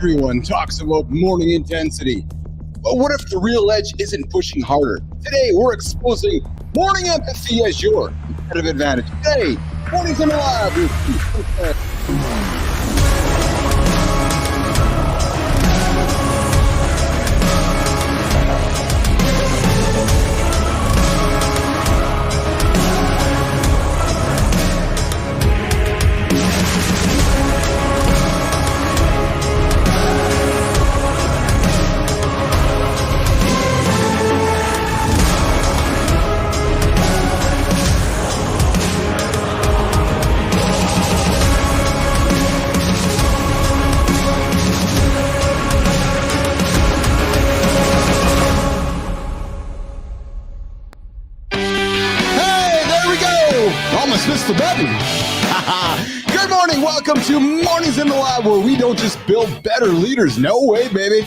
Everyone talks about morning intensity. But what if the real edge isn't pushing harder? Today, we're exposing morning empathy as your competitive advantage. Today, Mornings in the Lab with Christina Flynn. Missed the button. Good morning. Welcome to Mornings in the Lab, where we don't just build better leaders. No way, baby.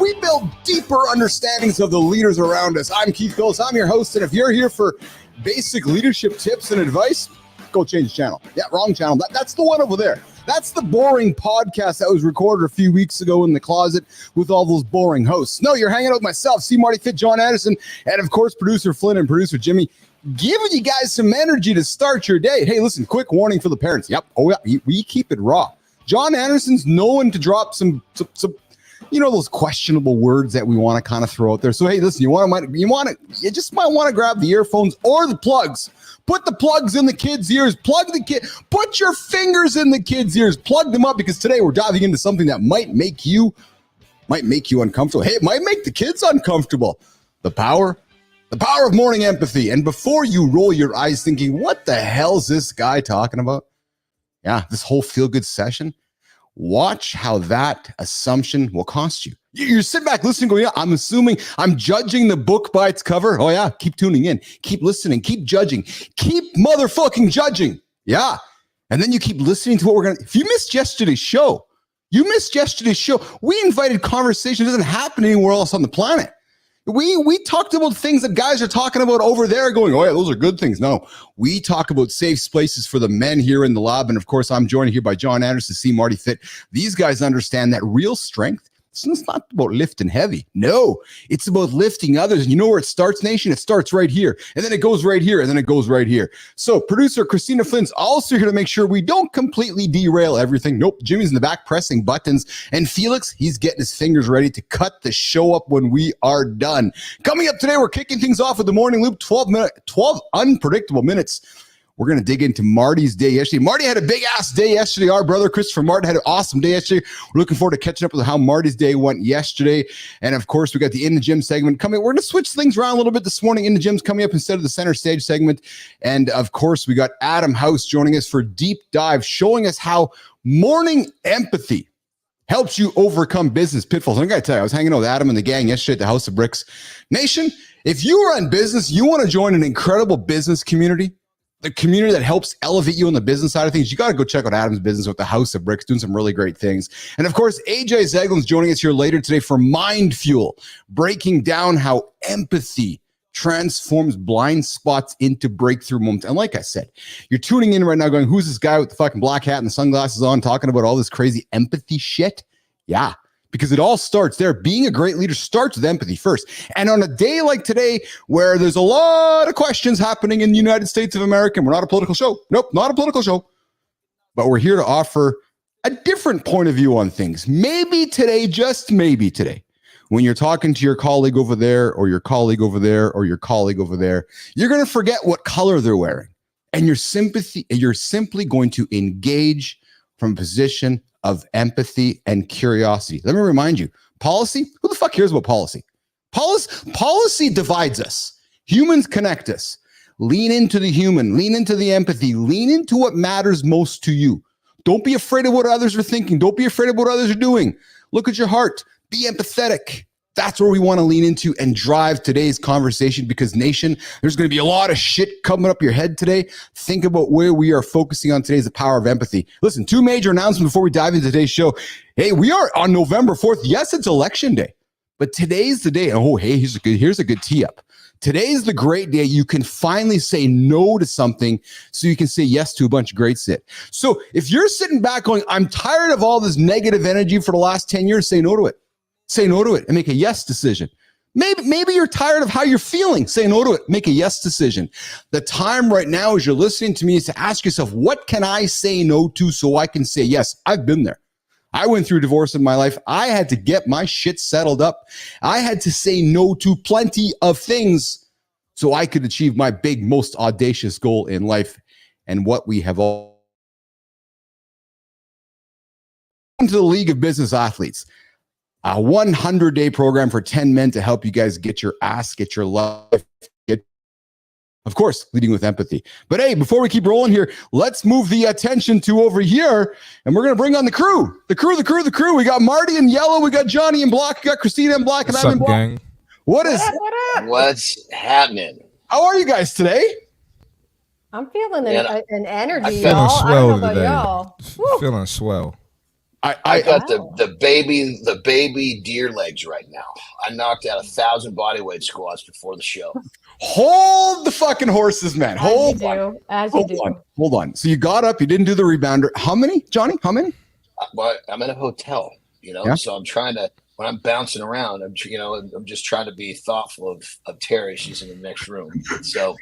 We build deeper understandings of the leaders around us. I'm Keith Bilous. I'm your host. And if you're here for basic leadership tips and advice, go change the channel. Yeah, wrong channel. That's the one over there. That's the boring podcast that was recorded a few weeks ago in the closet with all those boring hosts. No, you're hanging out with myself, Marty Fit, John Addison, and of course, producer Flynn and producer Jimmy, giving you guys some energy to start your day. Hey, listen, quick warning for the parents. Yep. Oh, yeah. We keep it raw. John Anderson's known to drop some those questionable words that we want to kind of throw out there. So, hey, listen, you just might want to grab the earphones or the plugs. Put the plugs in the kids' ears. Put your fingers in the kids' ears. Plug them up, because today we're diving into something that might make you uncomfortable. Hey, it might make the kids uncomfortable. The power of morning empathy. And before you roll your eyes thinking, what the hell's this guy talking about? Yeah, this whole feel-good session. Watch how that assumption will cost you. You're sitting back listening, going, yeah, I'm judging the book by its cover. Oh, yeah, keep tuning in. Keep listening. Keep judging. Keep motherfucking judging. Yeah. And then you keep listening to what we're going to... If you missed yesterday's show, we invited conversation that doesn't happen anywhere else on the planet. We talked about things that guys are talking about over there going, oh yeah, those are good things. No, we talk about safe spaces for the men here in the lab. And of course, I'm joined here by John Addison, Marty Fit. These guys understand that real strength, it's not about lifting heavy. No, it's about lifting others. And you know where it starts, nation? It starts right here. And then it goes right here. And then it goes right here. So producer Christina Flynn's also here to make sure we don't completely derail everything. Nope. Jimmy's in the back pressing buttons. And Felix, he's getting his fingers ready to cut the show up when we are done. Coming up today, we're kicking things off with the morning loop, 12 unpredictable minutes. We're going to dig into Marty's day yesterday. Marty had a big-ass day yesterday. Our brother, Christopher Martin, had an awesome day yesterday. We're looking forward to catching up with how Marty's day went yesterday. And, of course, we got the In the Gym segment coming. We're going to switch things around a little bit this morning. In the Gym's coming up instead of the center stage segment. And, of course, we got Adam House joining us for Deep Dive, showing us how morning empathy helps you overcome business pitfalls. And I got to tell you, I was hanging out with Adam and the gang yesterday at the House of Bricks. Nation, if you run business, you want to join an incredible business community, the community that helps elevate you on the business side of things, you got to go check out Adam's business with the House of Bricks, doing some really great things. And of course, AJ Zeglin's joining us here later today for Mind Fuel, breaking down how empathy transforms blind spots into breakthrough moments. And like I said, you're tuning in right now going, who's this guy with the fucking black hat and the sunglasses on talking about all this crazy empathy shit? Yeah. Because it all starts there. Being a great leader starts with empathy first. And on a day like today, where there's a lot of questions happening in the United States of America, and we're not a political show. Nope, not a political show. But we're here to offer a different point of view on things. Maybe today, just maybe today, when you're talking to your colleague over there, or your colleague over there, or your colleague over there, you're going to forget what color they're wearing. And you're simply going to engage from a position of empathy and curiosity. Let me remind you, policy, who the fuck cares about policy? Policy divides us. Humans connect us. Lean into the human, lean into the empathy, lean into what matters most to you. Don't be afraid of what others are thinking. Don't be afraid of what others are doing. Look at your heart. Be empathetic. That's where we want to lean into and drive today's conversation, because nation, there's going to be a lot of shit coming up your head today. Think about where we are focusing on today is the power of empathy. Listen, two major announcements before we dive into today's show. Hey, we are on November 4th. Yes, it's election day, but today's the day. Oh, hey, here's a good tee up. Today's the great day. You can finally say no to something so you can say yes to a bunch of great shit. So if you're sitting back going, I'm tired of all this negative energy for the last 10 years, say no to it. Say no to it and make a yes decision. Maybe you're tired of how you're feeling. Say no to it. Make a yes decision. The time right now as you're listening to me is to ask yourself, what can I say no to so I can say yes? I've been there. I went through divorce in my life. I had to get my shit settled up. I had to say no to plenty of things so I could achieve my big, most audacious goal in life and what we have all. Welcome to the League of Business Athletes, a 100-day program for 10 men to help you guys get your ass, get your life, of course, leading with empathy. But hey, before we keep rolling here, let's move the attention to over here, and we're going to bring on the crew. The crew. We got Marty in yellow. We got Johnny in black. We got Christina in black, and I'm in black. Gang? What's happening? How are you guys today? I'm feeling an energy, feeling y'all. swell I don't know about today. y'all. Feeling swell. I got the baby deer legs right now. I knocked out 1,000 bodyweight squats before the show. Hold the fucking horses, man. Hold on. So you got up, you didn't do the rebounder. How many, Johnny? How many? I'm in a hotel, so I'm trying to, when I'm bouncing around, I'm just trying to be thoughtful of Terry. She's in the next room. So,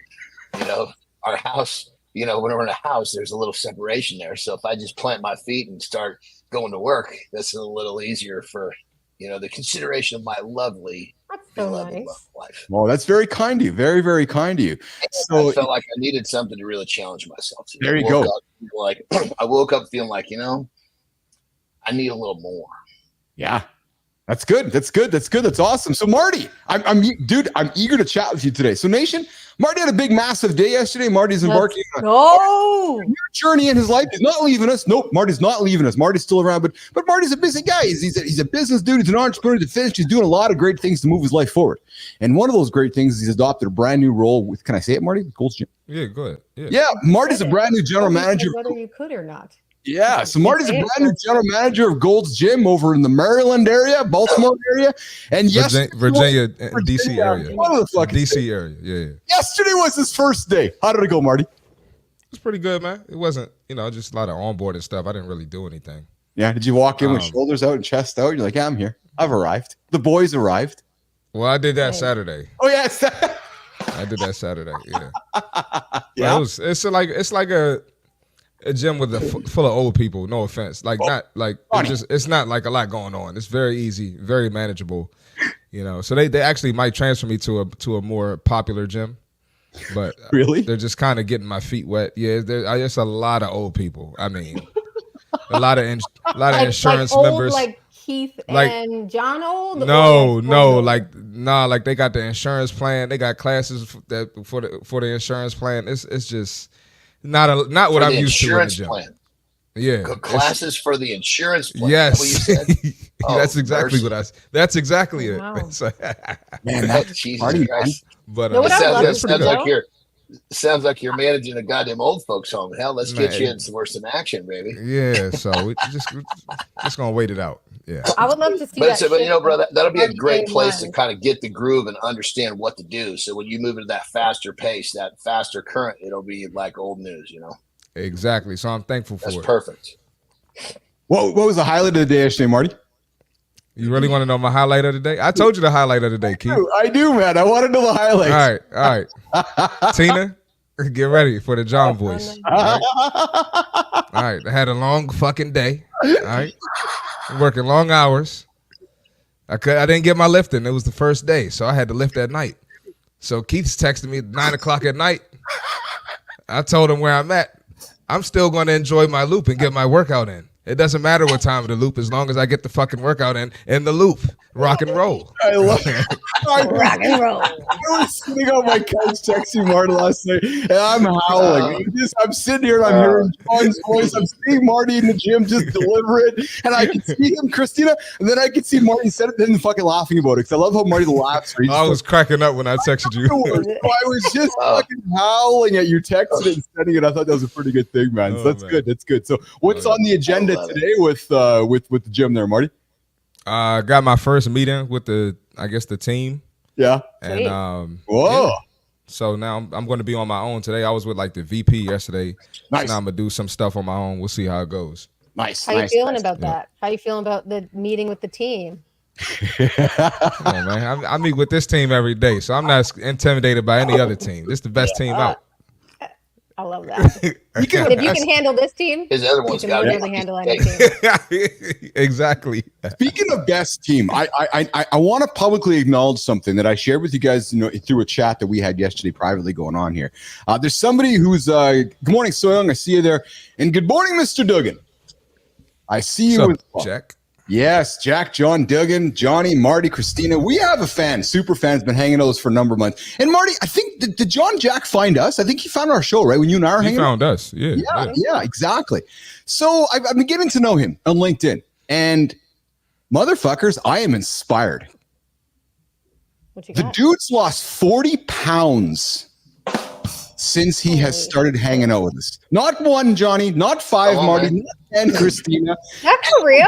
our house, when we're in a house, there's a little separation there. So if I just plant my feet and start going to work, that's a little easier for, the consideration of my lovely, beloved wife. Well, that's very kind of you. Very, very kind of you. So I felt like I needed something to really challenge myself. There you go. I woke up feeling like, I need a little more. Yeah. That's good. That's awesome. So Marty, I'm eager to chat with you today. So Nation, Marty had a big, massive day yesterday. Marty's embarking on a new journey in his life. He's not leaving us. Nope, Marty's not leaving us. Marty's still around, but Marty's a busy guy. He's a business dude. He's an entrepreneur. He's doing a lot of great things to move his life forward. And one of those great things is he's adopted a brand new role with, can I say it, Marty? Gold's Gym. Yeah, go ahead. Yeah, Marty's a brand new general manager. Whether you could or not. Yeah, so Marty's a brand new general manager of Gold's Gym over in the Maryland area, Baltimore area, and Virginia, DC area. DC area, yeah. Yesterday was his first day. How did it go, Marty? It was pretty good, man. It wasn't, just a lot of onboarding stuff. I didn't really do anything. Yeah, did you walk in with shoulders out and chest out? You're like, yeah, I'm here. I've arrived. The boys arrived. Well, I did that Saturday. Oh, yes. I did that Saturday, yeah. Yeah. It's like a gym with full of old people. No offense, it's not like a lot going on. It's very easy, very manageable. So they actually might transfer me to a more popular gym, but really they're just kind of getting my feet wet. Yeah, there's a lot of old people. I mean, a lot of insurance members. Like Keith and John old? No, like they got the insurance plan. They got classes for the insurance plan. It's just not what I'm used to in the gym. Plan. Yeah, classes for the insurance plan. Yes, That's what you said? That's exactly what I. That's exactly wow. it. Man, that's Jesus Christ. But sounds like you're managing a goddamn old folks home. Hell, let's get you in some worse in action, baby. Yeah, so we just gonna wait it out. Yeah, I would love to see that. But bro, that'll be a great place to kind of get the groove and understand what to do. So when you move into that faster pace, that faster current, it'll be like old news, Exactly. So I'm thankful for it. That's perfect. What was the highlight of the day yesterday, Marty? You really want to know my highlight of the day? I told you the highlight of the day, Keith. I do, man. I want to know the highlights. All right. Tina, get ready for the John voice. All right. I had a long fucking day. All right. Working long hours. I didn't get my lift in. It was the first day, so I had to lift at night. So Keith's texting me at 9:00 at night. I told him where I'm at. I'm still going to enjoy my loop and get my workout in. It doesn't matter what time of the loop as long as I get the fucking workout in the loop. Rock and roll. I love it. Rock and roll. I was sitting on my couch texting Marty last night, and I'm howling. I'm sitting here and I'm hearing John's voice. I'm seeing Marty in the gym just deliver it, and I can see him, Christina, and then I can see Marty said it, then fucking laughing about it because I love how Marty laughs. I was cracking up when I texted you. I was just fucking howling at your text and sending it. I thought that was a pretty good thing, man. So that's good. That's good. So what's on the agenda today with the gym there, Marty? Got my first meeting with the team. Yeah. Sweet. And Whoa. yeah. So now I'm going to be on my own today. I was with like the VP yesterday. Nice. So now I'm gonna do some stuff on my own. We'll see how it goes. Nice. How you feeling about that? How you feeling about the meeting with the team? Come on, man. I meet with this team every day, so I'm not intimidated by any other team. This is the best team out. I love that. If you can handle this team, his other one's you got can literally handle any team. Exactly. Speaking of best team, I want to publicly acknowledge something that I shared with you guys, through a chat that we had yesterday privately going on here. There's somebody who's good morning, Soyoung. I see you there, and good morning, Mr. Duggan. I see you, Jack. Yes, Jack, John, Duggan, Johnny, Marty, Christina. We have a fan, super fan's been hanging out with us for a number of months. And Marty, I think, did John Jack find us? I think he found our show, right? When you and I are hanging out? He found us, yeah. Yeah, exactly. So I've been getting to know him on LinkedIn. And motherfuckers, I am inspired. The dude's lost 40 pounds since he has started hanging out with us. Not one, Johnny, not five, Marty, not 10, Christina. That's for real?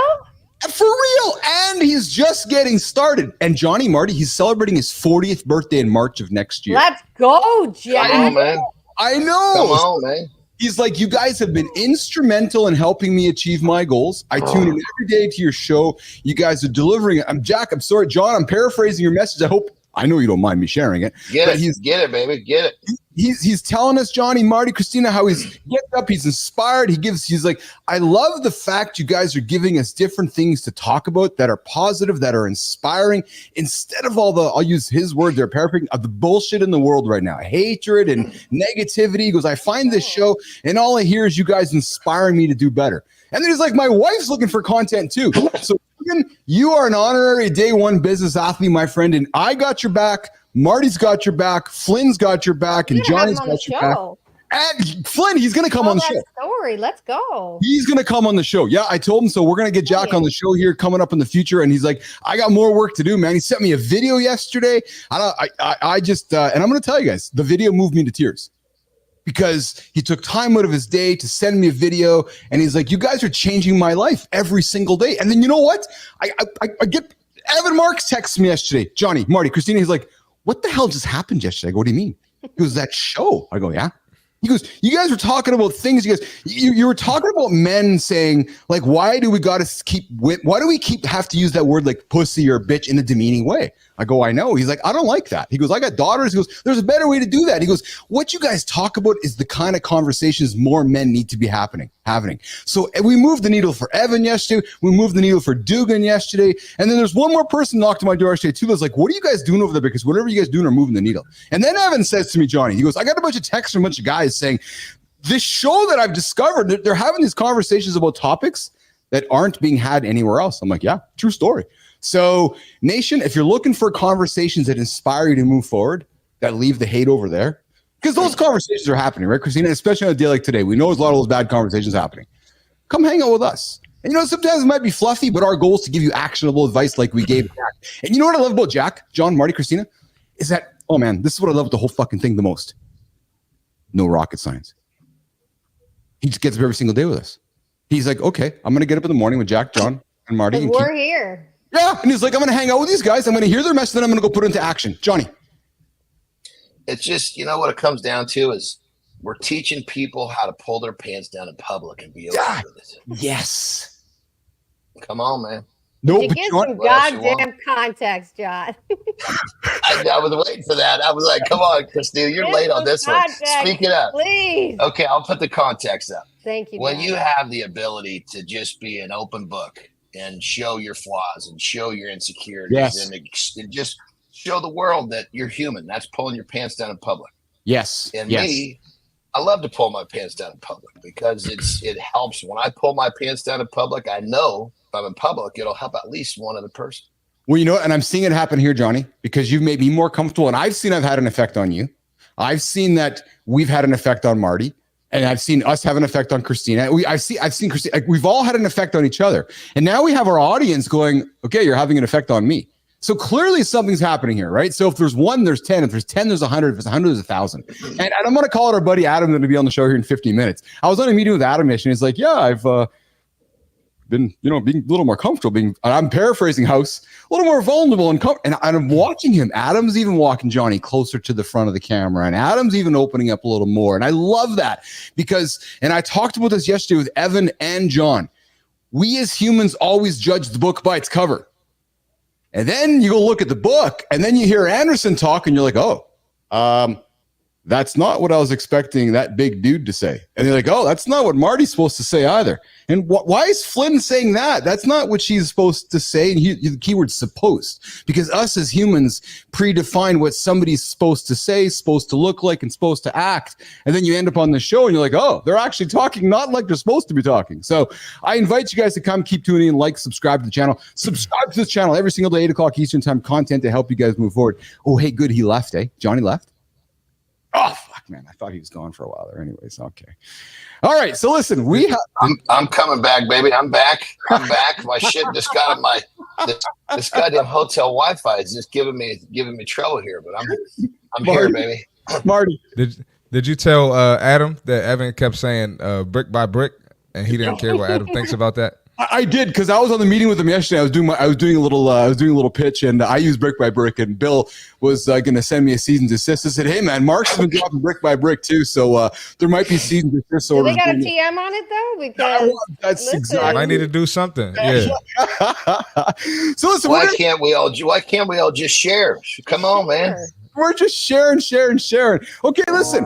For real. And he's just getting started. And Johnny, Marty, he's celebrating his 40th birthday in March of next year. Let's go, Jack. Come on, man. I know. Come on, man. He's like, you guys have been instrumental in helping me achieve my goals. I tune in every day to your show. You guys are delivering. I'm sorry, John, I'm paraphrasing your message. I know you don't mind me sharing it. Get it, baby. Get it. He's telling us, Johnny, Marty, Christina, how he's gets up, he's inspired. He's like, I love the fact you guys are giving us different things to talk about that are positive, that are inspiring, instead of all the, I'll use his word, they're paraphrasing, of the bullshit in the world right now, hatred and negativity. He goes, I find this show and all I hear is you guys inspiring me to do better. And then he's like, my wife's looking for content too. So you are an honorary day one business athlete, my friend, and I got your back. Marty's got your back. Flynn's got your back, and Johnny's got your back. And Flynn, he's going to come on the show. Story. Let's go. He's going to come on the show. Yeah, I told him so. We're going to get Jack on the show here coming up in the future. And he's like, I got more work to do, man. He sent me a video yesterday. I just, and I'm going to tell you guys, the video moved me to tears. Because he took time out of his day to send me a video, and he's like, you guys are changing my life every single day. And then you know what? I get Evan Marks texts me yesterday, Johnny, Marty, Christina. He's like, what the hell just happened yesterday? I go, what do you mean? He goes, that show. I go, yeah. He goes, you guys were talking about things. You guys, you were talking about men saying, like, why do we have to use that word like pussy or bitch in a demeaning way? I go, I know. He's like, I don't like that. He goes, I got daughters. He goes, there's a better way to do that. He goes, what you guys talk about is the kind of conversations more men need to be having. So we moved the needle for Evan yesterday. We moved the needle for Dugan yesterday. And then there's one more person knocked on my door yesterday too. That's like, what are you guys doing over there? Because whatever you guys doing are moving the needle. And then Evan says to me, Johnny, he goes, I got a bunch of texts from a bunch of guys saying, this show that I've discovered, they're having these conversations about topics that aren't being had anywhere else. I'm like, yeah, true story. So nation, if you're looking for conversations that inspire you to move forward, that leave the hate over there, because those conversations are happening, right, Christina? Especially on a day like today, we know there's a lot of those bad conversations happening. Come hang out with us. And sometimes it might be fluffy, but our goal is to give you actionable advice like we gave Jack. And you know what I love about Jack, John, Marty, Christina, is that, oh man, this is what I love with the whole fucking thing the most. No rocket science. He just gets up every single day with us. He's like, okay, I'm going to get up in the morning with Jack, John, and Marty. And we're here. Yeah. And he's like, I'm going to hang out with these guys. I'm going to hear their message. Then I'm going to go put it into action. Johnny. It's just, what it comes down to is we're teaching people how to pull their pants down in public and be okay with it. Yes. Come on, man. Nope. You get some goddamn context, John. I was waiting for that. I was like, come on, Christina, you're late on this one. Speak it up. Please. Okay, I'll put the context up. Thank you. When you have the ability to just be an open book and show your flaws and show your insecurities and just show the world that you're human, that's pulling your pants down in public. Yes. And me, I love to pull my pants down in public because it helps. When I pull my pants down in public, I know if I'm in public, it'll help at least one other person. Well, and I'm seeing it happen here, Johnny, because you've made me more comfortable. And I've had an effect on you. I've seen that we've had an effect on Marty, and I've seen us have an effect on Christina. I've seen Christina. Like, we've all had an effect on each other. And now we have our audience going, okay, you're having an effect on me. So clearly something's happening here, right? So if there's 1, there's 10. If there's 10, there's 100. If there's 100, there's 1,000. And I'm going to call it our buddy Adam, going to be on the show here in 15 minutes. I was on a meeting with Adam yesterday. He's like, yeah, I've been, being a little more comfortable, I'm paraphrasing House, a little more vulnerable and I'm watching him. Adam's even walking Johnny closer to the front of the camera, and Adam's even opening up a little more. And I love that because, and I talked about this yesterday with Evan and John, we as humans always judge the book by its cover. And then you go look at the book and then you hear Anderson talk and you're like, oh, that's not what I was expecting that big dude to say. And they're like, oh, that's not what Marty's supposed to say either. And why is Flynn saying that? That's not what she's supposed to say. And the keyword's supposed, because us as humans predefine what somebody's supposed to say, supposed to look like, and supposed to act. And then you end up on the show and you're like, oh, they're actually talking not like they're supposed to be talking. So I invite you guys to come, keep tuning in, like, subscribe to the channel. Subscribe to this channel every single day, 8 o'clock Eastern time, content to help you guys move forward. Oh, hey, good. He left, eh? Johnny left. Oh, fuck, man. I thought he was gone for a while there. Anyways, okay. All right. So listen, I'm coming back, baby. I'm back. My shit just got on this goddamn hotel Wi-Fi is just giving me trouble here, but I'm here, baby. Marty. Did you tell Adam that Evan kept saying brick by brick and he didn't care what Adam thinks about that? I did, because I was on the meeting with him yesterday. I was doing a little pitch, and I used brick by brick. And Bill was going to send me a season desist. I said, "Hey man, Mark's has been dropping brick by brick too, so there might be season desist." Do they got a TM on it though? Because that's exactly. I might need to do something. Yeah. So listen, why can't we all just share? Come on, man. We're just sharing. Okay, listen,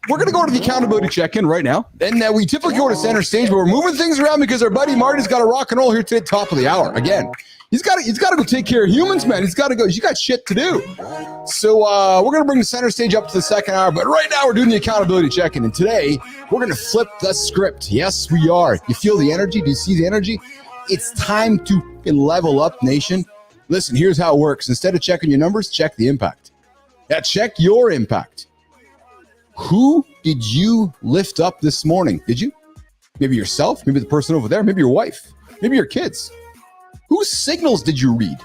we're going to go to the accountability check-in right now. And we typically go to center stage, but we're moving things around because our buddy Marty's got to rock and roll here today, top of the hour. Again, he's got to go take care of humans, man. He's got shit to do. So we're going to bring the center stage up to the second hour. But right now we're doing the accountability check-in. And today we're going to flip the script. Yes, we are. You feel the energy? Do you see the energy? It's time to level up, nation. Listen, here's how it works. Instead of checking your numbers, check the impact. Yeah, check your impact. Who did you lift up this morning? Did you? Maybe yourself, maybe the person over there, maybe your wife, maybe your kids. Whose signals did you read?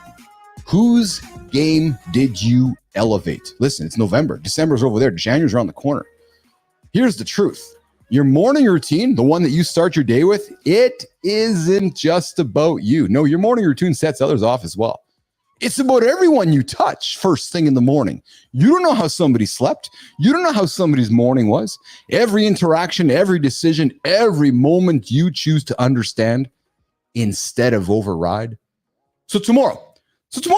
Whose game did you elevate? Listen, it's November. December's over there. January's around the corner. Here's the truth. Your morning routine, the one that you start your day with, it isn't just about you. No, your morning routine sets others off as well. It's about everyone you touch first thing in the morning. You don't know how somebody slept. You don't know how somebody's morning was. Every interaction, every decision, every moment you choose to understand instead of override. So tomorrow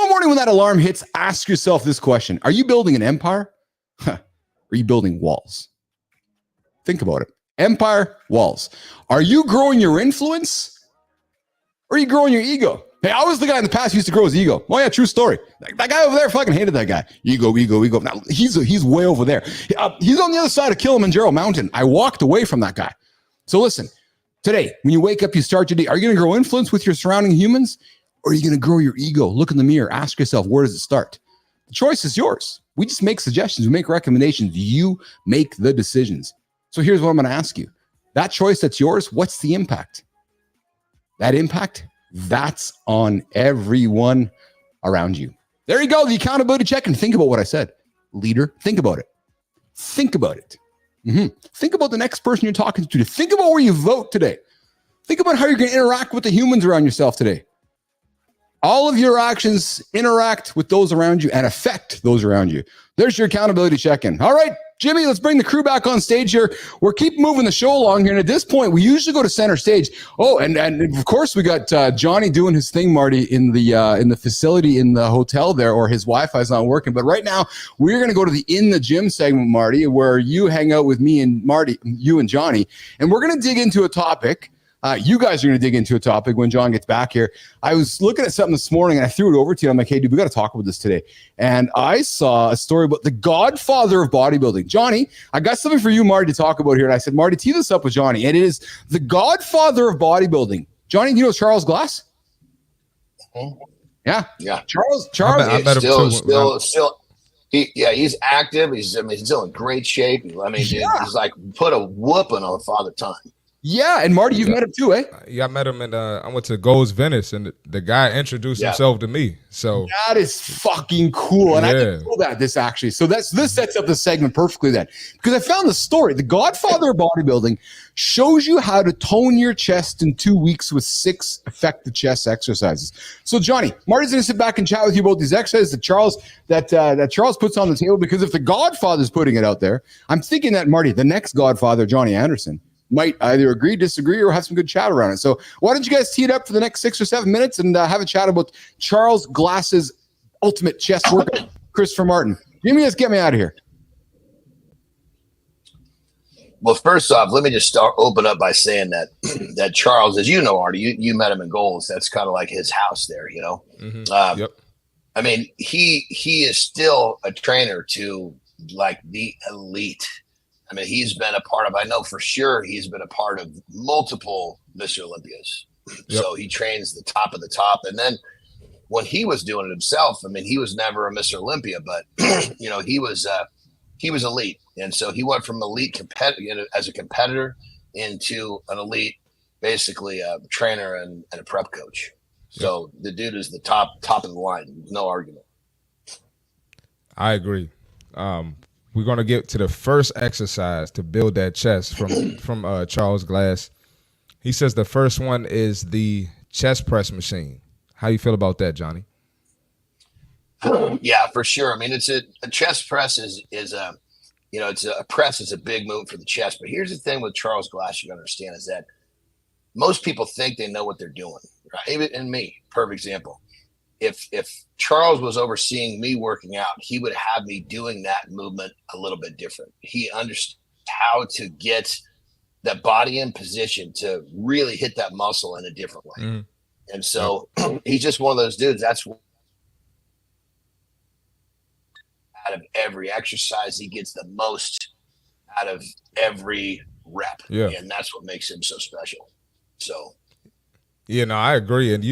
morning when that alarm hits, ask yourself this question. Are you building an empire? Are you building walls? Think about it. Empire, walls. Are you growing your influence? Or are you growing your ego? Hey, I was the guy in the past who used to grow his ego. Oh yeah, true story. That guy over there, fucking hated that guy. Ego. Now he's way over there. He's on the other side of Kilimanjaro Mountain. I walked away from that guy. So listen, today, when you wake up, you start your day. Are you going to grow influence with your surrounding humans? Or are you going to grow your ego? Look in the mirror. Ask yourself, where does it start? The choice is yours. We just make suggestions. We make recommendations. You make the decisions. So here's what I'm going to ask you. That choice that's yours, what's the impact? That impact, that's on everyone around you. There you go, the accountability check. And think about what I said. Leader, think about it. Think about it. Think about the next person you're talking to. Think about where you vote today. Think about how you're going to interact with the humans around yourself today. All of your actions interact with those around you and affect those around you. There's your accountability check-in. All right, Jimmy, let's bring the crew back on stage here. We're keep moving the show along here. And at this point, we usually go to center stage. Oh, and of course, we got Johnny doing his thing, Marty, in the facility in the hotel there, or his Wi-Fi is not working. But right now, we're going to go to the In the Gym segment, Marty, where you hang out with me and Marty, you and Johnny. And we're going to dig into a topic. You guys are going to dig into a topic when John gets back here. I was looking at something this morning and I threw it over to you. I'm like, hey, dude, we got to talk about this today. And I saw a story about the godfather of bodybuilding. Johnny, I got something for you, Marty, to talk about here. And I said, Marty, tee this up with Johnny. And it is the godfather of bodybuilding. Johnny, you know Charles Glass? Yeah. Charles. I bet he's active. He's still in great shape. I mean, he's like put a whooping on Father Time. Yeah, and Marty, you've met him too, eh? Yeah, I met him and I went to Gold's Venice, and the guy introduced himself to me. So that is fucking cool. And I didn't know that this actually. So this sets up the segment perfectly then. Because I found the story. The Godfather of Bodybuilding shows you how to tone your chest in 2 weeks with 6 effective chest exercises. So Johnny, Marty's gonna sit back and chat with you about these exercises that Charles puts on the table, because if the Godfather's putting it out there, I'm thinking that Marty, the next Godfather, Johnny Anderson, might either agree, disagree, or have some good chat around it. So why don't you guys tee it up for the next 6 or 7 minutes and have a chat about Charles Glass's ultimate chest workout, Christopher Martin. Jimmy, let's get me out of here. Well, first off, let me just open up by saying that Charles, as you know, Artie, you met him in Goals. That's kind of like his house there, you know. Mm-hmm. I mean, he is still a trainer to like the elite. I mean, he's been a part of, I know for sure he's been a part of multiple Mr. Olympias. Yep. So he trains the top of the top. And then when he was doing it himself, I mean, he was never a Mr. Olympia, but you know, he was elite. And so he went from elite as a competitor into an elite, basically a trainer and a prep coach. So the dude is the top of the line. No argument. I agree. We're going to get to the first exercise to build that chest from Charles Glass. He says the first one is the chest press machine. How you feel about that, Johnny? Yeah, for sure. I mean, it's a chest press is a, you know, it's a press is a big move for the chest. But here's the thing with Charles Glass, you got to understand, is that most people think they know what they're doing. Right? Even in me, perfect example. If Charles was overseeing me working out, he would have me doing that movement a little bit different. He understood how to get that body in position to really hit that muscle in a different way. Mm-hmm. And so he's just one of those dudes. That's out of every exercise, he gets the most out of every rep. Yeah. And that's what makes him so special. So. Yeah, no, I agree. And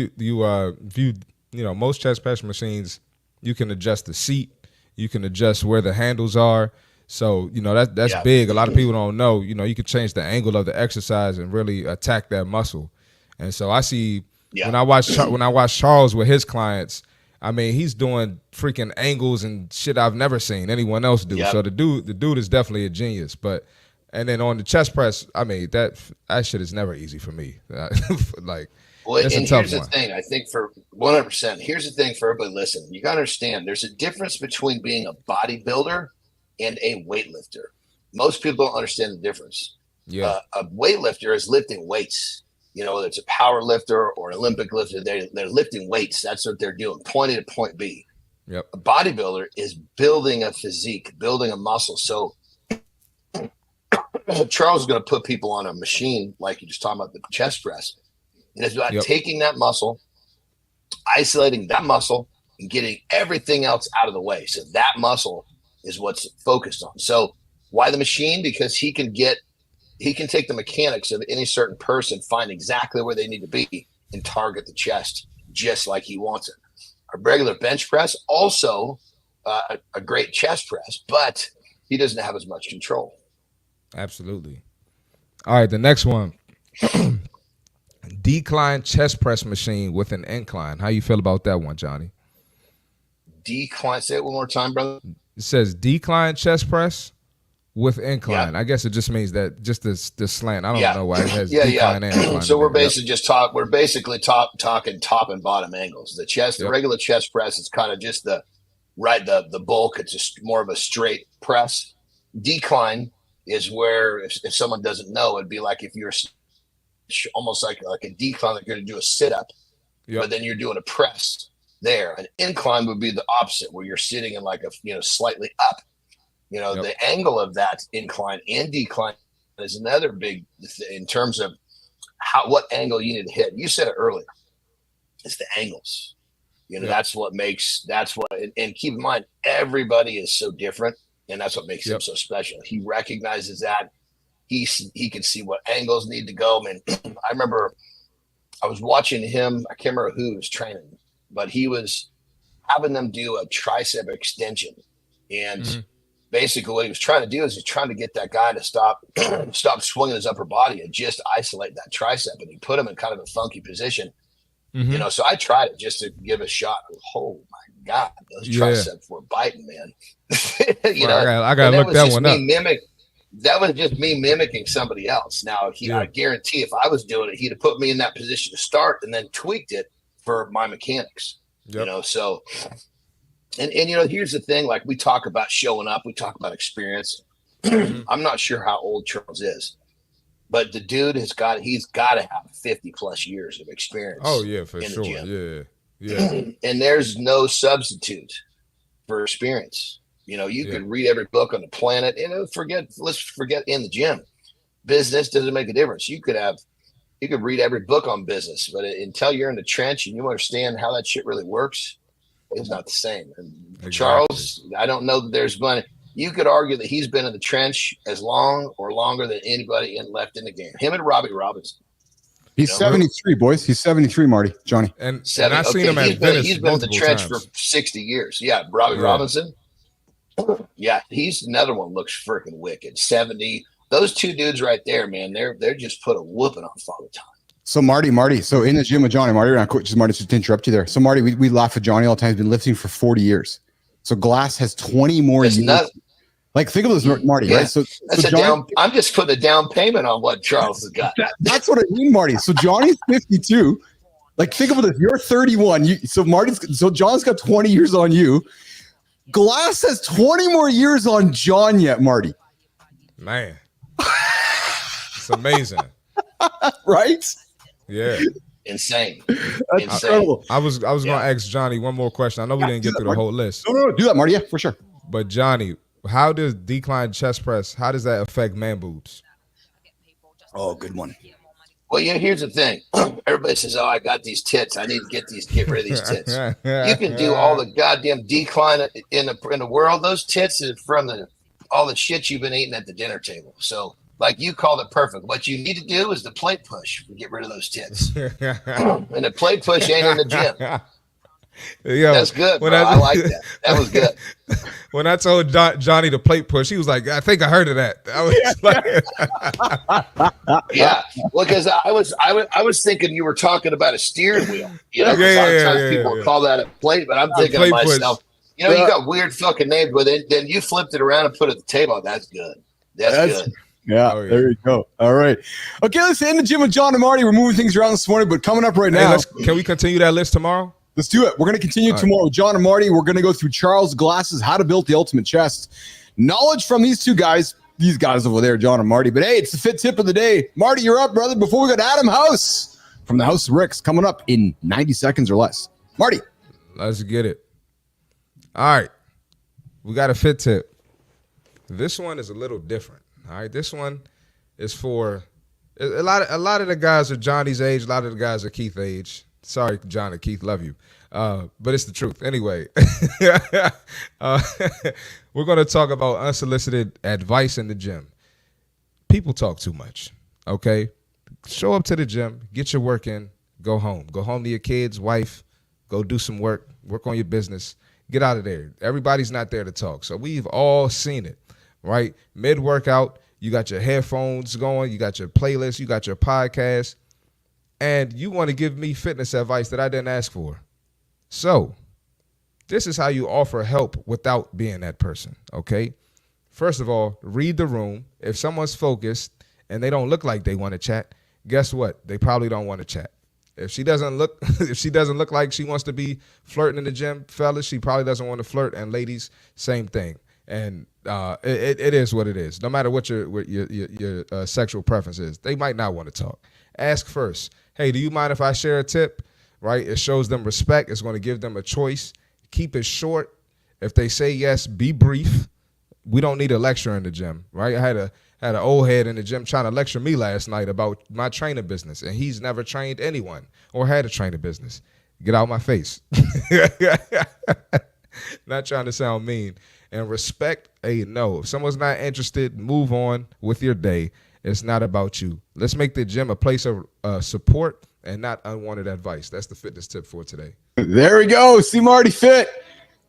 you know, most chest press machines, you can adjust the seat, you can adjust where the handles are. So, you know, that's big. A lot of people don't know, you know, you can change the angle of the exercise and really attack that muscle. And so I see when I watch Charles with his clients, I mean, he's doing freaking angles and shit I've never seen anyone else do. Yep. So the dude is definitely a genius. And then on the chest press, I mean, that shit is never easy for me. Like, well, and here's the thing, I think for 100%, here's the thing for everybody listening. You got to understand, there's a difference between being a bodybuilder and a weightlifter. Most people don't understand the difference. Yeah. A weightlifter is lifting weights. You know, whether it's a power lifter or an Olympic lifter, they're lifting weights. That's what they're doing, point A to point B. Yep. A bodybuilder is building a physique, building a muscle. So Charles is going to put people on a machine, like you just talking about the chest press. And it's about taking that muscle, isolating that muscle, and getting everything else out of the way. So that muscle is what's focused on. So why the machine? Because he can take the mechanics of any certain person, find exactly where they need to be, and target the chest just like he wants it. A regular bench press, also a great chest press, but he doesn't have as much control. Absolutely. All right, the next one. Decline chest press machine with an incline. How you feel about that one, Johnny? Decline. Say it one more time, brother. It says decline chest press with incline. Yeah. I guess it just means that just the slant. I don't know why it has decline and incline. So we're basically talking top and bottom angles. The chest, the regular chest press is kind of just the bulk. It's just more of a straight press. Decline is where if someone doesn't know, it'd be like if you're almost like a decline, like you're going to do a sit-up, but then you're doing a press there. An incline would be the opposite, where you're sitting in like slightly up. You know, the angle of that incline and decline is another big in terms of what angle you need to hit. You said it earlier. It's the angles. You know, and keep in mind, everybody is so different, and that's what makes him so special. He recognizes that. He can see what angles need to go. I mean, I remember I was watching him. I can't remember who was training, but he was having them do a tricep extension. And basically what he was trying to do is he's trying to get that guy to stop swinging his upper body and just isolate that tricep, and he put him in kind of a funky position. So I tried it just to give a shot. Oh my God, those triceps were biting, man. I gotta look that one up. That was just me mimicking somebody else. Now, I guarantee if I was doing it, he'd have put me in that position to start and then tweaked it for my mechanics. So, and here's the thing, like we talk about showing up, we talk about experience. I'm not sure how old Charles is, but the dude he's got to have 50 plus years of experience. Oh yeah, for sure. Yeah. And there's no substitute for experience. You could read every book on the planet and let's forget in the gym. Business doesn't make a difference. You could read every book on business, but until you're in the trench and you understand how that shit really works, it's not the same. And exactly. Charles, I don't know that there's money. You could argue that he's been in the trench as long or longer than anybody left in the game. Him and Robbie Robinson. He's 73, boys. He's 73, Marty, Johnny. And I've seen him at Venice. He's been in the trench times. for 60 years. Yeah, Robbie Robinson. Yeah, he's another one. Looks freaking wicked. 70. Those two dudes right there, man. They're just put a whooping on Father Time. So Marty. So in the gym with Johnny, Marty, just to interrupt you there. So Marty, we laugh at Johnny all the time. He's been lifting for 40 years. So Glass has 20 more years. Like, think of this, Marty, right? So I'm just putting a down payment on what Charles has got. That's what I mean, Marty. So Johnny's 52. Like, think of this. You're 31. So John's got 20 years on you. Glass has 20 more years on John yet, Marty. Man. It's amazing. Right? Yeah. Insane. Incredible. I was going to ask Johnny one more question. I know we didn't get through the whole list. No, do that, Marty. Yeah, for sure. But Johnny, how does decline chest press, how does that affect man boobs? Oh, good one. Well, here's the thing. Everybody says, I got these tits. I need to get rid of these tits. You can do all the goddamn decline in the world. Those tits are from all the shit you've been eating at the dinner table. So, like you called it perfect. What you need to do is the plate push to get rid of those tits. And the plate push ain't in the gym. Yo, that's good, bro. I like that. That was good. When I told Johnny to plate push, he was like, I think I heard of that. I was like, yeah. Well, because I was thinking you were talking about a steering wheel. A lot of times people call that a plate, but I'm thinking to myself, you got weird fucking names, but then you flipped it around and put it at the table. That's good. That's good. Yeah, there you go. All right. Okay, let's end the gym with John and Marty. We're moving things around this morning, but coming up right now. Can we continue that list tomorrow? Let's do it. We're going to continue tomorrow with John and Marty. We're going to go through Charles Glass's How to Build the Ultimate Chest. Knowledge from these two guys. These guys over there, John and Marty. But hey, it's the fit tip of the day. Marty, you're up, brother. Before we go to Adam House from the House of Ricks, coming up in 90 seconds or less. Marty. Let's get it. All right. We got a fit tip. This one is a little different. All right. This one is for a lot of the guys are Johnny's age. A lot of the guys are Keith's age. Sorry, John and Keith, love you. But it's the truth. Anyway, we're going to talk about unsolicited advice in the gym. People talk too much, okay? Show up to the gym, get your work in, go home. Go home to your kids, wife, go do some work on your business, get out of there. Everybody's not there to talk. So we've all seen it, right? Mid-workout, you got your headphones going, you got your playlist, you got your podcast, and you want to give me fitness advice that I didn't ask for. So this is how you offer help without being that person, okay? First of all, read the room. If someone's focused and they don't look like they want to chat, guess what? They probably don't want to chat. If she doesn't look like she wants to be flirting in the gym, fellas, she probably doesn't want to flirt. And ladies, same thing. And it is what it is. No matter what your sexual preference is, they might not want to talk. Ask first. Hey, do you mind if I share a tip? Right? It shows them respect. It's going to give them a choice. Keep it short. If they say yes, be brief. We don't need a lecture in the gym, right? I had an old head in the gym trying to lecture me last night about my training business, and he's never trained anyone or had a training business. Get out of my face. Not trying to sound mean. And respect a no. If someone's not interested, move on with your day. It's not about you. Let's make the gym a place of support and not unwanted advice. That's the fitness tip for today. There we go. See Marty Fit.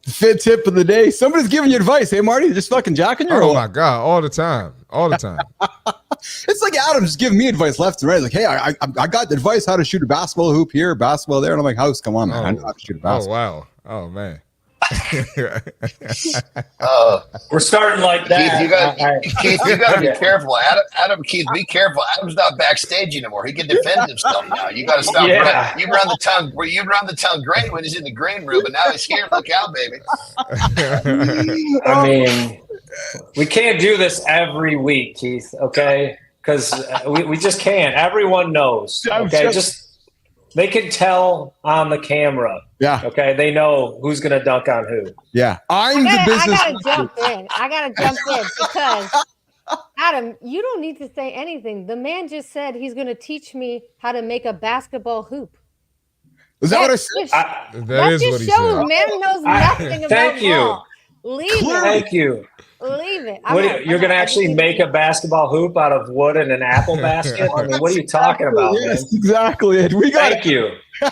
Fit tip of the day. Somebody's giving you advice. Hey, Marty, you're just fucking jacking your Oh my God, all the time. It's like Adam just giving me advice left and right. Like, hey, I got advice how to shoot a basketball hoop here, basketball there. And I'm like, house, come on, man. I know how to shoot a basketball. Oh, wow. Oh, man. We're starting like that. Keith, you got to be careful. Adam, Keith, be careful. Adam's not backstage anymore. He can defend himself now. You got to stop. Yeah. You run the tongue great when he's in the green room, but now he's here. Look out, baby. I mean, we can't do this every week, Keith. Okay, because we just can't. Everyone knows. Okay, they can tell on the camera. Yeah. Okay, they know who's going to dunk on who. Yeah. I gotta jump in because Adam, you don't need to say anything. The man just said he's going to teach me how to make a basketball hoop. Is that what I said? That is what he said. Man knows nothing about Thank you. ball. Leave it. Thank you. Leave it. You're going to actually make a basketball hoop out of wood in an apple basket? I mean, what are you talking about? Yes, man? exactly. Thank you. We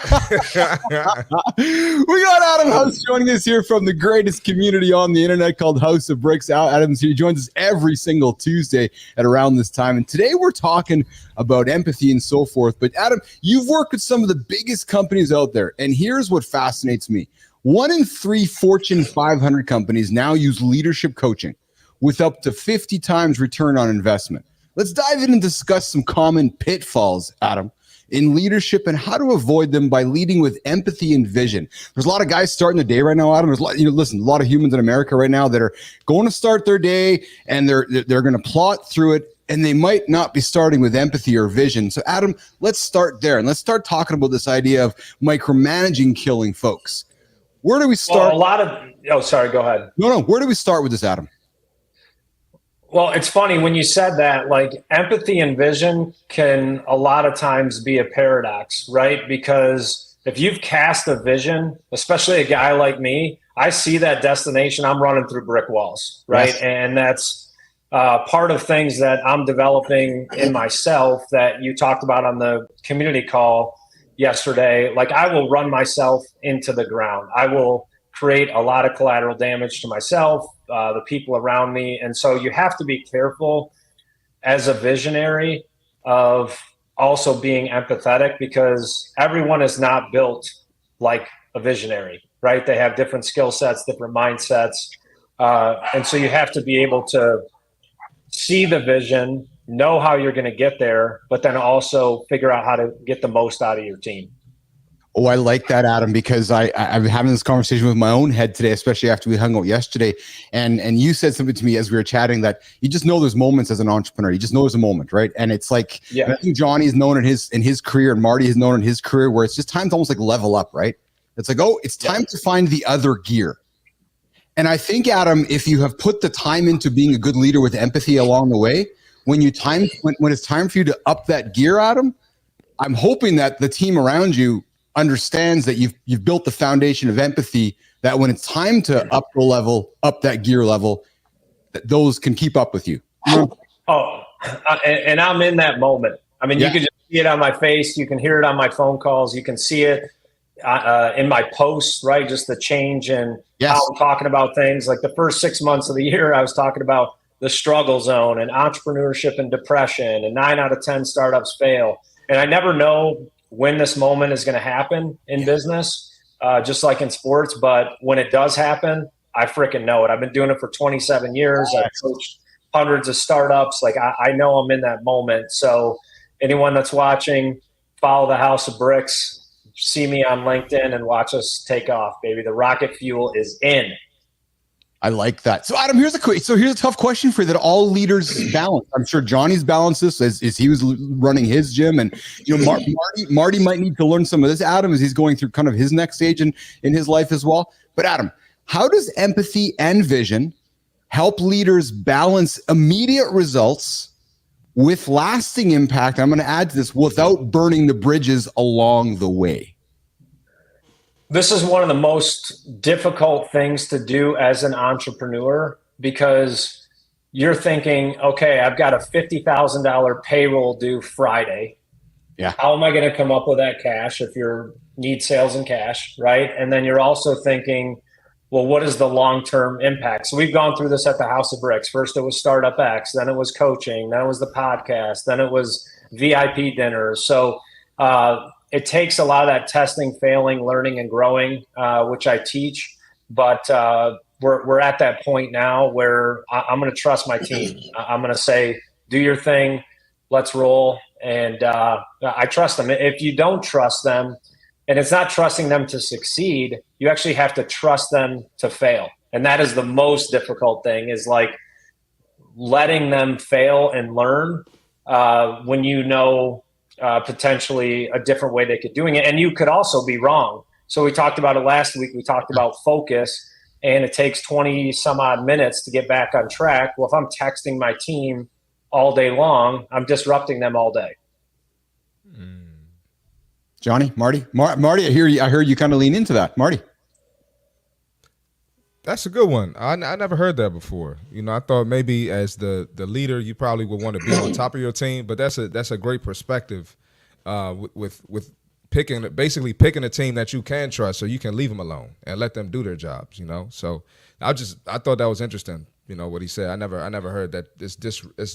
got Adam House joining us here from the greatest community on the internet called House of Bricks. Adam's here. He joins us every single Tuesday at around this time. And today we're talking about empathy and so forth. But Adam, you've worked with some of the biggest companies out there. And here's what fascinates me. 1 in 3 Fortune 500 companies now use leadership coaching with up to 50 times return on investment. Let's dive in and discuss some common pitfalls, Adam, in leadership and how to avoid them by leading with empathy and vision. There's a lot of guys starting the day right now, Adam. There's a lot of humans in America right now that are going to start their day and they're going to plot through it, and they might not be starting with empathy or vision. So, Adam, let's start there and let's start talking about this idea of micromanaging killing folks. Where do we start? Sorry, go ahead. No. Where do we start with this, Adam? Well, it's funny when you said that, like empathy and vision can a lot of times be a paradox, right? Because if you've cast a vision, especially a guy like me, I see that destination, I'm running through brick walls, right? Yes. And that's part of things that I'm developing in myself that you talked about on the community call yesterday. Like I will run myself into the ground. I will create a lot of collateral damage to myself, the people around me. And so you have to be careful as a visionary of also being empathetic, because everyone is not built like a visionary, right? They have different skill sets, different mindsets. And so you have to be able to see the vision, know how you're going to get there, but then also figure out how to get the most out of your team. Oh, I like that, Adam, because I'm having this conversation with my own head today, especially after we hung out yesterday. And you said something to me as we were chatting that you just know there's moments as an entrepreneur. You just know there's a moment, right? And it's like, I think Johnny's known in his career, and Marty has known in his career, where it's just time to almost like level up, right? It's like, oh, it's time to find the other gear. And I think, Adam, if you have put the time into being a good leader with empathy along the way, when it's time for you to up that gear, Adam, I'm hoping that the team around you understands that you've built the foundation of empathy, that when it's time to up that gear level, that those can keep up with you. And I'm in that moment. I mean, you can just see it on my face. You can hear it on my phone calls. You can see it in my posts, right? Just the change in how I'm talking about things. Like the first 6 months of the year, I was talking about the struggle zone and entrepreneurship and depression, and 9 out of 10 startups fail. And I never know when this moment is going to happen in business, just like in sports. But when it does happen, I freaking know it. I've been doing it for 27 years. I've coached hundreds of startups. Like I know I'm in that moment. So anyone that's watching, follow the House of Bricks, see me on LinkedIn and watch us take off, baby. The rocket fuel is in. I like that. So Adam, here's a tough question for you that all leaders balance. I'm sure Johnny's balanced this as he was running his gym, and Marty might need to learn some of this, Adam, as he's going through kind of his next stage in his life as well. But Adam, how does empathy and vision help leaders balance immediate results with lasting impact? I'm going to add to this, without burning the bridges along the way. This is one of the most difficult things to do as an entrepreneur, because you're thinking, okay, I've got a $50,000 payroll due Friday. Yeah. How am I going to come up with that cash if you need sales and cash, right? And then you're also thinking, well, what is the long-term impact? So we've gone through this at the House of Bricks. First it was Startup X, then it was coaching, then it was the podcast, then it was VIP dinners. So it takes a lot of that testing, failing, learning, and growing, which I teach. But we're at that point now where I'm going to trust my team. I'm going to say, do your thing, let's roll. And I trust them. If you don't trust them, and it's not trusting them to succeed, you actually have to trust them to fail. And that is the most difficult thing, is like letting them fail and learn when you know potentially a different way they could doing it. And you could also be wrong. So we talked about it last week. We talked about focus, and it takes 20 some odd minutes to get back on track. Well, if I'm texting my team all day long, I'm disrupting them all day. Johnny, Marty, Marty, I heard you kind of lean into that. Marty. That's a good one. I never heard that before. You know, I thought maybe as the leader, you probably would want to be on top of your team, but that's a great perspective with picking a team that you can trust, so you can leave them alone and let them do their jobs. You know, so I thought that was interesting. You know what he said. I never heard that it's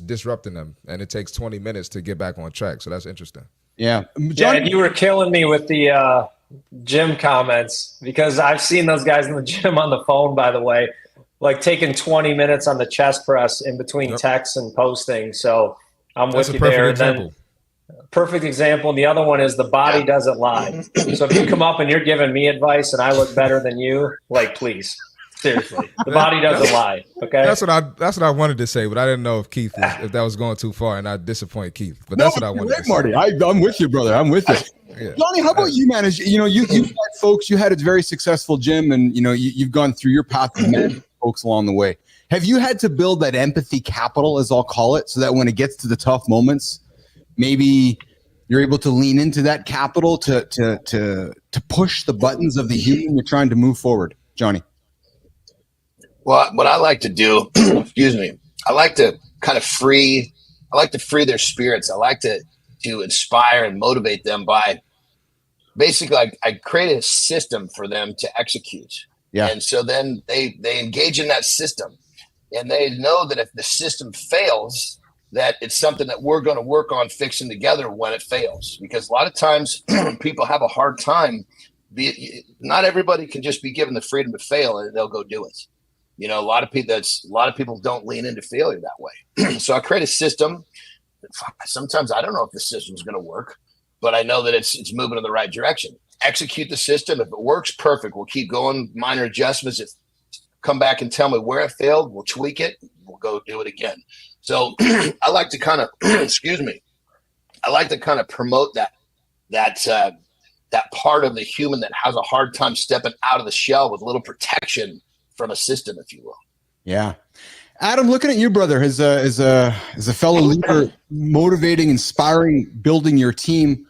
disrupting them, and it takes 20 minutes to get back on track. So that's interesting. Yeah, John, and you were killing me with the gym comments, because I've seen those guys in the gym on the phone, by the way, like taking 20 minutes on the chest press in between texts and posting. So I'm with you there. Example. Perfect example. And the other one is the body doesn't lie. So if you come up and you're giving me advice and I look better than you, like, please. Seriously, the body doesn't lie. Okay, that's what I wanted to say, but I didn't know if that was going too far, and I disappoint Keith. But that's what I wanted to say. Marty, I'm with you, brother. I'm with you. Yeah. Johnny, how about you, man? You had folks. You had a very successful gym, and you've gone through your path of managing folks along the way. Have you had to build that empathy capital, as I'll call it, so that when it gets to the tough moments, maybe you're able to lean into that capital to push the buttons of the human you're trying to move forward, Johnny? Well, what I like to do, excuse me, I like to free their spirits. I like to inspire and motivate them by basically, I create a system for them to execute. Yeah. And so then they engage in that system, and they know that if the system fails, that it's something that we're going to work on fixing together when it fails. Because a lot of times people have a hard time. Not everybody can just be given the freedom to fail and they'll go do it. You know, a lot of people don't lean into failure that way. So I create a system. Sometimes I don't know if the system's going to work, but I know that it's moving in the right direction. Execute the system. If it works, perfect. We'll keep going. Minor adjustments. If come back and tell me where it failed, we'll tweak it. We'll go do it again. So I like to kind of, excuse me. I like to kind of promote that part of the human that has a hard time stepping out of the shell with a little protection from a system, if you will. Yeah. Adam, looking at you, brother, as a fellow leader, motivating, inspiring, building your team,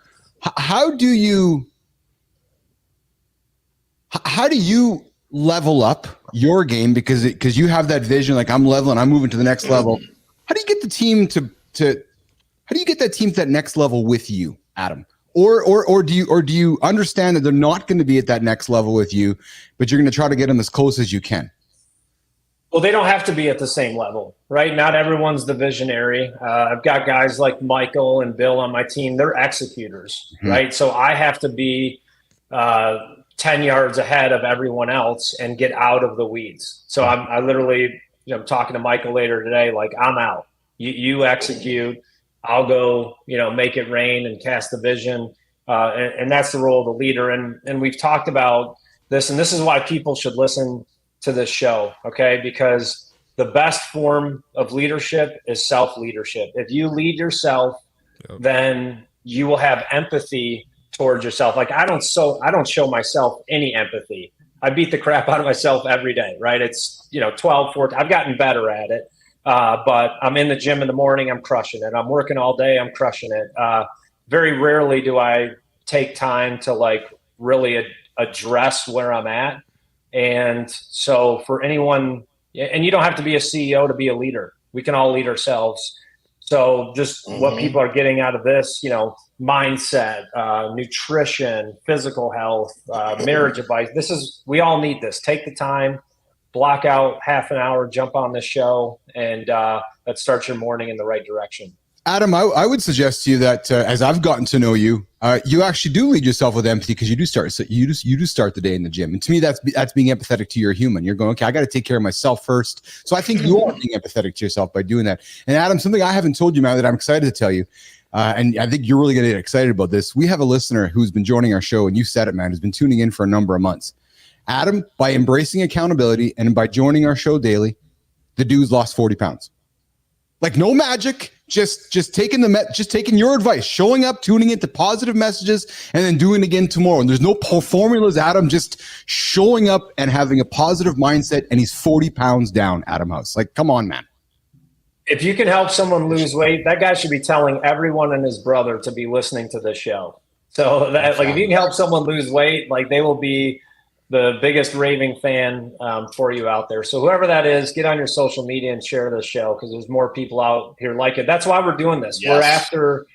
how do you level up your game? Because you have that vision, like, I'm leveling, I'm moving to the next level. How do you get the team how do you get that team to that next level with you, Adam? Or do you understand that they're not going to be at that next level with you, but you're going to try to get them as close as you can? Well, they don't have to be at the same level, right? Not everyone's the visionary. I've got guys like Michael and Bill on my team. They're executors, right? So I have to be 10 yards ahead of everyone else and get out of the weeds. So I literally, I'm talking to Michael later today, like, I'm out. You execute. I'll go, make it rain and cast the vision. And that's the role of the leader. And we've talked about this, and this is why people should listen to this show, okay? Because the best form of leadership is self-leadership. If you lead yourself, then you will have empathy towards yourself. Like, I don't show myself any empathy. I beat the crap out of myself every day, right? It's, 12, 14, I've gotten better at it. But I'm in the gym in the morning, I'm crushing it. I'm working all day, I'm crushing it. Very rarely do I take time to really address where I'm at. And so for anyone, and you don't have to be a CEO to be a leader. We can all lead ourselves. So just what people are getting out of this, mindset, nutrition, physical health, marriage advice. We all need this. Take the time, block out half an hour, jump on this show, and let's start your morning in the right direction. Adam, I would suggest to you that as I've gotten to know you, you actually do lead yourself with empathy, because you do start the day in the gym. And to me, that's being empathetic to your human. You're going, okay, I got to take care of myself first. So I think you are being empathetic to yourself by doing that. And Adam, something I haven't told you, man, that I'm excited to tell you, and I think you're really going to get excited about this. We have a listener who's been joining our show, and you said it, man, who's been tuning in for a number of months. Adam, by embracing accountability and by joining our show daily, the dude's lost 40 pounds. Like, no magic, just taking your advice, showing up, tuning into positive messages, and then doing it again tomorrow. And there's no formulas, Adam, just showing up and having a positive mindset. And he's 40 pounds down, Adam House. Like, come on, man. If you can help someone lose weight, that guy should be telling everyone and his brother to be listening to this show. So that, like, if you can help someone lose weight, like, they will be the biggest raving fan for you out there. So whoever that is, get on your social media and share this show, because there's more people out here like it. That's why we're doing this. Yes. We're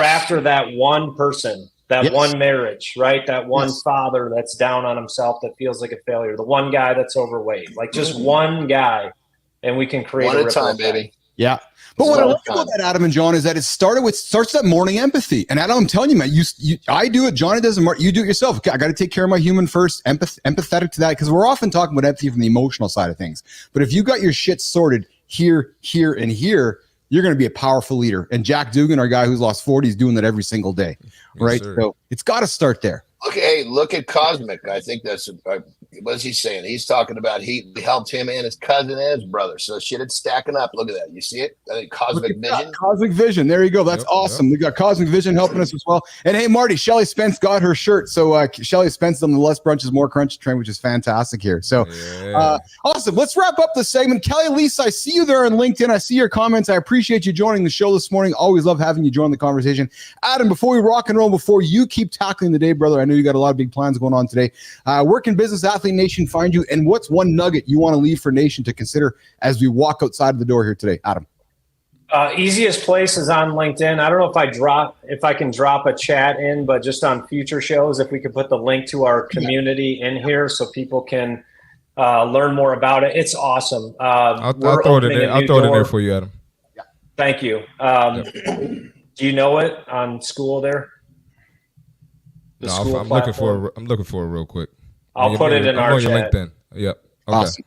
after that one person, that one marriage, right? That one father that's down on himself, that feels like a failure. The one guy that's overweight, like just one guy, and we can create one at a time, baby. Yeah. But what I like about that, Adam and John, is that it starts that morning empathy. And Adam, I'm telling you, man, I do it. John doesn't. You do it yourself. Okay, I got to take care of my human first. Empathetic to that, because we're often talking about empathy from the emotional side of things. But if you got your shit sorted here, and here, you're going to be a powerful leader. And Jack Dugan, our guy who's lost 40, is doing that every single day, right? Yes, so it's got to start there. Okay, look at Cosmic. I think that's what's he saying? He's talking about he helped him and his cousin and his brother. So shit, it's stacking up. Look at that. You see it? I think Cosmic Vision. Cosmic Vision. There you go. That's awesome. We got Cosmic Vision helping us as well. And hey, Marty, Shelly Spence got her shirt. So Shelly Spence on the Less Brunches, More Crunchy train, which is fantastic here. So awesome. Let's wrap up the segment. Kelly Lisa, I see you there on LinkedIn. I see your comments. I appreciate you joining the show this morning. Always love having you join the conversation. Adam, before we rock and roll, before you keep tackling the day, brother, I know you got a lot of big plans going on today. Where can Business Athlete Nation find you? And what's one nugget you want to leave for Nation to consider as we walk outside of the door here today, Adam? Easiest place is on LinkedIn. I don't know if I can drop a chat in, but just on future shows, if we could put the link to our community in here so people can learn more about it. It's awesome. I'll throw it in there. I'll throw it in there for you, Adam. Yeah. Thank you. Do you know it on school there? No, I'm looking for it real quick. I'll put it in our chat. LinkedIn. Yep. Okay. Awesome.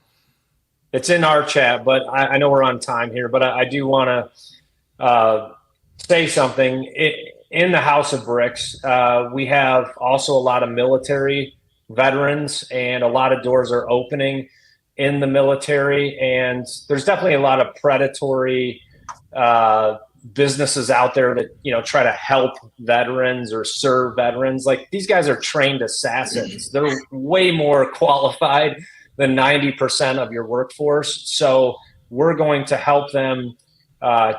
It's in our chat, but I know we're on time here, but I do want to say something. In the House of Bricks, we have also a lot of military veterans, and a lot of doors are opening in the military. And there's definitely a lot of predatory businesses out there that try to help veterans or serve veterans. Like, these guys are trained assassins. They're way more qualified than 90% of your workforce. So we're going to help them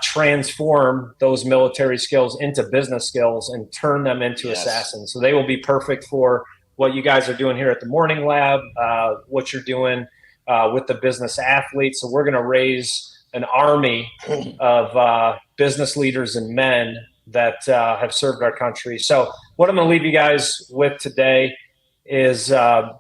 transform those military skills into business skills and turn them into assassins. So they will be perfect for what you guys are doing here at the Morning Lab, what you're doing with the business athletes. So we're going to raise an army of business leaders and men that have served our country. So what I'm going to leave you guys with today is, the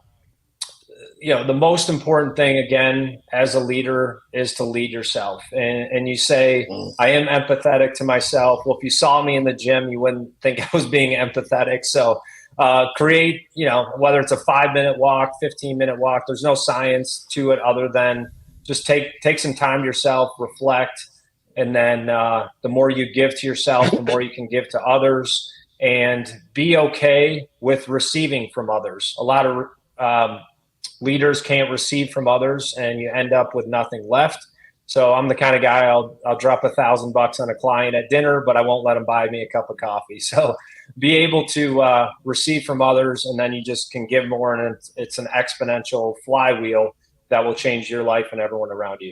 most important thing, again, as a leader, is to lead yourself. And you say, I am empathetic to myself. Well, if you saw me in the gym, you wouldn't think I was being empathetic. So create, whether it's a 5-minute walk, 15-minute walk, there's no science to it other than just take some time to yourself, reflect, and then the more you give to yourself, the more you can give to others, and be okay with receiving from others. A lot of leaders can't receive from others, and you end up with nothing left. So I'm the kind of guy, I'll drop $1,000 on a client at dinner, but I won't let them buy me a cup of coffee. So be able to receive from others, and then you just can give more, and it's an exponential flywheel that will change your life and everyone around you.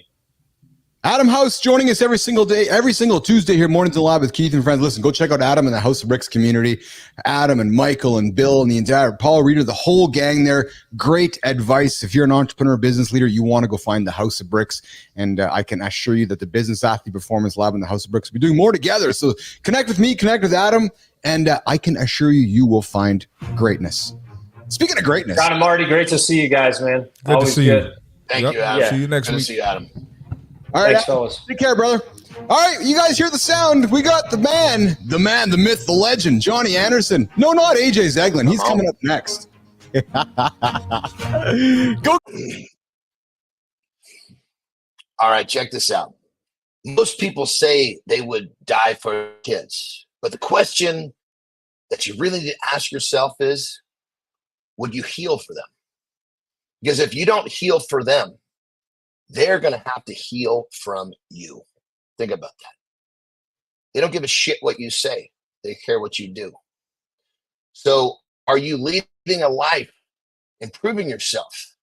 Adam House joining us every single day, every single Tuesday here, Mornings in Live with Keith and friends. Listen, go check out Adam and the House of Bricks community. Adam and Michael and Bill and the entire Paul Reeder, the whole gang there. Great advice. If you're an entrepreneur, business leader, you want to go find the House of Bricks. And I can assure you that the Business Athlete Performance Lab and the House of Bricks will be doing more together. So connect with me, connect with Adam, and I can assure you, you will find greatness. Speaking of greatness. John and Marty, great to see you guys, man. Good Always to see good. you. Thank you, Adam. See you next Good week. to see you, Adam. All right, Thanks, fellas. Take care, brother. All right, you guys hear the sound. We got the man, the myth, the legend, Johnny Anderson. No, not AJ Zeglin. He's coming up next. Go. All right, check this out. Most people say they would die for kids, but the question that you really need to ask yourself is, would you heal for them? Because if you don't heal for them, they're going to have to heal from you. Think about that. They don't give a shit what you say. They care what you do. So are you leading a life, improving yourself,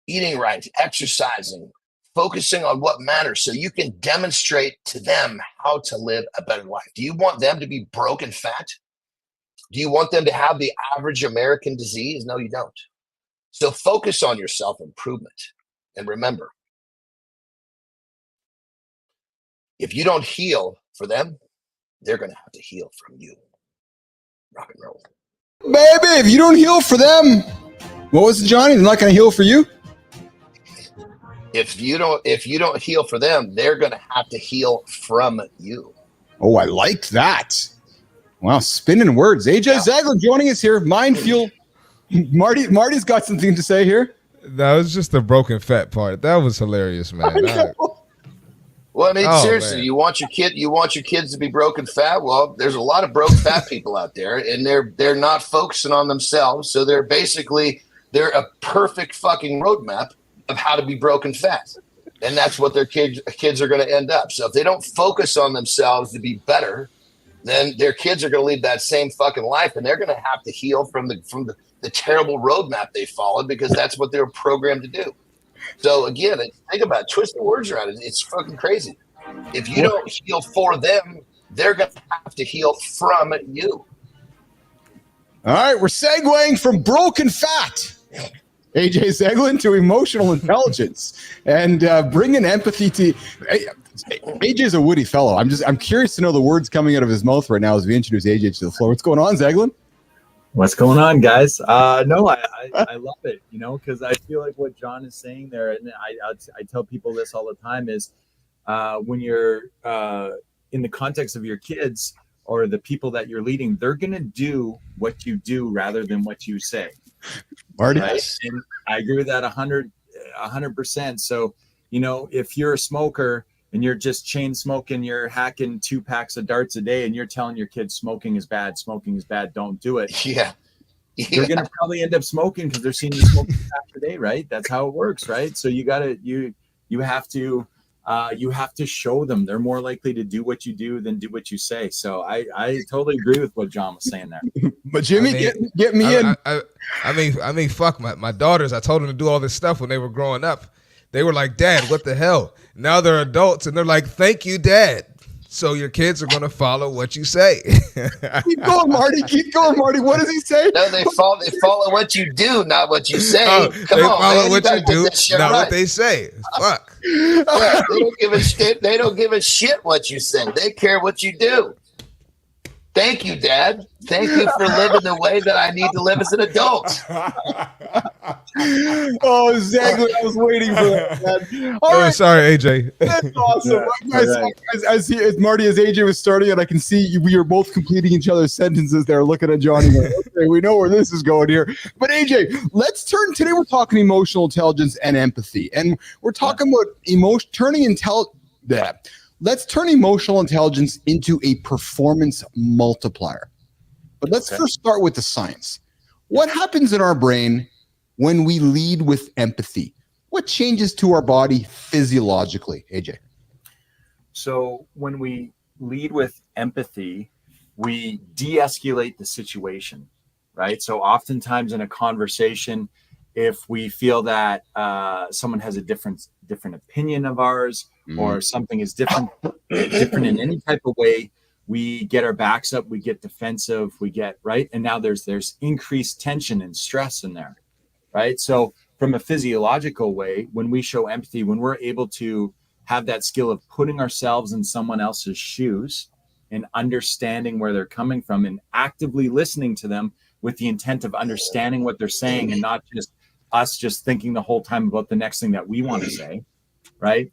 eating right, exercising, focusing on what matters so you can demonstrate to them how to live a better life? Do you want them to be broke and fat? Do you want them to have the average American disease? No, you don't. So focus on your self-improvement. And remember, if you don't heal for them, they're going to have to heal from you. Rock and roll. Baby, if you don't heal for them, what was it, Johnny? They're not going to heal for you? If you don't heal for them, they're going to have to heal from you. Oh, I like that. Wow, spinning words. AJ Zeglin joining us here. Mind Fuel. Marty's got something to say here. That was just the broken fat part. That was hilarious, man. Well, I mean, seriously, man. You want your kids to be broken fat? Well, there's a lot of broke fat people out there, and they're not focusing on themselves. So they're a perfect fucking roadmap of how to be broken fat. And that's what their kids are going to end up. So if they don't focus on themselves to be better, then their kids are going to lead that same fucking life, and they're going to have to heal from the terrible roadmap they followed, because that's what they're programmed to do. So again, think about it, twist the words around it. It's fucking crazy. If you don't heal for them, they're going to have to heal from you. All right, we're segueing from broken fat, AJ Zeglin, to emotional intelligence and bringing empathy to. AJ's a witty fellow. I'm curious to know the words coming out of his mouth right now as we introduce AJ to the floor. What's going on, Zeglin? What's going on, guys? No, I love it, because I feel like what John is saying there, and I tell people this all the time, is when you're in the context of your kids or the people that you're leading, they're going to do what you do rather than what you say. Marty? Right? And I agree with that 100%. So, if you're a smoker and you're just chain smoking, you're hacking 2 packs of darts a day, and you're telling your kids smoking is bad, don't do it. Yeah. They're going to probably end up smoking because they're seeing you smoking half a day, right? That's how it works, right? So you have to show them. They're more likely to do what you do than do what you say. So I totally agree with what John was saying there. But Jimmy, get me in. I mean, fuck my daughters. I told them to do all this stuff when they were growing up. They were like, Dad, what the hell? Now they're adults and they're like, thank you, Dad. So your kids are going to follow what you say. Keep going, Marty. What does he say? No, they follow what you do, not what you say. Oh, Come on, follow man. what you do, not what they say. Fuck. Yeah, they don't give a shit. They don't give a shit what you say. They care what you do. Thank you, Dad. Thank you for living the way that I need to live as an adult. Oh, Zeglin, I was waiting for that, man. All right. Sorry, AJ. That's awesome. Guys, as AJ was starting it, I can see we are both completing each other's sentences there, looking at Johnny. Like, okay, we know where this is going here. But AJ, today we're talking emotional intelligence and empathy. And we're talking about Let's turn emotional intelligence into a performance multiplier. But let's first start with the science. What happens in our brain when we lead with empathy? What changes to our body physiologically, AJ? So when we lead with empathy, we de-escalate the situation, right? So oftentimes in a conversation, if we feel that someone has a different opinion of ours, or something is different in any type of way, we get our backs up, we get defensive, we get right. And now there's increased tension and stress in there, right? So from a physiological way, when we show empathy, when we're able to have that skill of putting ourselves in someone else's shoes and understanding where they're coming from and actively listening to them with the intent of understanding what they're saying, and not just us just thinking the whole time about the next thing that we want to say, right?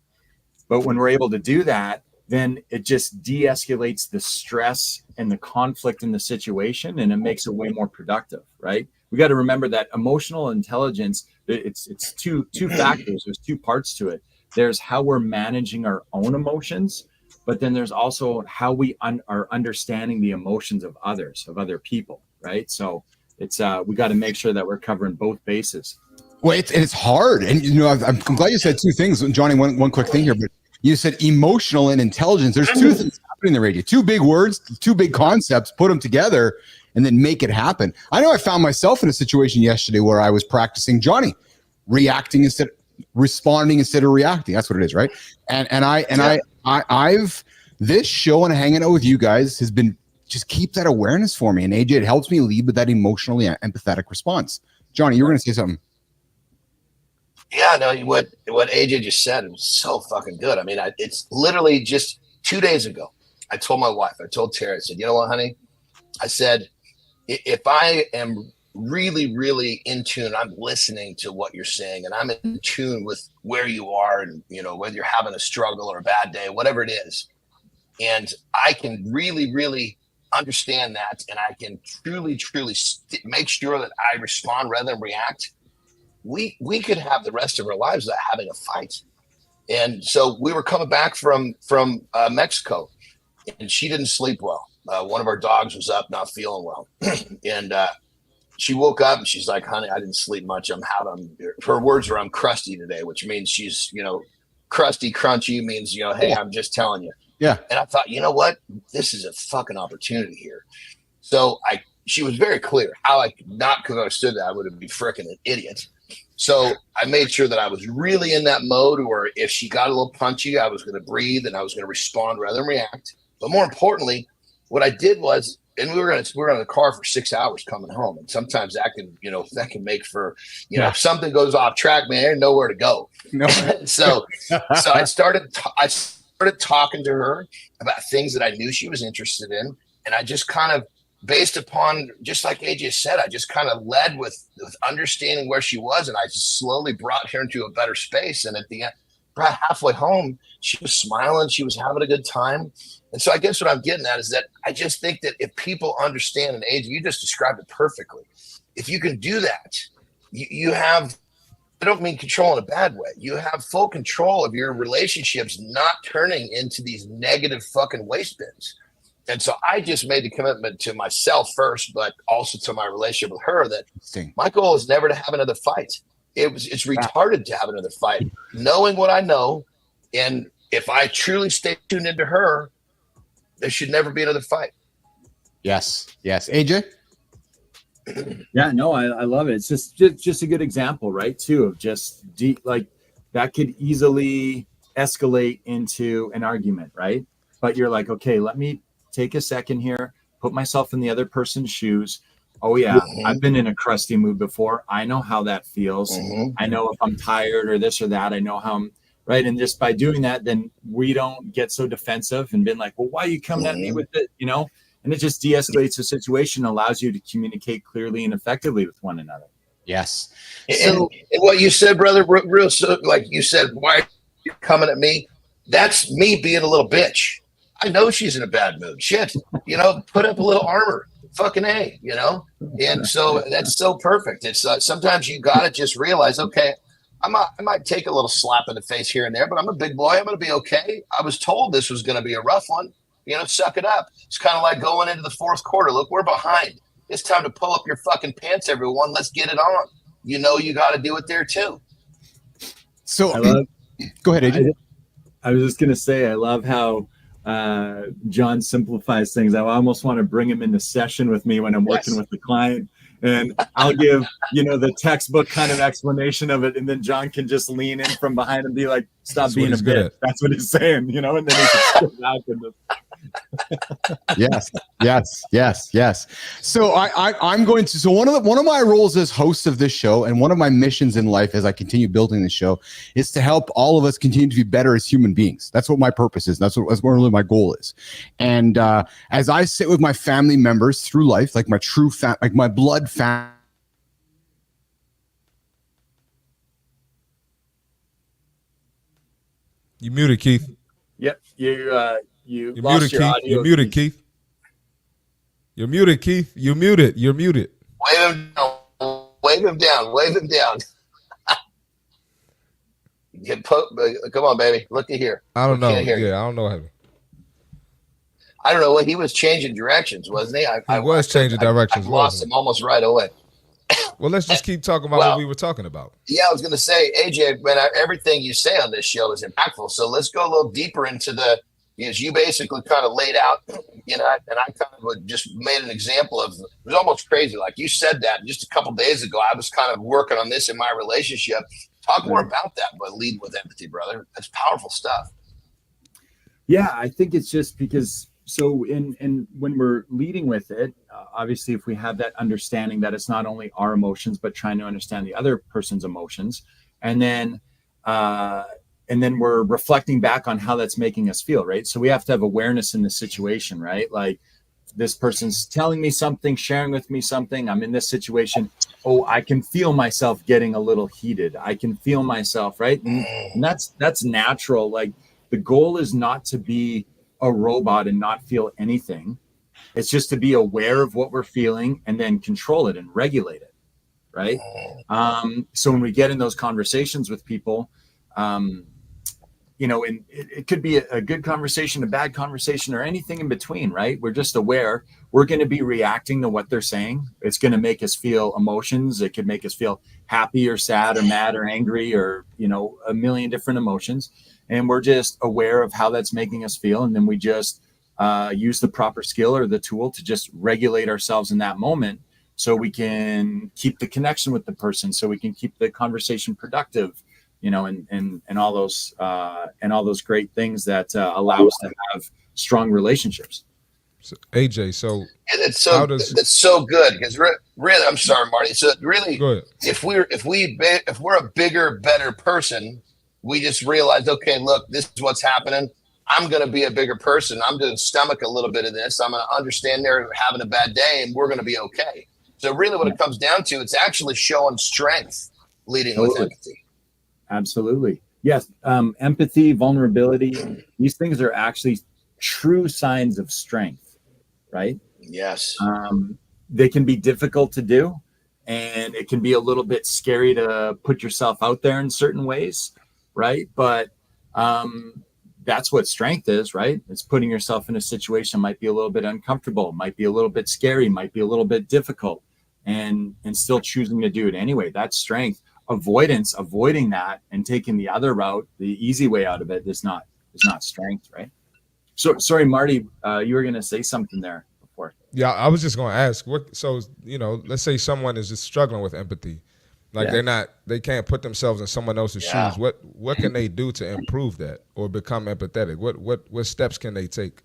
But when we're able to do that, then it just de-escalates the stress and the conflict in the situation, and it makes it way more productive, right? We got to remember that emotional intelligence, it's two factors. There's two parts to it. There's how we're managing our own emotions, but then there's also how we are understanding the emotions of others, of other people, right? So it's we got to make sure that we're covering both bases. Well, it's hard, and I'm glad you said two things, Johnny. One quick thing here, but you said emotional and intelligence. There's two things happening in the radio. Two big words, two big concepts. Put them together, and then make it happen. I know I found myself in a situation yesterday where I was practicing Johnny, responding instead of reacting. That's what it is, right? I've this show and hanging out with you guys has been just keep that awareness for me. And AJ, it helps me lead with that emotionally empathetic response. Johnny, you were going to say something. Yeah, no, what AJ just said was so fucking good. I mean, it's literally just 2 days ago. I told my wife, I told Terry, I said, you know what, honey? I said, if I am really, really in tune, I'm listening to what you're saying, and I'm in tune with where you are, and whether you're having a struggle or a bad day, whatever it is, and I can really, really understand that, and I can truly, truly make sure that I respond rather than react, we could have the rest of our lives without having a fight. And so we were coming back from Mexico, and she didn't sleep well. One of our dogs was up, not feeling well. And she woke up and she's like, honey, I didn't sleep much. Her words were, I'm crusty today, which means she's, crusty, crunchy means, hey, I'm just telling you. Yeah. And I thought, you know what? This is a fucking opportunity here. So she was very clear how I could not, because I understood that I would have been freaking an idiot. So I made sure that I was really in that mode where if she got a little punchy, I was going to breathe and I was going to respond rather than react. But more importantly, what I did was, and we were in the car for 6 hours coming home. And sometimes that can make for, if something goes off track, man, there's nowhere to go. No. so I started talking to her about things that I knew she was interested in. And I just kind of, based upon, just like AJ said, I just kind of led with understanding where she was, and I just slowly brought her into a better space. And at the end, about halfway home, she was smiling, she was having a good time. And so I guess what I'm getting at is that I just think that if people understand, and AJ, you just described it perfectly. If you can do that, you have, I don't mean control in a bad way. You have full control of your relationships not turning into these negative fucking waste bins. And so I just made the commitment to myself first, but also to my relationship with her, that my goal is never to have another fight. It's retarded to have another fight. Knowing what I know, and if I truly stay tuned into her, there should never be another fight. Yes. AJ? Yeah, no, I love it. It's just a good example, right? Too, of just like that could easily escalate into an argument, right? But you're like, okay, let me take a second here, put myself in the other person's shoes. Oh yeah, I've been in a crusty mood before. I know how that feels. I know if I'm tired or this or that. I know how I'm right. And just by doing that, then we don't get so defensive and been like, well, why are you coming at me with it? And it just de-escalates the situation, allows you to communicate clearly and effectively with one another. Yes. And what you said, brother, real like you said, why are you coming at me? That's me being a little bitch. I know she's in a bad mood. Shit, put up a little armor. Fucking A, And so that's so perfect. It's sometimes you got to just realize, okay, I might take a little slap in the face here and there, but I'm a big boy. I'm going to be okay. I was told this was going to be a rough one. Suck it up. It's kind of like going into the fourth quarter. Look, we're behind. It's time to pull up your fucking pants, everyone. Let's get it on. You got to do it there too. So go ahead, AJ. I was just going to say, I love how John simplifies things. I almost want to bring him into session with me when I'm working with the client And I'll give, the textbook kind of explanation of it. And then John can just lean in from behind and be like, stop being a bitch. That's what he's saying, and then he can sit back and Yes. So I'm going to. So one of my roles as host of this show, and one of my missions in life as I continue building this show, is to help all of us continue to be better as human beings. That's what my purpose is. That's what really my goal is. And as I sit with my family members through life, like my true like my blood family. You muted, Keith. Yep, you're muted, Keith. You're muted, Keith. You're muted, Keith. You're muted. Wave him down. Wave him down. Come on, baby. Look at here. I don't know. Yeah, I don't know. I don't know what he was changing directions, wasn't he? I was changing directions. I lost him almost right away. Well, let's just keep talking about what we were talking about. Yeah, I was going to say, AJ, man, everything you say on this show is impactful. So let's go a little deeper into as you basically kind of laid out, and I kind of just made an example of, it was almost crazy. Like you said that just a couple of days ago, I was kind of working on this in my relationship. Talk more about that, but lead with empathy, brother. That's powerful stuff. Yeah, I think it's just because, so in when we're leading with it, obviously, if we have that understanding that it's not only our emotions, but trying to understand the other person's emotions, and then we're reflecting back on how that's making us feel, right? So we have to have awareness in the situation, right? Like this person's telling me something, sharing with me something. I'm in this situation. Oh, I can feel myself getting a little heated. I can feel myself, right? And that's natural. Like the goal is not to be a robot and not feel anything. It's just to be aware of what we're feeling and then control it and regulate it, right? So when we get in those conversations with people, and it could be a good conversation, a bad conversation, or anything in between, right? We're just aware. We're going to be reacting to what they're saying. It's going to make us feel emotions. It could make us feel happy or sad or mad or angry or, a million different emotions. And we're just aware of how that's making us feel. And then we just use the proper skill or the tool to just regulate ourselves in that moment so we can keep the connection with the person, so we can keep the conversation productive, and all those great things that allow us to have strong relationships. So, AJ, so that's so good because really, I'm sorry, Marty. So really, if we're a bigger, better person, we just realize, okay, look, this is what's happening. I'm going to be a bigger person. I'm going to stomach a little bit of this. I'm going to understand they're having a bad day, and we're going to be okay. So really, what it comes down to, it's actually showing strength, leading with empathy. Absolutely. Yes. Empathy, vulnerability, these things are actually true signs of strength, right? Yes. They can be difficult to do, and it can be a little bit scary to put yourself out there in certain ways, right? But that's what strength is, right? It's putting yourself in a situation might be a little bit uncomfortable, might be a little bit scary, might be a little bit difficult, and still choosing to do it anyway. That's strength. Avoiding that and taking the other route, the easy way out of it, is not strength, right? So sorry, Marty, you were going to say something there before. Yeah, I was just going to ask let's say someone is just struggling with empathy. Like they can't put themselves in someone else's shoes. What can they do to improve that or become empathetic? What steps can they take?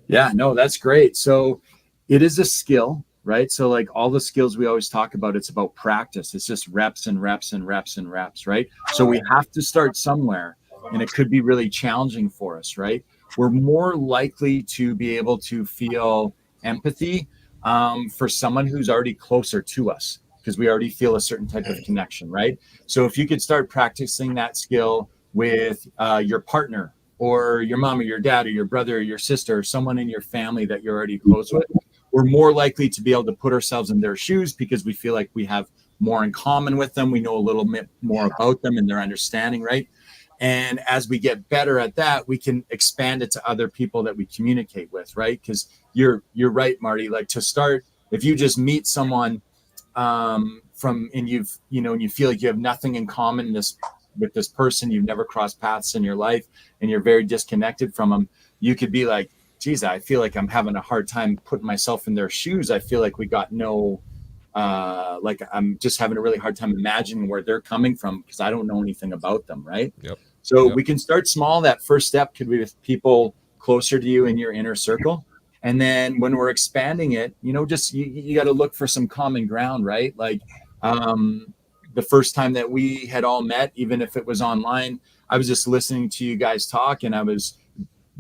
Yeah, no, that's great. So it is a skill, right? So like all the skills we always talk about, it's about practice. It's just reps and reps and reps and reps, right? So we have to start somewhere, and it could be really challenging for us, right? We're more likely to be able to feel empathy for someone who's already closer to us, because we already feel a certain type of connection, right? So if you could start practicing that skill with your partner or your mom or your dad or your brother or your sister or someone in your family that you're already close with, we're more likely to be able to put ourselves in their shoes because we feel like we have more in common with them. We know a little bit more about them and their understanding, right? And as we get better at that, we can expand it to other people that we communicate with, right? Because you're right, Marty. Like to start, if you just meet someone and you feel like you have nothing in common with this person, you've never crossed paths in your life, and you're very disconnected from them, you could be like, geez, I feel like I'm having a hard time putting myself in their shoes. I feel like we got no like I'm just having a really hard time imagining where they're coming from because I don't know anything about them, right? Yep. So we can start small. That first step could be with people closer to you in your inner circle. And then when we're expanding it, you know, just you got to look for some common ground, right? Like the first time that we had all met, even if it was online, I was just listening to you guys talk and I was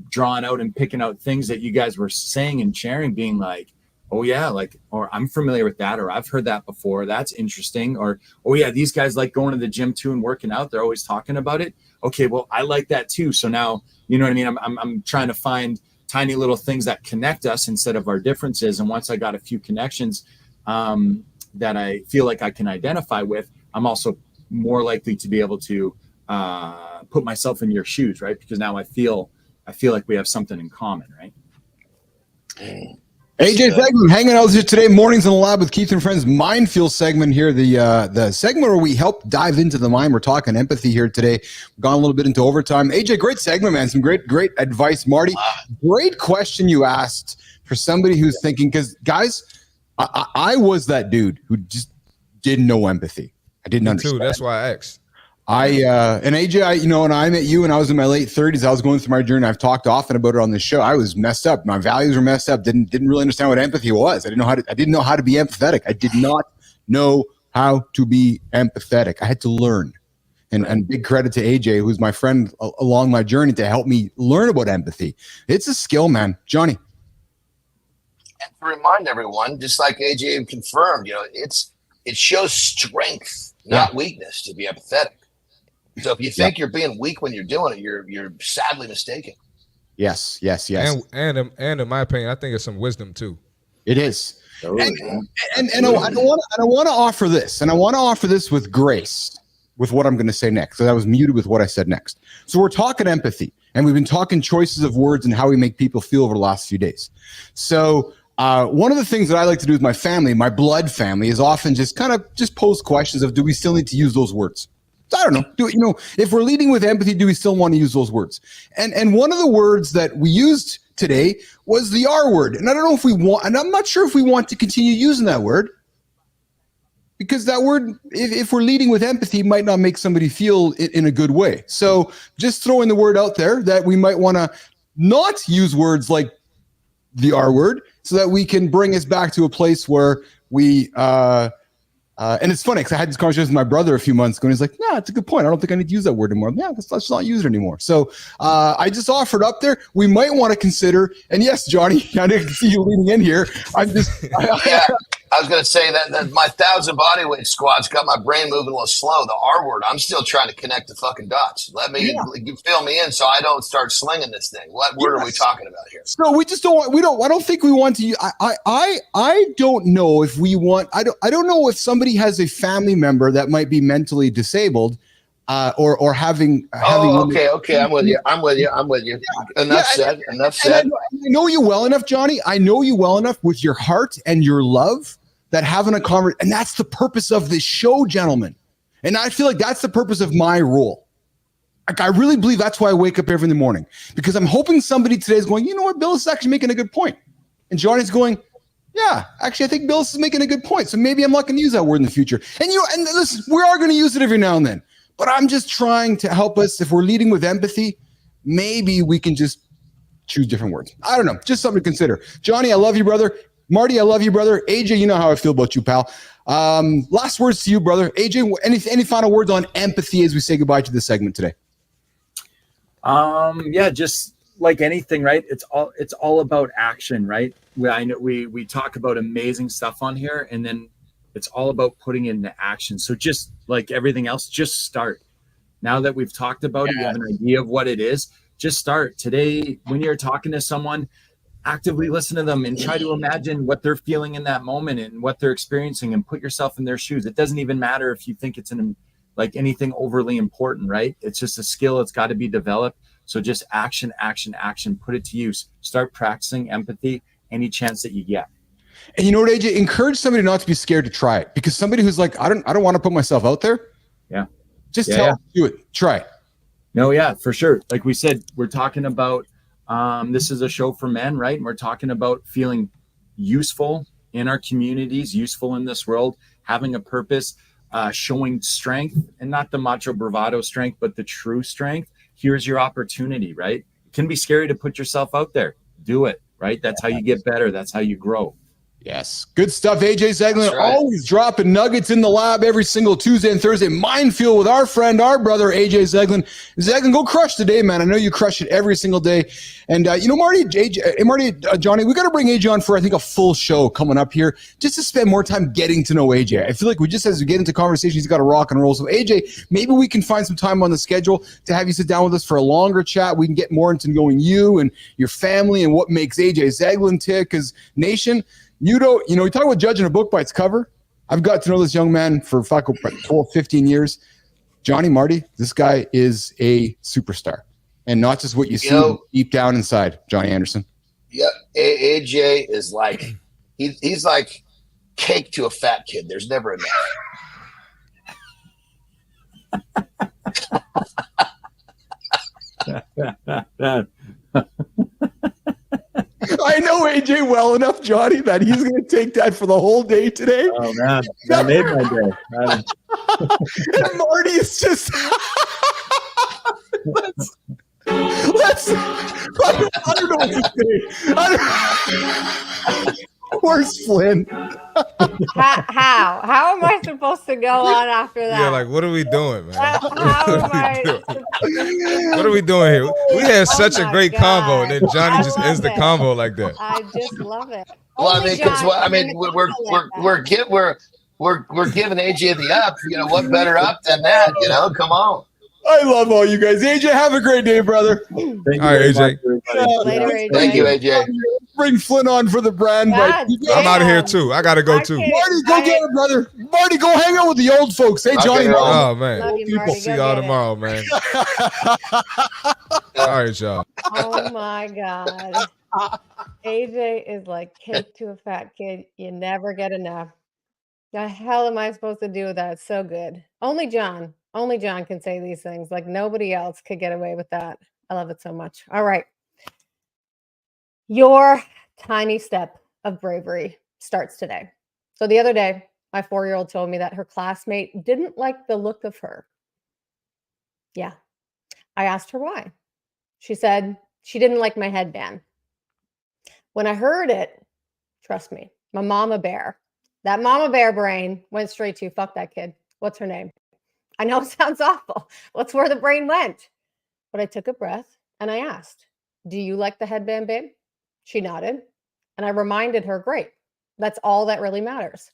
drawing out and picking out things that you guys were saying and sharing, being like, oh yeah, like, or I'm familiar with that, or I've heard that before. That's interesting. Or, oh yeah, these guys like going to the gym too and working out. They're always talking about it. Okay, well, I like that too. So now, you know what I mean? I'm trying to find tiny little things that connect us instead of our differences. And once I got a few connections that I feel like I can identify with, I'm also more likely to be able to put myself in your shoes, right? Because now I feel like we have something in common, right? AJ Zeglin hanging out with you today. Mornings in the Lab with Keith and Friends Mindfield segment here. The segment where we help dive into the mind. We're talking empathy here today. We've gone a little bit into overtime. AJ, great segment, man. Some great advice. Marty, great question you asked for somebody who's thinking, because guys, I was that dude who just didn't know empathy. I didn't understand. Too. That's why I asked. And AJ, and I met you when I was in my late 30s. I was going through my journey. I've talked often about it on this show. I was messed up. My values were messed up. Didn't really understand what empathy was. I didn't know how to be empathetic. I did not know how to be empathetic. I had to learn. And big credit to AJ, who's my friend along my journey, to help me learn about empathy. It's a skill, man. Johnny. And to remind everyone, just like AJ confirmed, it shows strength, not weakness, to be empathetic. So if you think you're being weak when you're doing it, you're sadly mistaken. Yes. And in my opinion, I think it's some wisdom too. It is. And I want to offer this, and I want to offer this with grace with what I'm going to say next. So I was muted with what I said next. So we're talking empathy, and we've been talking choices of words and how we make people feel over the last few days. So one of the things that I like to do with my family, my blood family, is often just pose questions of, do we still need to use those words? I don't know. If we're leading with empathy, do we still want to use those words? And one of the words that we used today was the R word. And I don't know if we want, and I'm not sure if we want to continue using that word, because that word, if we're leading with empathy, might not make somebody feel it in a good way. So just throwing the word out there that we might want to not use words like the R word, so that we can bring us back to a place where we, and it's funny because I had this conversation with my brother a few months ago, and he's like, "Yeah, it's a good point. I don't think I need to use that word anymore." Yeah, let's not use it anymore. So I just offered up there. We might want to consider. And yes, Johnny, I didn't see you leaning in here. I was going to say that my 1,000 bodyweight squat's got my brain moving a little slow. The R word, I'm still trying to connect the fucking dots. Let me fill me in so I don't start slinging this thing. What word are we talking about here? So we just don't. I don't think we want to. I don't know if we want. I don't know if somebody has a family member that might be mentally disabled, or having. Okay. I'm with you. Yeah. Enough said. I know you well enough, Johnny. I know you well enough with your heart and your love that having a conversation, and that's the purpose of this show, gentlemen. And I feel like that's the purpose of my role. Like, I really believe that's why I wake up every morning, because I'm hoping somebody today is going, you know what, Bilous is actually making a good point. And Johnny's going, yeah, actually, I think Bilous is making a good point. So maybe I'm not going to use that word in the future. And listen, we are going to use it every now and then. But I'm just trying to help us. If we're leading with empathy, maybe we can just choose different words. I don't know. Just something to consider. Johnny, I love you, brother. Marty, I love you, brother. AJ, you know how I feel about you, pal. Last words to you, brother. AJ, any final words on empathy as we say goodbye to this segment today? Yeah, just like anything, right? It's all about action, right? I know we talk about amazing stuff on here, and then it's all about putting it into action. So just like everything else, just start. Now that we've talked about it, you have an idea of what it is. Just start today. When you're talking to someone, actively listen to them and try to imagine what they're feeling in that moment and what they're experiencing, and put yourself in their shoes. It doesn't even matter if you think it's like anything overly important, right? It's just a skill. It's got to be developed. So just action, put it to use. Start practicing empathy any chance that you get. And you know what, AJ? Encourage somebody not to be scared to try it, because somebody who's like, I don't want to put myself out there. Yeah. Just tell them to do it. Try it. No, yeah, for sure. Like we said, we're talking about, this is a show for men, right? And we're talking about feeling useful in our communities, useful in this world, having a purpose, showing strength, and not the macho bravado strength, but the true strength. Here's your opportunity, right? It can be scary to put yourself out there. Do it, right? That's how you get better. That's how you grow. Yes. Good stuff, AJ Zeglin. That's right. Always dropping nuggets in the lab every single Tuesday and Thursday. Minefield with our friend, our brother, AJ Zeglin. Zeglin, go crush today, man. I know you crush it every single day. And, Marty, Johnny, we got to bring AJ on for, I think, a full show coming up here just to spend more time getting to know AJ. I feel like as we get into conversations, he's got to rock and roll. So, AJ, maybe we can find some time on the schedule to have you sit down with us for a longer chat. We can get more into knowing you and your family and what makes AJ Zeglin tick. Because, Nation, we talk about judging a book by its cover. I've got to know this young man for 12, 15 years. Johnny, Marty, this guy is a superstar. And not just what you see deep down inside, Johnny Anderson. Yeah, AJ is like, he's like cake to a fat kid. There's never enough. I know AJ well enough, Johnny, that he's going to take that for the whole day today. Oh, man. That made my day. And Marty is just... Let's I don't know what to say. Where's Flynn? How am I supposed to go on after that? Yeah, like, what are we doing, man? How am I? What are we doing here? We had such a great combo, and then Johnny just ends the it. combo like that. I just love it. Well, I Only mean, because John can we're giving AJ the up. What better up than that? Come on. I love all you guys. AJ, have a great day, brother. All right, AJ. Later, AJ. Thank you, AJ. Bring Flynn on for the brand. God I'm out of here too. I gotta go too. Marty, go get it, brother. Marty, go hang out with the old folks. Hey, Johnny. Oh man, Love you, Marty. see y'all tomorrow, man. All right, y'all. Oh my God. AJ is like cake to a fat kid. You never get enough. The hell am I supposed to do with that? It's so good. Only John can say these things. Like nobody else could get away with that. I love it so much. All right. Your tiny step of bravery starts today. So the other day, my 4-year-old told me that her classmate didn't like the look of her. Yeah. I asked her why. She said she didn't like my headband. When I heard it, trust me, my mama bear, that mama bear brain went straight to, fuck that kid. What's her name? I know it sounds awful. That's where the brain went. But I took a breath and I asked, do you like the headband, babe? She nodded. And I reminded her, great. That's all that really matters.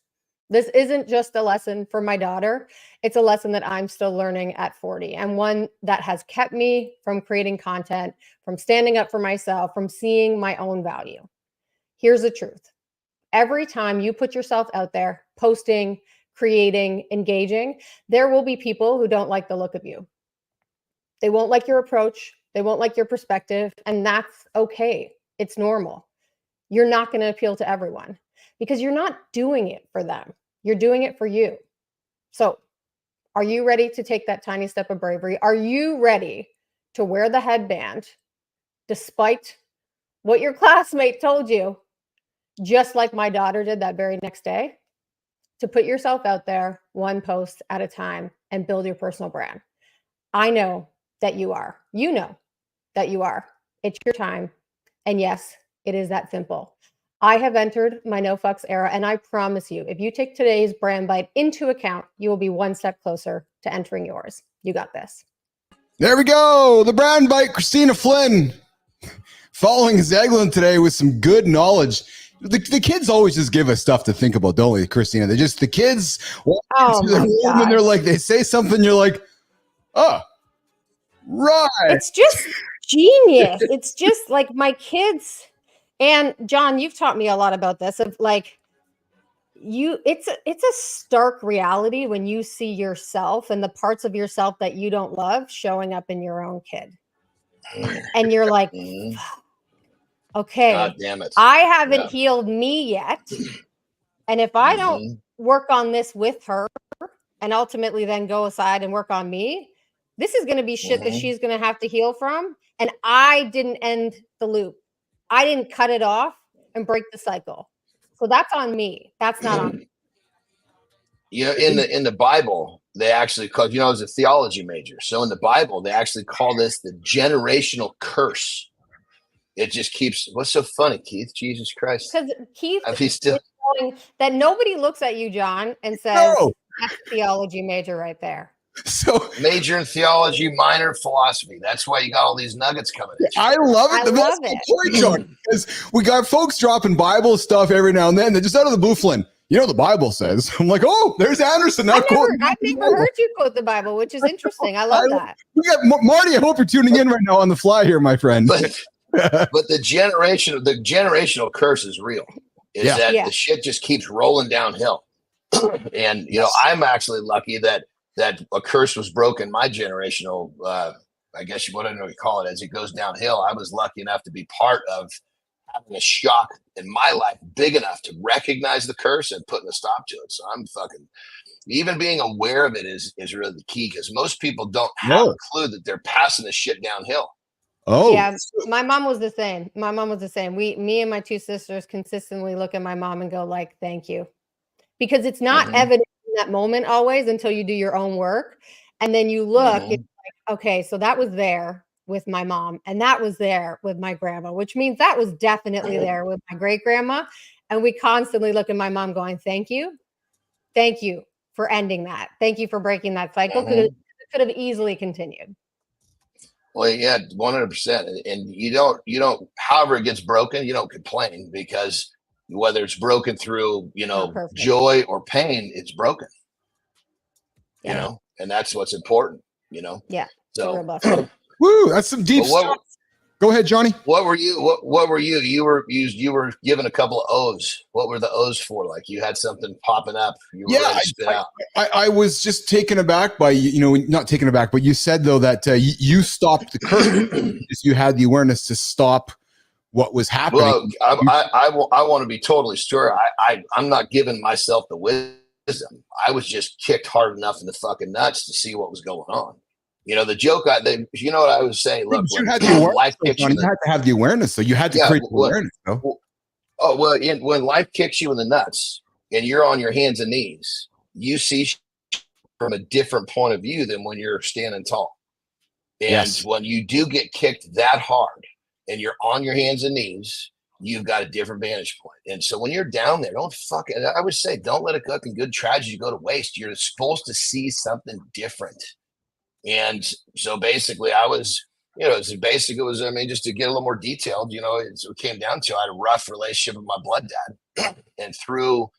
This isn't just a lesson for my daughter. It's a lesson that I'm still learning at 40, and one that has kept me from creating content, from standing up for myself, from seeing my own value. Here's the truth. Every time you put yourself out there, posting, creating, engaging, there will be people who don't like the look of you. They won't like your approach. They won't like your perspective. And that's okay. It's normal. You're not going to appeal to everyone because you're not doing it for them. You're doing it for you. So are you ready to take that tiny step of bravery? Are you ready to wear the headband despite what your classmate told you, just like my daughter did that very next day, to put yourself out there one post at a time and build your personal brand? I know that you are. You know that you are. It's your time. And yes, it is that simple. I have entered my no fucks era, and I promise you, if you take today's brand bite into account, you will be one step closer to entering yours. You got this. There we go. The brand bite, Christina Flynn, following Zeglin today with some good knowledge. The kids always just give us stuff to think about, don't they, Christina? The kids walk into the room and they're like, they say something, you're like, oh, right. It's just genius. It's just like my kids. And John, you've taught me a lot about this of like it's a stark reality when you see yourself and the parts of yourself that you don't love showing up in your own kid. And you're like, okay, God damn it. I haven't healed me yet. And if I don't work on this with her and ultimately then go aside and work on me, this is going to be shit that she's going to have to heal from. And I didn't end the loop. I didn't cut it off and break the cycle. So that's on me. That's not on me. You know, in the Bible, they actually call, I was a theology major. So in the Bible, they actually call this the generational curse. It just keeps, what's so funny, Keith? Jesus Christ. Because Keith he's still showing that nobody looks at you, John, and says, that's a theology major right there. So major in theology, minor in philosophy. That's why you got all these nuggets coming at you. I love it. That's the point, John, because we got folks dropping Bible stuff every now and then. They're just out of the blue, Flynn. You know what the Bible says. I'm like, oh, there's Anderson. I've never heard you quote the Bible, which is interesting. I love that. We got Marty. I hope you're tuning in right now on the fly here, my friend. But the generational curse is real. The shit just keeps rolling downhill. And I'm actually lucky that a curse was broken. My generational, I guess what I know you call it, as it goes downhill. I was lucky enough to be part of having a shock in my life big enough to recognize the curse and putting a stop to it. So I'm even being aware of it is really the key, because most people don't have a clue that they're passing the shit downhill. Oh yeah, my mom was the same. Me and my two sisters consistently look at my mom and go like, thank you, because it's not evident in that moment always until you do your own work, and then you look. It's like, okay, so that was there with my mom, and that was there with my grandma, which means that was definitely there with my great grandma. And we constantly look at my mom going, thank you for ending that. Thank you for breaking that cycle, because it could have easily continued. Well, yeah, 100%. And you don't, however it gets broken, you don't complain, because whether it's broken through, joy or pain, it's broken, and that's what's important, Yeah. So, woo, that's some deep stuff. Go ahead, Johnny. What were you? What were you? You were given a couple of O's. What were the O's for? Like you had something popping up. You were ready to spit out. I was just taken aback by not taken aback, but you said though that you stopped the curse because you had the awareness to stop what was happening. Well, I want to be totally sure. I'm not giving myself the wisdom. I was just kicked hard enough in the fucking nuts to see what was going on. The joke, what I was saying, look, you had the awareness, you had to have the awareness, so you had to create the awareness, though. When life kicks you in the nuts and you're on your hands and knees, you see from a different point of view than when you're standing tall. And when you do get kicked that hard and you're on your hands and knees, you've got a different vantage point. And so when you're down there, I would say, don't let a fucking good tragedy go to waste. You're supposed to see something different. And so basically it was, just to get a little more detailed, it came down to, I had a rough relationship with my blood dad. And through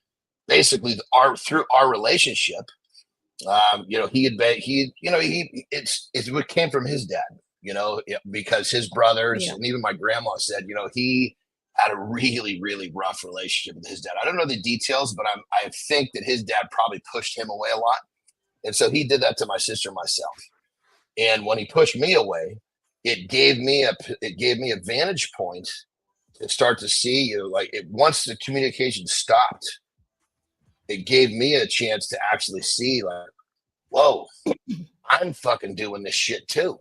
our relationship, it came from his dad, because his brothers and even my grandma said, he had a really, really rough relationship with his dad. I don't know the details, but I think that his dad probably pushed him away a lot. And so he did that to my sister and myself. And when he pushed me away, it gave me a vantage point to start to see once the communication stopped, it gave me a chance to actually see like, whoa, I'm fucking doing this shit too.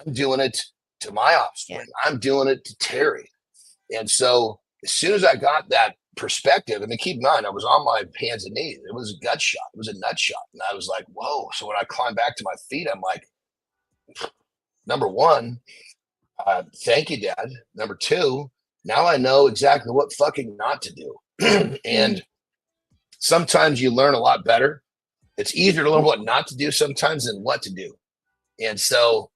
I'm doing it to my offspring. I'm doing it to Terry. And so as soon as I got that perspective, keep in mind, I was on my hands and knees. It was a gut shot. It was a nut shot. And I was like, whoa. So when I climbed back to my feet, I'm like, number one, thank you, Dad. Number two, now I know exactly what fucking not to do. And sometimes you learn a lot better. It's easier to learn what not to do sometimes than what to do. And so,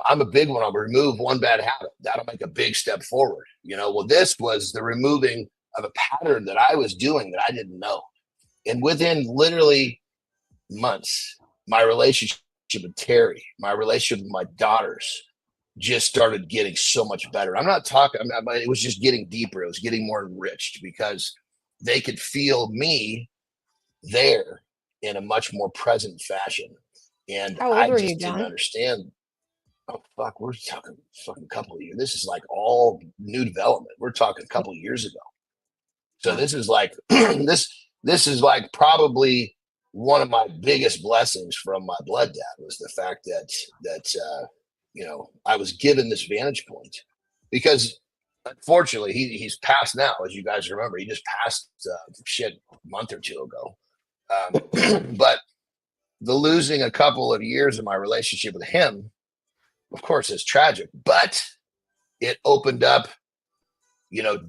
I'm a big one. I'll remove one bad habit. That'll make a big step forward. This was the removing of a pattern that I was doing that I didn't know. And within literally months, my relationship with Terry, my relationship with my daughters just started getting so much better. It was just getting deeper. It was getting more enriched because they could feel me there in a much more present fashion. And I just didn't understand. Oh, fuck, we're talking fucking couple of years. This is like all new development. We're talking a couple of years ago. So this is like, this is like probably one of my biggest blessings from my blood dad was the fact that I was given this vantage point, because unfortunately, he's passed now, as you guys remember. He just passed a month or two ago. But the losing a couple of years of my relationship with him, of course, is tragic, but it opened up,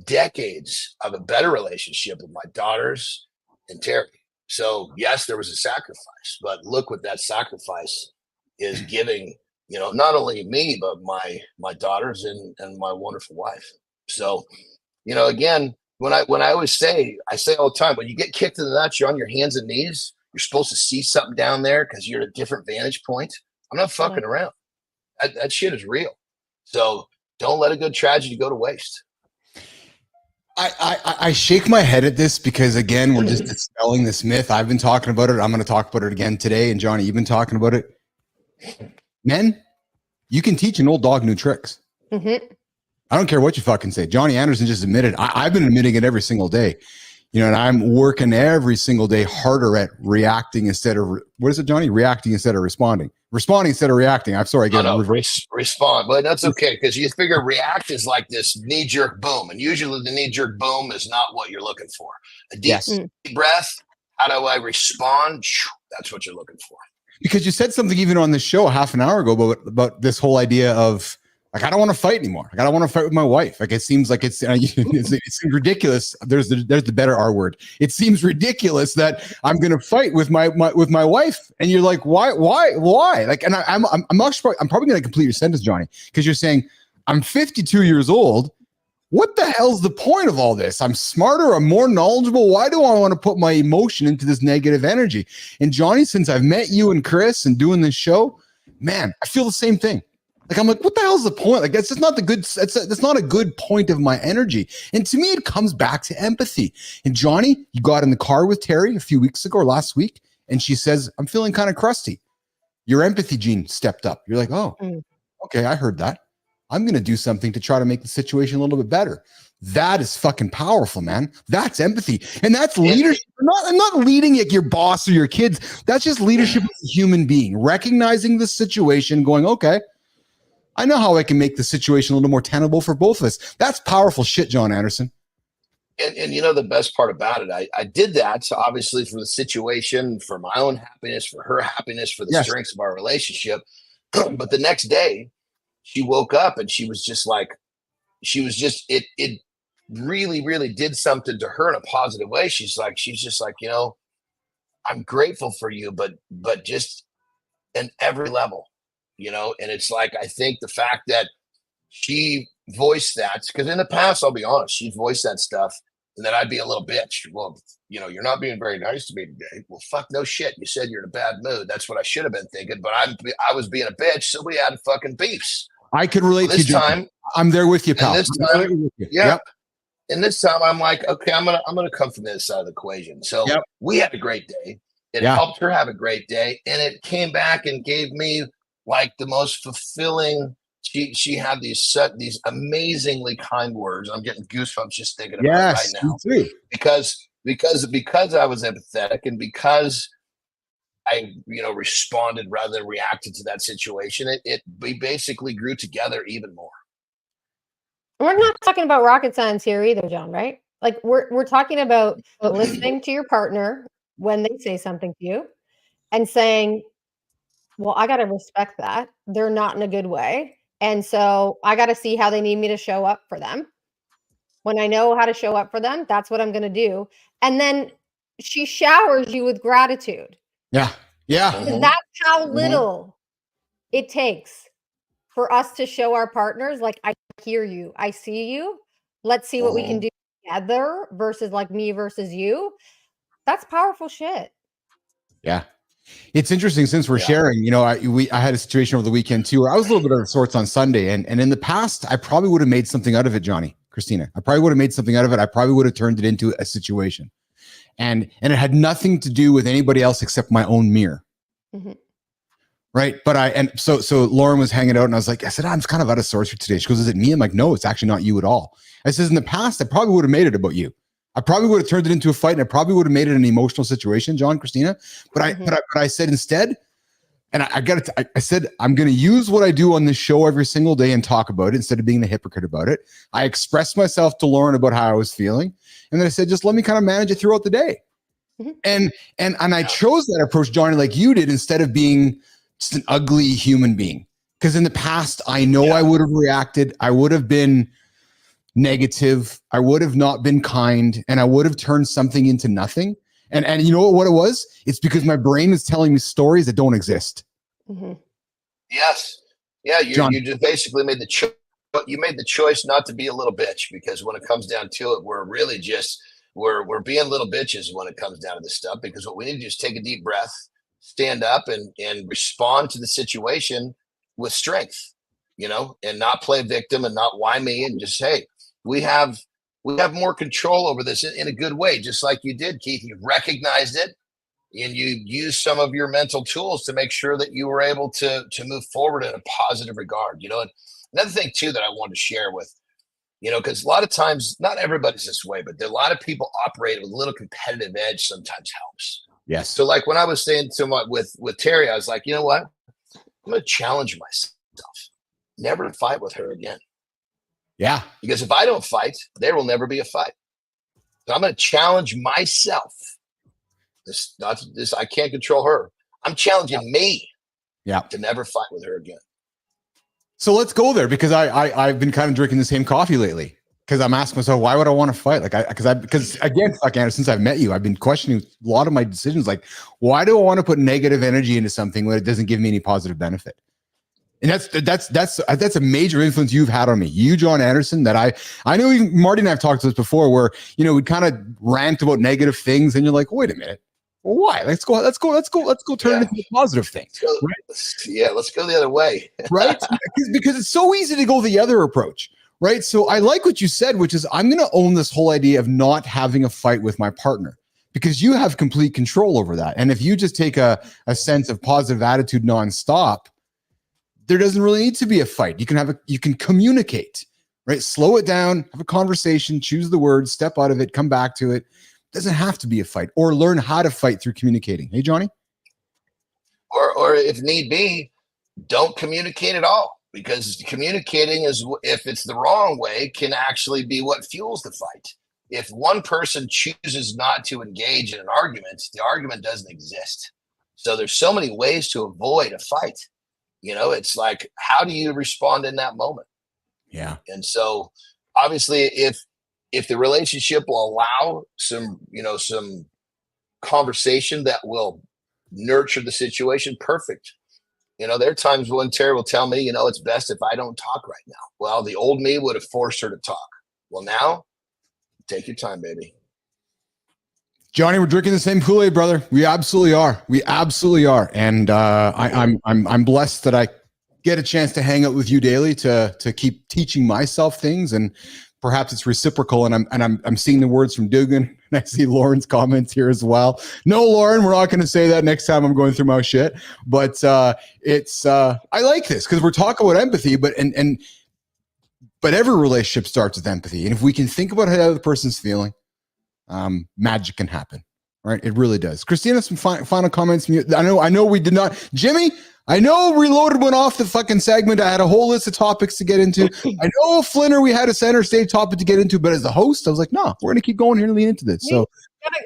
decades of a better relationship with my daughters and Terry. So yes, there was a sacrifice, but look what that sacrifice is giving, not only me, but my daughters and my wonderful wife. So, again, when I always say all the time, when you get kicked in the nuts, you're on your hands and knees. You're supposed to see something down there because you're at a different vantage point. I'm not fucking around. That shit is real. So don't let a good tragedy go to waste. I shake my head at this because, again, we're just dispelling this myth. I've been talking about it. I'm going to talk about it again today. And Johnny, you've been talking about it. Men, you can teach an old dog new tricks. Mm-hmm. I don't care what you fucking say. Johnny Anderson just admitted. I've been admitting it every single day. And I'm working every single day harder at reacting instead of, what is it, Johnny? Reacting instead of responding. Responding instead of reacting. I'm sorry. Respond, but that's okay, because you figure react is like this knee-jerk boom, and usually the knee-jerk boom is not what you're looking for. A deep breath. How do I respond? That's what you're looking for. Because you said something even on this show half an hour ago about this whole idea of, like, I don't want to fight anymore. Like, I don't want to fight with my wife. Like, it seems like it seems ridiculous. There's the better R word. It seems ridiculous that I'm going to fight with my wife. And you're like, why? Like, and I'm probably going to complete your sentence, Johnny, because you're saying I'm 52 years old. What the hell's the point of all this? I'm smarter. I'm more knowledgeable. Why do I want to put my emotion into this negative energy? And Johnny, since I've met you and Chris and doing this show, man, I feel the same thing. Like, I'm like, what the hell's the point? Like, that's just not that's not a good point of my energy. And to me, it comes back to empathy. And Johnny, you got in the car with Terry a few weeks ago or last week, and she says, I'm feeling kind of crusty. Your empathy gene stepped up. You're like, oh, okay, I heard that. I'm going to do something to try to make the situation a little bit better. That is fucking powerful, man. That's empathy. And that's leadership. I'm not leading like your boss or your kids. That's just leadership as a human being, recognizing the situation, going, okay, I know how I can make the situation a little more tenable for both of us. That's powerful shit, John Anderson. And the best part about it, I did that, so obviously, for the situation, for my own happiness, for her happiness, for the strengths of our relationship. But the next day, she woke up and she was just like, it really, really did something to her in a positive way. She's just like, I'm grateful for you, but just in every level. And it's like, I think the fact that she voiced that, because in the past, I'll be honest, she voiced that stuff, and then I'd be a little bitch. Well, you're not being very nice to me today. Well, fuck, no shit. You said you're in a bad mood. That's what I should have been thinking, but I was being a bitch, so we had fucking beefs. I can relate to you. This time, I'm there with you, pal. And this time, And this time, I'm like, okay, I'm gonna come from this side of the equation. So we had a great day. It helped her have a great day, and it came back and gave me like the most fulfilling. She had these amazingly kind words. I'm getting goosebumps just thinking about it right now. Me too. Because I was empathetic, and because I responded rather than reacted to that situation, we basically grew together even more. We're not talking about rocket science here either, John, right? Like we're talking about listening to your partner when they say something to you and saying, well, I got to respect that. They're not in a good way. And so I got to see how they need me to show up for them. When I know how to show up for them, that's what I'm going to do. And then she showers you with gratitude. Yeah. Yeah. That's how little it takes for us to show our partners, like, I hear you. I see you. Let's see what we can do together versus like me versus you. That's powerful shit. Yeah. It's interesting since we're sharing, I had a situation over the weekend too, where I was a little bit out of sorts on Sunday. And in the past, I probably would have made something out of it, Johnny, Christina. I probably would have made something out of it. I probably would have turned it into a situation. And it had nothing to do with anybody else except my own mirror. Mm-hmm. Right. But so Lauren was hanging out and I said, I'm kind of out of sorts for today. She goes, is it me? I'm like, no, it's actually not you at all. I says, in the past, I probably would have made it about you. I probably would have turned it into a fight, and I probably would have made it an emotional situation, John, Christina. But I said, instead, And I said, I'm going to use what I do on this show every single day and talk about it instead of being a hypocrite about it. I expressed myself to Lauren about how I was feeling. And then I said, just let me kind of manage it throughout the day. Mm-hmm. And I chose that approach, Johnny, like you did, instead of being just an ugly human being. Because in the past, I know I would have reacted. I would have been negative. I would have not been kind, and I would have turned something into nothing. And you know what it was? It's because my brain is telling me stories that don't exist. Mm-hmm. Yes. Yeah. You just basically made the choice. You made the choice not to be a little bitch, because when it comes down to it, we're really just, we're being little bitches when it comes down to this stuff, because what we need to do is take a deep breath, stand up and respond to the situation with strength, and not play victim and not why me, and just say, we have more control over this in a good way, just like you did, Keith. You recognized it and you used some of your mental tools to make sure that you were able to move forward in a positive regard. And another thing too that I wanted to share with, because a lot of times, not everybody's this way, but there are a lot of people operate with a little competitive edge sometimes helps. Yes. So like when I was saying with Terry, I was like, you know what? I'm going to challenge myself, never to fight with her again. Yeah. Because if I don't fight, there will never be a fight. So I'm going to challenge myself. I can't control her. I'm challenging me to never fight with her again. So let's go there, because I've been kind of drinking the same coffee lately, because I'm asking myself, why would I want to fight? Because again, Anna, since I've met you, I've been questioning a lot of my decisions. Like, why do I want to put negative energy into something when it doesn't give me any positive benefit? And that's a major influence you've had on me. You, John Addison, that I know even Marty and I have talked to this before, where, we'd kind of rant about negative things, and you're like, wait a minute. Well, why? Let's go turn it into a positive thing. Right? Let's go the other way. Right? Because it's so easy to go the other approach. Right. So I like what you said, which is, I'm going to own this whole idea of not having a fight with my partner, because you have complete control over that. And if you just take a sense of positive attitude nonstop, there doesn't really need to be a fight. You can communicate, right? Slow it down, have a conversation, choose the words, step out of it, come back to it. Doesn't have to be a fight, or learn how to fight through communicating. Hey, Johnny? Or if need be, don't communicate at all, because communicating if it's the wrong way, can actually be what fuels the fight. If one person chooses not to engage in an argument, the argument doesn't exist. So there's so many ways to avoid a fight. It's like, how do you respond in that moment? Yeah. And so obviously if the relationship will allow some conversation that will nurture the situation, perfect. There are times when Terry will tell me, it's best if I don't talk right now. Well, the old me would have forced her to talk. Well, now take your time, baby. Johnny, we're drinking the same Kool-Aid, brother. We absolutely are. And I'm blessed that I get a chance to hang out with you daily to keep teaching myself things, and perhaps it's reciprocal. And I'm seeing the words from Dugan, and I see Lauren's comments here as well. No, Lauren, we're not going to say that next time I'm going through my shit. But I like this, because we're talking about empathy, but every relationship starts with empathy. And if we can think about how the other person's feeling, magic can happen, right? It really does. Christina, some final comments from you. I know we did not. Jimmy, I know Reloaded went off the fucking segment. I had a whole list of topics to get into. I know Flinner, we had a center stage topic to get into, but as the host, I was like, no, we're going to keep going here and lean into this. So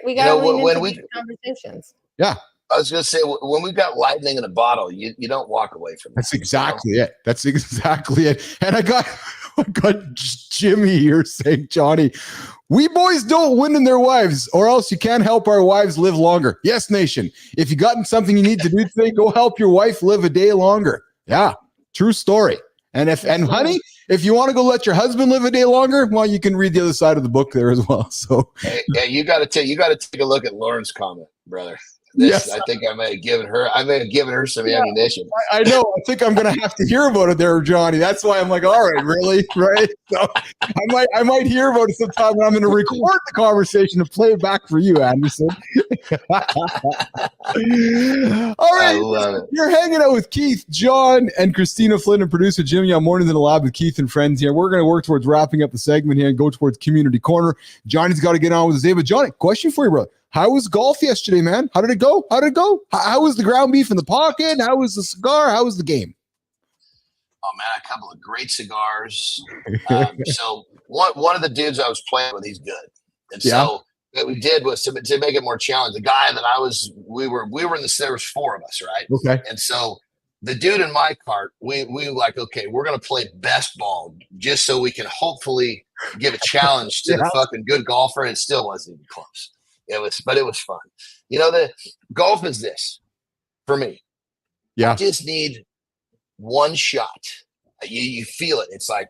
we got to lean into these conversations. Yeah. I was going to say, when we've got lightning in a bottle, you don't walk away from it. That's exactly it. That's exactly it. And I got Jimmy here saying, Johnny, we boys don't win in their wives, or else you can't help our wives live longer. Yes, nation. If you got something you need to do today, go help your wife live a day longer. Yeah, true story. And honey, if you want to go let your husband live a day longer, well, you can read the other side of the book there as well. So you got to take a look at Lauren's comment, brother. Yes. I think I may have given her some ammunition. I know. I think I'm going to have to hear about it there, Johnny. That's why I'm like, all right, really? Right? So I might hear about it sometime when I'm going to record the conversation and play it back for you, Anderson. All right. You're hanging out with Keith, John, and Christina Flynn, and producer Jimmy on Mornings in the Lab with Keith and friends here. We're going to work towards wrapping up the segment here and go towards Community Corner. Johnny's got to get on with his day. But Johnny, question for you, brother. how was golf yesterday, man? How did it go? How was the ground beef in the pocket? How was the cigar? How was the game? Oh man, a couple of great cigars. So one of the dudes I was playing with, he's good, and so what we did was to make it more challenging. The guy that we were in the, there was 4 of us, right? Okay. And so the dude in my cart, we like, okay, we're gonna play best ball just so we can hopefully give a challenge to the fucking good golfer. And it still wasn't even close. But it was fun. You know, the golf is this for me. Yeah. I just need one shot. You feel it. It's like,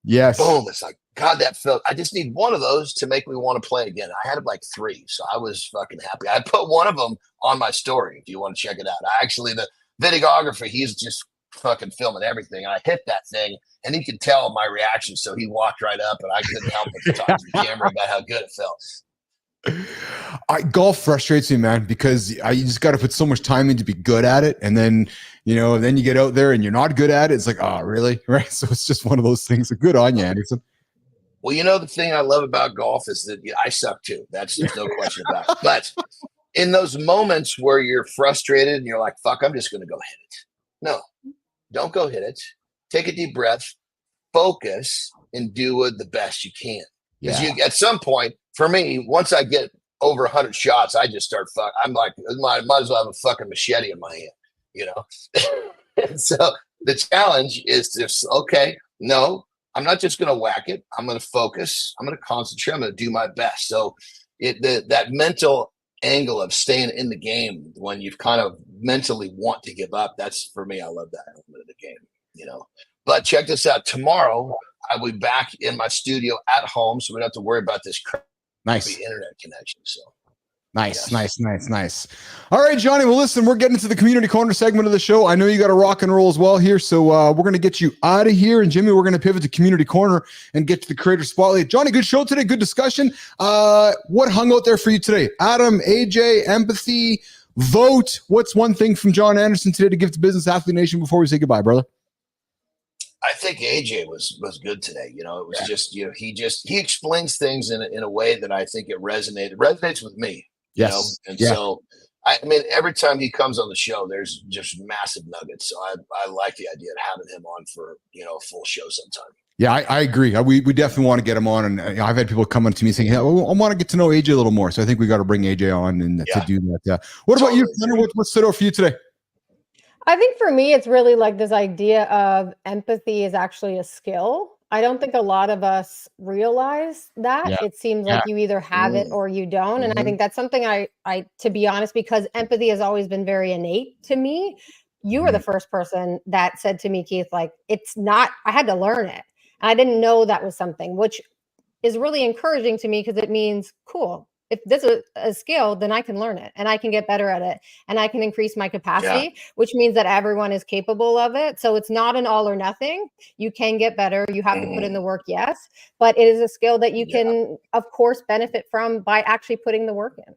yes, boom. It's like, God, that felt. I just need one of those to make me want to play again. I had like 3, so I was fucking happy. I put one of them on my story if you want to check it out. The videographer, he's just fucking filming everything. I hit that thing, and he could tell my reaction, so he walked right up, and I couldn't help but talk to the camera about how good it felt. Golf frustrates me, man, because you just got to put so much time in to be good at it, and then then you get out there and you're not good at it. It's like, oh, really? Right? So it's just one of those things. So good on you, Anderson. Well, the thing I love about golf is that I suck too. There's no question about it. But in those moments where you're frustrated and you're like, fuck, I'm just going to go hit it. No, don't go hit it. Take a deep breath, focus, and do it the best you can. Because at some point, for me, once I get over 100 shots, I just start I'm like, might as well have a fucking machete in my hand, And so the challenge is just, okay, no, I'm not just going to whack it. I'm going to focus. I'm going to concentrate. I'm going to do my best. So that mental angle of staying in the game when you've kind of mentally want to give up, that's for me. I love that element of the game, But check this out. Tomorrow, I'll be back in my studio at home, so we don't have to worry about this crappy internet connection. So Nice. All right, Johnny. Well, listen, we're getting to the community corner segment of the show. I know you got to rock and roll as well here, so we're going to get you out of here. And Jimmy, we're going to pivot to community corner and get to the creator spotlight. Johnny, good show today. Good discussion. What hung out there for you today? Adam, AJ, empathy, vote. What's one thing from John Addison today to give to Business Athlete Nation before we say goodbye, brother? I think AJ was good today. It was just, he explains things in a way that I think it resonates with me. Yes. So, I mean, every time he comes on the show, there's just massive nuggets. So I like the idea of having him on for, a full show sometime. Yeah, I agree. We definitely want to get him on. And I've had people come up to me saying, hey, I want to get to know AJ a little more. So I think we got to bring AJ on and to do that. What about you, Leonard? What stood out for you today? I think for me, it's really like this idea of empathy is actually a skill. I don't think a lot of us realize that. Yeah. It seems like you either have it or you don't. And I think that's something I, to be honest, because empathy has always been very innate to me. You were the first person that said to me, Keith, like, it's not, I had to learn it. And I didn't know that was something, which is really encouraging to me because it means, cool, if this is a skill, then I can learn it and I can get better at it and I can increase my capacity, which means that everyone is capable of it. So it's not an all or nothing. You can get better. You have to put in the work. Yes. But it is a skill that you can, of course, benefit from by actually putting the work in.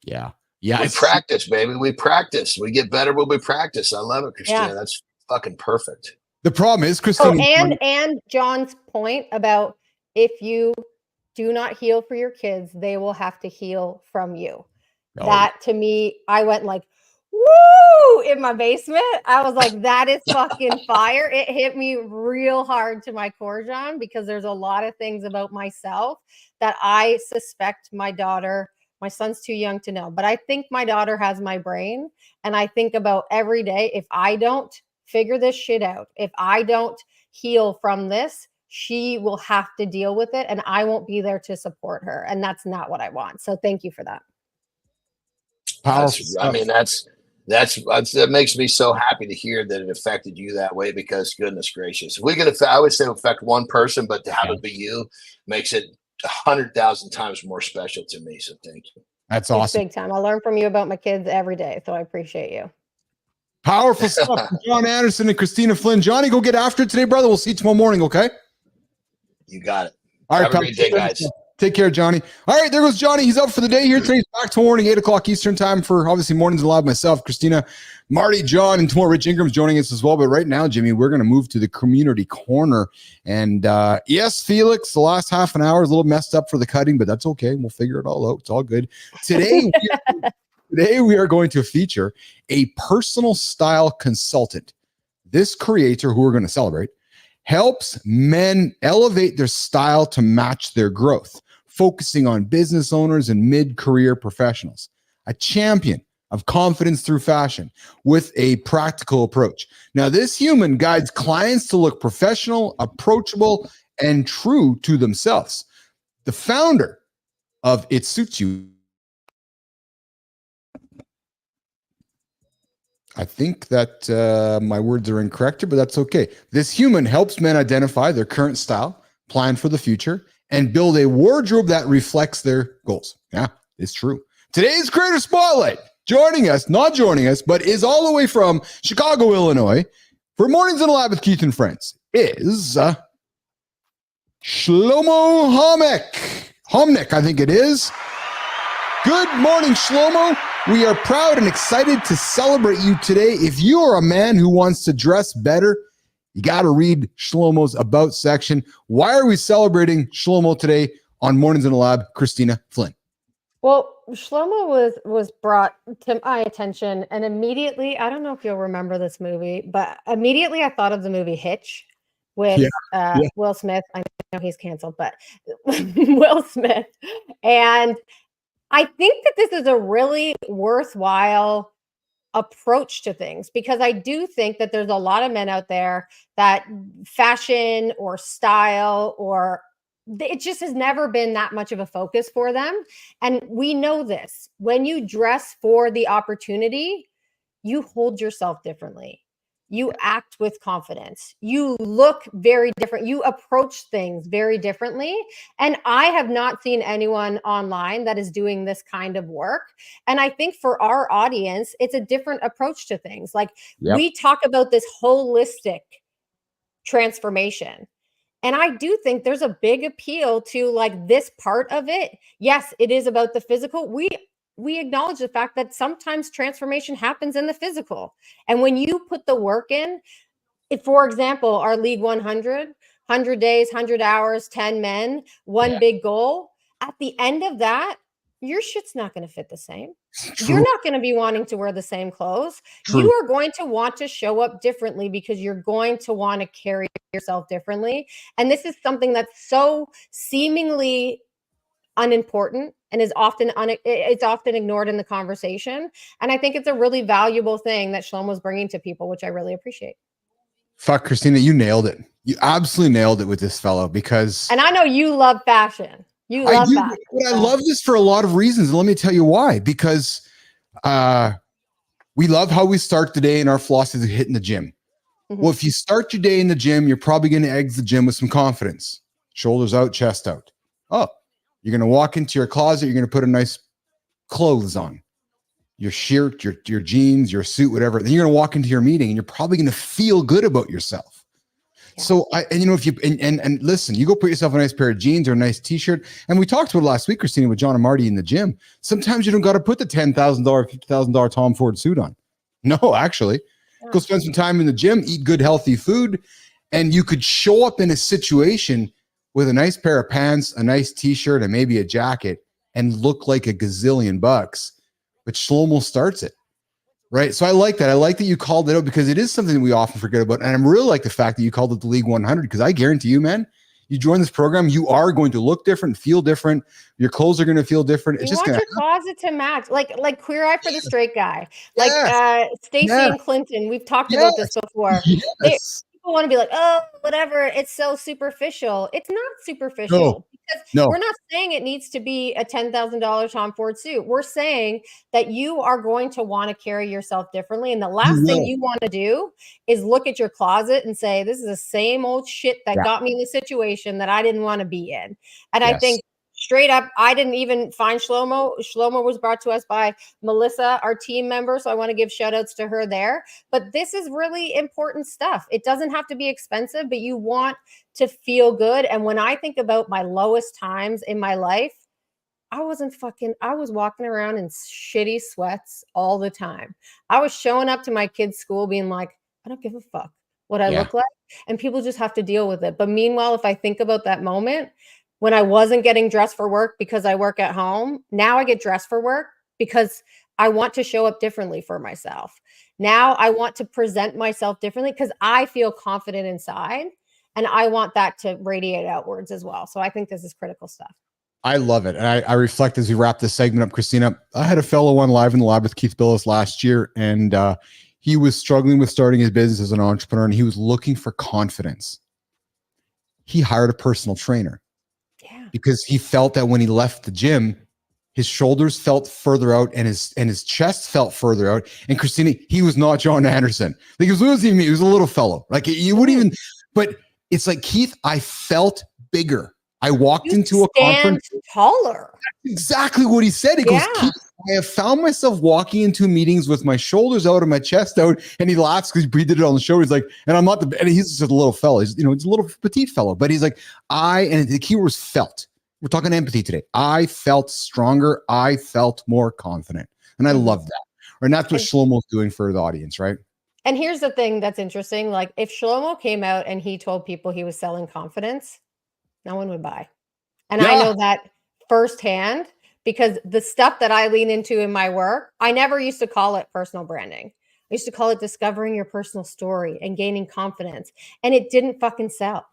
Yeah. We practice, baby. We practice. We get better when we practice. I love it, Christina. Yeah. That's fucking perfect. The problem is, Christina. And John's point about if you do not heal for your kids, they will have to heal from you. That to me, I went like, woo, in my basement. I was like, that is fucking fire. It hit me real hard to my core, John, because there's a lot of things about myself that I suspect my son's too young to know, but I think my daughter has my brain. And I think about every day, if I don't figure this shit out, if I don't heal from this, she will have to deal with it and I won't be there to support her. And that's not what I want. So thank you for that. That makes me so happy to hear that it affected you that way, because goodness gracious, if we could, I would say affect one person, but to have it be you makes it 100,000 times more special to me. So thank you. That's awesome. Big time. I learn from you about my kids every day. So I appreciate you. Powerful stuff from John Addison and Christina Flynn. Johnny, go get after it today, brother. We'll see you tomorrow morning. Okay. You got it. All right. Have a great day, guys. Take care, Johnny. All right, there goes Johnny. He's up for the day here today. He's back tomorrow morning, 8 o'clock Eastern time for obviously Mornings Alive. Myself, Christina, Marty, John, and tomorrow Rich Ingram's joining us as well. But right now, Jimmy, we're going to move to the community corner. And yes, Felix, the last half an hour is a little messed up for the cutting, but that's okay. We'll figure it all out. It's all good. Today we are going to feature a personal style consultant. This creator, who we're going to celebrate, helps men elevate their style to match their growth, focusing on business owners and mid-career professionals. A champion of confidence through fashion with a practical approach. Now, this human guides clients to look professional, approachable, and true to themselves. The founder of It Suits You. I think that my words are incorrect here, but that's okay. This human helps men identify their current style, plan for the future, and build a wardrobe that reflects their goals. Yeah, it's true. Today's Creator Spotlight, not joining us, but is all the way from Chicago, Illinois, for Mornings in the Lab with Keith and Friends, is Shlomo Homnick, I think it is. Good morning, Shlomo. We are proud and excited to celebrate you today. If you are a man who wants to dress better, you got to read Shlomo's About section. Why are we celebrating Shlomo today on Mornings in the Lab? Christina Flynn. Well, Shlomo was brought to my attention, and immediately, I don't know if you'll remember this movie, but immediately I thought of the movie Hitch with Will Smith. I know he's canceled, but Will Smith. And I think that this is a really worthwhile approach to things, because I do think that there's a lot of men out there that fashion or style, or it just has never been that much of a focus for them. And we know this. When you dress for the opportunity, you hold yourself differently. You act with confidence. You look very different. You approach things very differently. And I have not seen anyone online that is doing this kind of work. And I think for our audience, it's a different approach to things. Like, we talk about this holistic transformation. And I do think there's a big appeal to like this part of it. Yes, it is about the physical. We acknowledge the fact that sometimes transformation happens in the physical. And when you put the work in, if, for example, our League 100 days, 100 hours, 10 men, one big goal, at the end of that, your shit's not going to fit the same. You're not going to be wanting to wear the same clothes. You are going to want to show up differently, because you're going to want to carry yourself differently. And this is something that's so seemingly unimportant and is often it's often ignored in the conversation. And I think it's a really valuable thing that Shlomo's bringing to people, which I really appreciate. Fuck, Christina, you nailed it. You absolutely nailed it with this fellow, because... And I know you love fashion. You love fashion. I love this for a lot of reasons. And let me tell you why. Because we love how we start the day, and our philosophy is hitting the gym. Mm-hmm. Well, if you start your day in the gym, you're probably going to exit the gym with some confidence. Shoulders out, chest out. Oh, you're going to walk into your closet. You're going to put a nice clothes on, your shirt, your jeans, your suit, whatever. Then you're going to walk into your meeting, and you're probably going to feel good about yourself. Yeah. So, if you, and listen, you go put yourself a nice pair of jeans or a nice t-shirt. And we talked about it last week, Christina, with John and Marty in the gym. Sometimes you don't got to put the $10,000, $50,000 Tom Ford suit on. No, actually, go spend some time in the gym, eat good, healthy food. And you could show up in a situation with a nice pair of pants, a nice t-shirt, and maybe a jacket, and look like a gazillion bucks. But Shlomo starts it, right? So I like that. I like that you called it out, because it is something that we often forget about. And I really like the fact that you called it the League 100, because I guarantee you, man, you join this program, you are going to look different, feel different. Your clothes are going to feel different. It's you just want your closet to match, like Queer Eye for the Straight Guy, like Stacey and Clinton. We've talked about this before. People want to be like, oh, whatever, it's so superficial. It's not superficial, because we're not saying it needs to be a $10,000 Tom Ford suit. We're saying that you are going to want to carry yourself differently. And the last thing you want to do is look at your closet and say, this is the same old shit that got me in the situation that I didn't want to be in. And I think straight up, I didn't even find Shlomo. Shlomo was brought to us by Melissa, our team member. So I want to give shout outs to her there. But this is really important stuff. It doesn't have to be expensive, but you want to feel good. And when I think about my lowest times in my life, I was walking around in shitty sweats all the time. I was showing up to my kids' school being like, I don't give a fuck what I look like. And people just have to deal with it. But meanwhile, if I think about that moment when I wasn't getting dressed for work because I work at home, now I get dressed for work because I want to show up differently for myself. Now I want to present myself differently because I feel confident inside and I want that to radiate outwards as well. So I think this is critical stuff. I love it. And I reflect as we wrap this segment up, Christina. I had a fellow on Live in the Lab with Keith Bilous last year, and he was struggling with starting his business as an entrepreneur, and he was looking for confidence. He hired a personal trainer because he felt that when he left the gym, his shoulders felt further out and his chest felt further out. And Christina, he was not John Addison. Like he was a little fellow. Like you wouldn't even, but it's like, Keith, I felt bigger. I walked into a conference taller. That's exactly what he said. He goes, Keith, I have found myself walking into meetings with my shoulders out and my chest out. And he laughs because he did it on the show. He's like, and I'm not and he's just a little fellow. He's, he's a little petite fellow, but he's like, and the key was felt. We're talking empathy today. I felt stronger. I felt more confident. And I love that. And that's what Shlomo's doing for the audience, right? And here's the thing that's interesting. Like if Shlomo came out and he told people he was selling confidence, no one would buy. And I know that firsthand because the stuff that I lean into in my work, I never used to call it personal branding. I used to call it discovering your personal story and gaining confidence. And it didn't fucking sell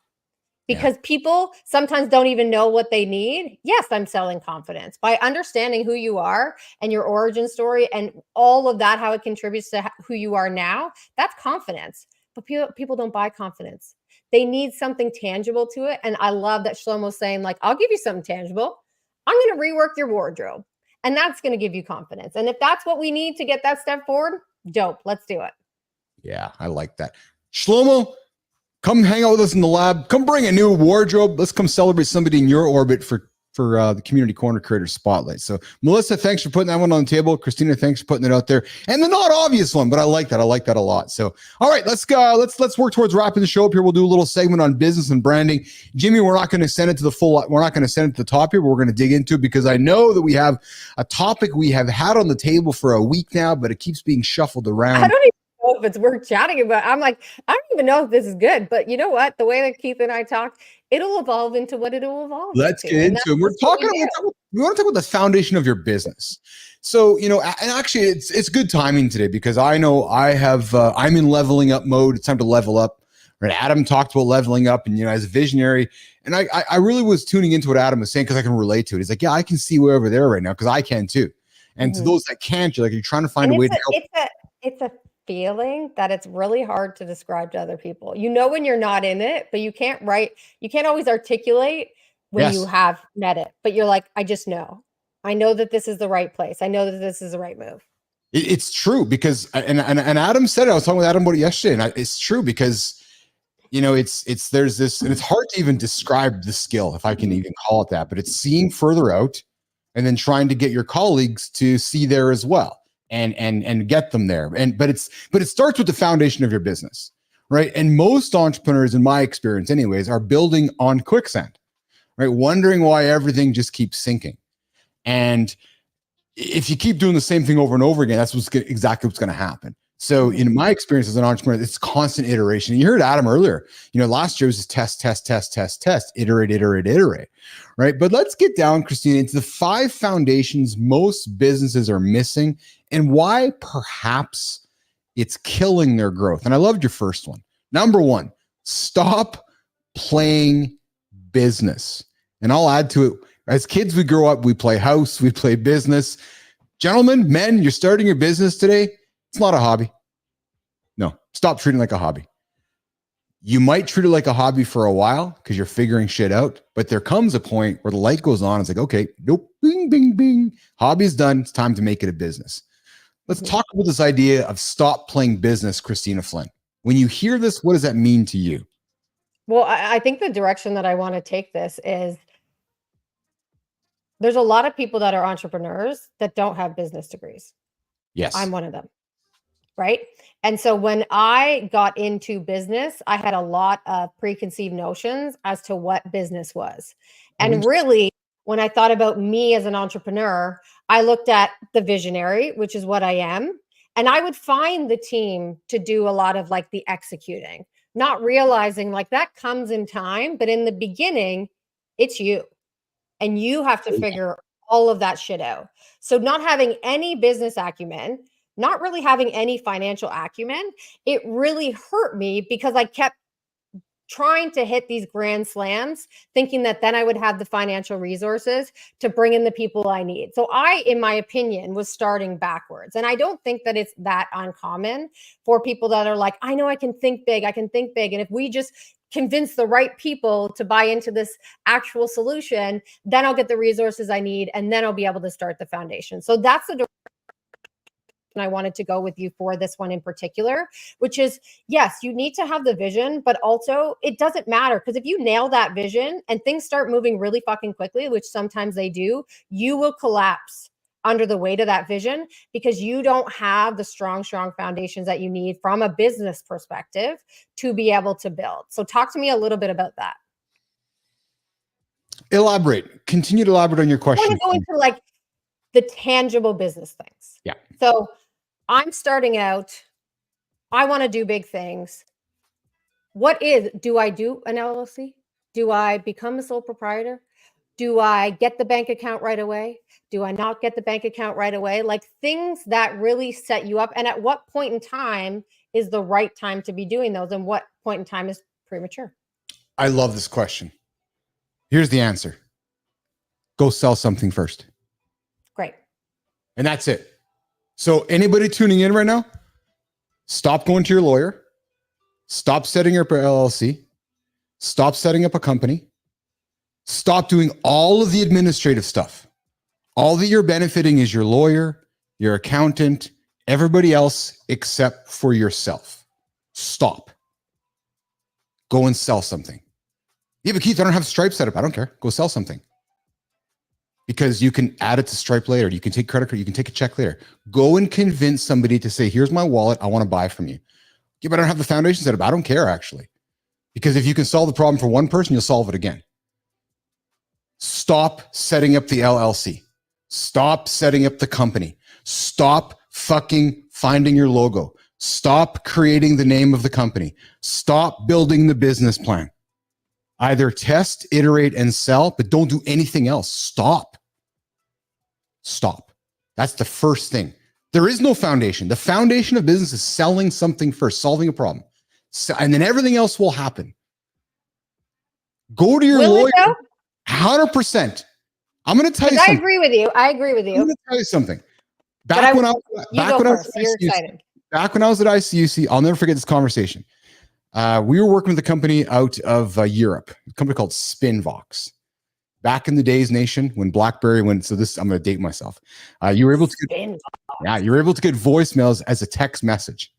because people sometimes don't even know what they need. Yes, I'm selling confidence by understanding who you are and your origin story and all of that, how it contributes to who you are now. That's confidence. But people don't buy confidence. They need something tangible to it. And I love that Shlomo's saying, like, I'll give you something tangible. I'm going to rework your wardrobe. And that's going to give you confidence. And if that's what we need to get that step forward, dope. Let's do it. Yeah, I like that. Shlomo, come hang out with us in the lab. Come bring a new wardrobe. Let's come celebrate somebody in your orbit for the Community Corner Creator Spotlight. So Melissa, thanks for putting that one on the table. Christina, thanks for putting it out there. And the not obvious one, but I like that. I like that a lot. So, all right, let's go. Let's work towards wrapping the show up here. We'll do a little segment on business and branding. Jimmy, we're not going to send it to the full. We're not going to send it to the top here, but we're going to dig into it because I know that we have a topic we have had on the table for a week now, but it keeps being shuffled around. I don't even know if it's worth chatting about. I'm like, I don't even know if this is good, but you know what? The way that Keith and I talk, it'll evolve into what it'll evolve. Let's get into it. We want to talk about the foundation of your business. So, and actually it's good timing today because I know I'm in leveling up mode. It's time to level up. Right? Adam talked about leveling up and, as a visionary, and I really was tuning into what Adam was saying because I can relate to it. He's like, yeah, I can see way over there right now because I can too. And to those that can't, you're trying to find a way to help. It's a feeling that it's really hard to describe to other people. When you're not in it, but you can't always articulate when you have met it. But you're like, I just know. I know that this is the right place. I know that this is the right move. It's true because and Adam said it. I was talking with Adam about it yesterday, and it's true because there's this, and it's hard to even describe the skill, if I can even call it that, but it's seeing further out and then trying to get your colleagues to see there as well. And get them there. But it starts with the foundation of your business, right? And most entrepreneurs, in my experience anyways, are building on quicksand, right? Wondering why everything just keeps sinking. And if you keep doing the same thing over and over again, that's exactly what's going to happen. So in my experience as an entrepreneur, it's constant iteration. And you heard Adam earlier, last year was just test, iterate, right? But let's get down, Christina, into the 5 foundations most businesses are missing and why perhaps it's killing their growth. And I loved your first one. Number 1, stop playing business. And I'll add to it. As kids, we grow up, we play house, we play business. Gentlemen, men, you're starting your business today. It's not a hobby. No, stop treating it like a hobby. You might treat it like a hobby for a while because you're figuring shit out, but there comes a point where the light goes on. It's like, okay, nope, bing, bing, bing. Hobby's done. It's time to make it a business. Let's talk about this idea of stop playing business, Christina Flynn. When you hear this, what does that mean to you? Well, I think the direction that I want to take this is there's a lot of people that are entrepreneurs that don't have business degrees. Yes. I'm one of them. Right. And so when I got into business, I had a lot of preconceived notions as to what business was. And really, when I thought about me as an entrepreneur, I looked at the visionary, which is what I am. And I would find the team to do a lot of like the executing, not realizing like that comes in time. But in the beginning, it's you. And you have to figure all of that shit out. So not having any business acumen, not really having any financial acumen, it really hurt me because I kept trying to hit these grand slams, thinking that then I would have the financial resources to bring in the people I need. So I, in my opinion, was starting backwards. And I don't think that it's that uncommon for people that are like, I know I can think big, I can think big. And if we just convince the right people to buy into this actual solution, then I'll get the resources I need, and then I'll be able to start the foundation. So that's the direction I wanted to go with you for this one in particular, which is, yes, you need to have the vision, but also it doesn't matter, because if you nail that vision and things start moving really fucking quickly, which sometimes they do, you will collapse under the weight of that vision because you don't have the strong foundations that you need from a business perspective to be able to build. So talk to me a little bit about that. Continue to elaborate on your question. I want to go into like the tangible business things. Yeah. So I'm starting out. I want to do big things. Do I do an LLC? Do I become a sole proprietor? Do I get the bank account right away? Do I not get the bank account right away? Like things that really set you up. And at what point in time is the right time to be doing those? And what point in time is premature? I love this question. Here's the answer. Go sell something first. Great. And that's it. So anybody tuning in right now, stop going to your lawyer. Stop setting up your LLC. Stop setting up a company. Stop doing all of the administrative stuff. All that you're benefiting is your lawyer, your accountant, everybody else except for yourself. Stop. Go and sell something. Yeah, but Keith, I don't have Stripe set up. I don't care. Go sell something. Because you can add it to Stripe later. You can take credit card. You can take a check later. Go and convince somebody to say, here's my wallet. I want to buy from you. Yeah, but I don't have the foundation set up. I don't care, actually. Because if you can solve the problem for one person, you'll solve it again. Stop setting up the LLC. Stop setting up the company. Stop fucking finding your logo. Stop creating the name of the company. Stop building the business plan. Either test, iterate, and sell, but don't do anything else. Stop. That's the first thing. There is no foundation. The foundation of business is selling something first, solving a problem. And then everything else will happen. Go to your lawyer. 100%. I'm going to tell you something. I agree with you. I'm going to tell you something. Back when I was at ICUC, I'll never forget this conversation. We were working with a company out of Europe, a company called Spinvox. Back in the days, nation, when BlackBerry went, I'm going to date myself. You were able to get voicemails as a text message.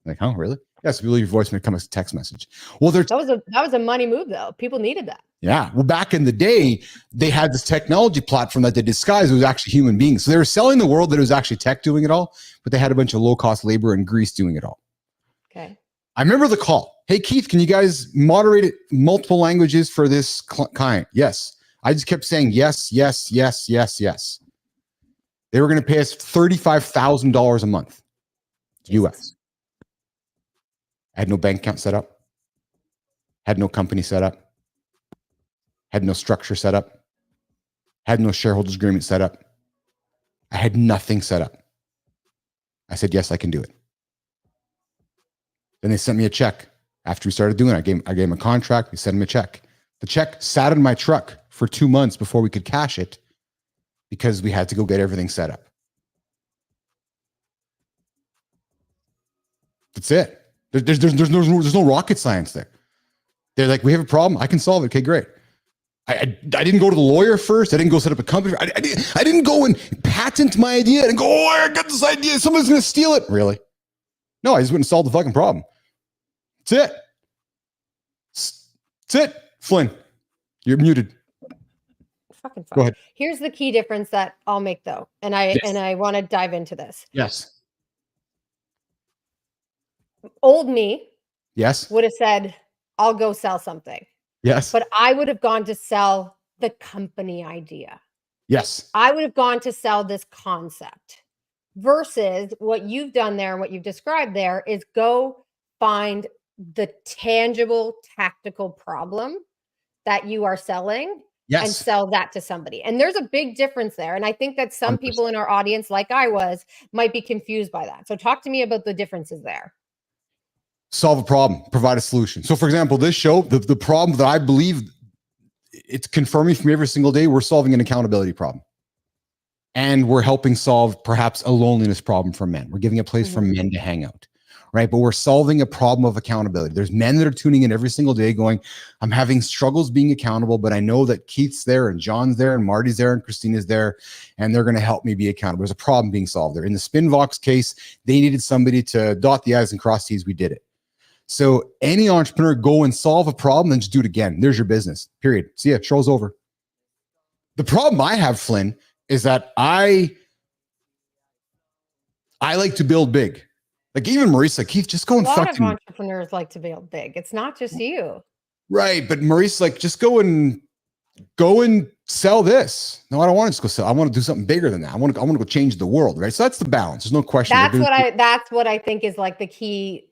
Like, oh, really? Yes, we leave your voicemail come as a text message. Well, that was a money move, though. People needed that. Yeah. Well, back in the day, they had this technology platform that they disguised. It was actually human beings. So they were selling the world that it was actually tech doing it all, but they had a bunch of low-cost labor in Greece doing it all. Okay. I remember the call. Hey, Keith, can you guys moderate it multiple languages for this client? Yes. I just kept saying yes, yes, yes, yes, yes. They were going to pay us $35,000 a month, US. I had no bank account set up. Had no company set up. Had no structure set up. Had no shareholders agreement set up. I had nothing set up. I said, yes, I can do it. Then they sent me a check. After we started doing it, I gave them a contract. We sent them a check. The check sat in my truck for 2 months before we could cash it because we had to go get everything set up. That's it. There's no rocket science there. They're like, we have a problem. I can solve it. Okay, great. I didn't go to the lawyer first. I didn't go set up a company. I didn't go and patent my idea and go, oh, I got this idea. Someone's going to steal it. Really? No, I just went and solved the fucking problem. That's it. That's it. Flynn, you're muted. fucking Go ahead. Here's the key difference that I'll make though. And I want to dive into this. Yes. Old me Yes. would have said, I'll go sell something. Yes. But I would have gone to sell the company idea. Yes. I would have gone to sell this concept versus what you've done there and what you've described there is go find the tangible tactical problem that you are selling and sell that to somebody. And there's a big difference there. And I think that some 100%. people in our audience, like I was, might be confused by that. So talk to me about the differences there. Solve a problem, provide a solution. So for example, this show, the problem that I believe it's confirming for me every single day, we're solving an accountability problem. And we're helping solve perhaps a loneliness problem for men. We're giving a place for men to hang out, right? But we're solving a problem of accountability. There's men that are tuning in every single day going, I'm having struggles being accountable, but I know that Keith's there and John's there and Marty's there and Christina's there, and they're going to help me be accountable. There's a problem being solved there. In the Spinvox case, they needed somebody to dot the I's and cross T's. We did it. So any entrepreneur, go and solve a problem and just do it again. There's your business, period. See ya, show's over. The problem I have, Flynn, is that I like to build big. Like even Maurice, like, Keith, just go and fucking. A lot of entrepreneurs like to build big. It's not just you. Right, but Maurice, like, just go and sell this. No, I don't want to just go sell. I want to do something bigger than that. I want to go change the world, right? So that's the balance. There's no question. That's what I think is like the key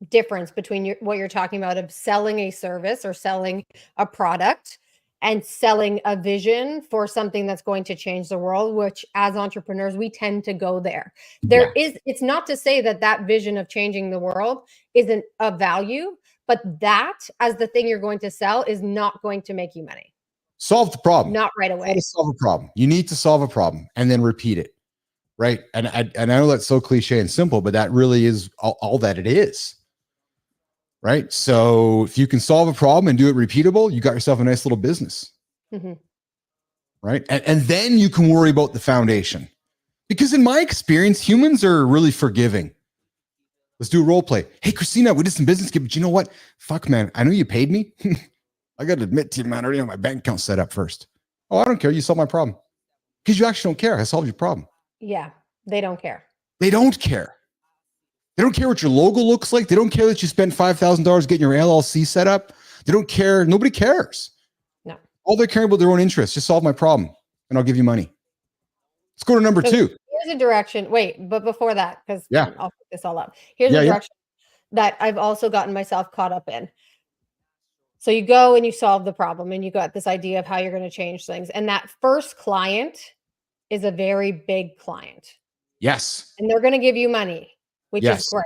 difference between what you're talking about of selling a service or selling a product and selling a vision for something that's going to change the world, which as entrepreneurs, we tend to go there. It's not to say that vision of changing the world isn't of value, but that as the thing you're going to sell is not going to make you money. Solve the problem. Not right away. Solve a problem. You need to solve a problem and then repeat it, right? And I know that's so cliche and simple, but that really is all that it is. Right. So if you can solve a problem and do it repeatable, you got yourself a nice little business. Right. And then you can worry about the foundation, because in my experience, humans are really forgiving. Let's do a role play. Hey, Christina, we did some business, but you know what? Fuck, man. I know you paid me. I got to admit to you, man, I already have my bank account set up first. Oh, I don't care. You solved my problem. Because you actually don't care. I solved your problem. Yeah. They don't care. They don't care. They don't care what your logo looks like. They don't care that you spent $5,000 getting your LLC set up. They don't care. Nobody cares. No. All they're caring about their own interests. Just solve my problem and I'll give you money. Let's go to number 2. Here's a direction. Wait, but before that, because I'll pick this all up. Here's a direction that I've also gotten myself caught up in. So you go and you solve the problem and you got this idea of how you're going to change things. And that first client is a very big client. Yes. And they're going to give you money, which is great.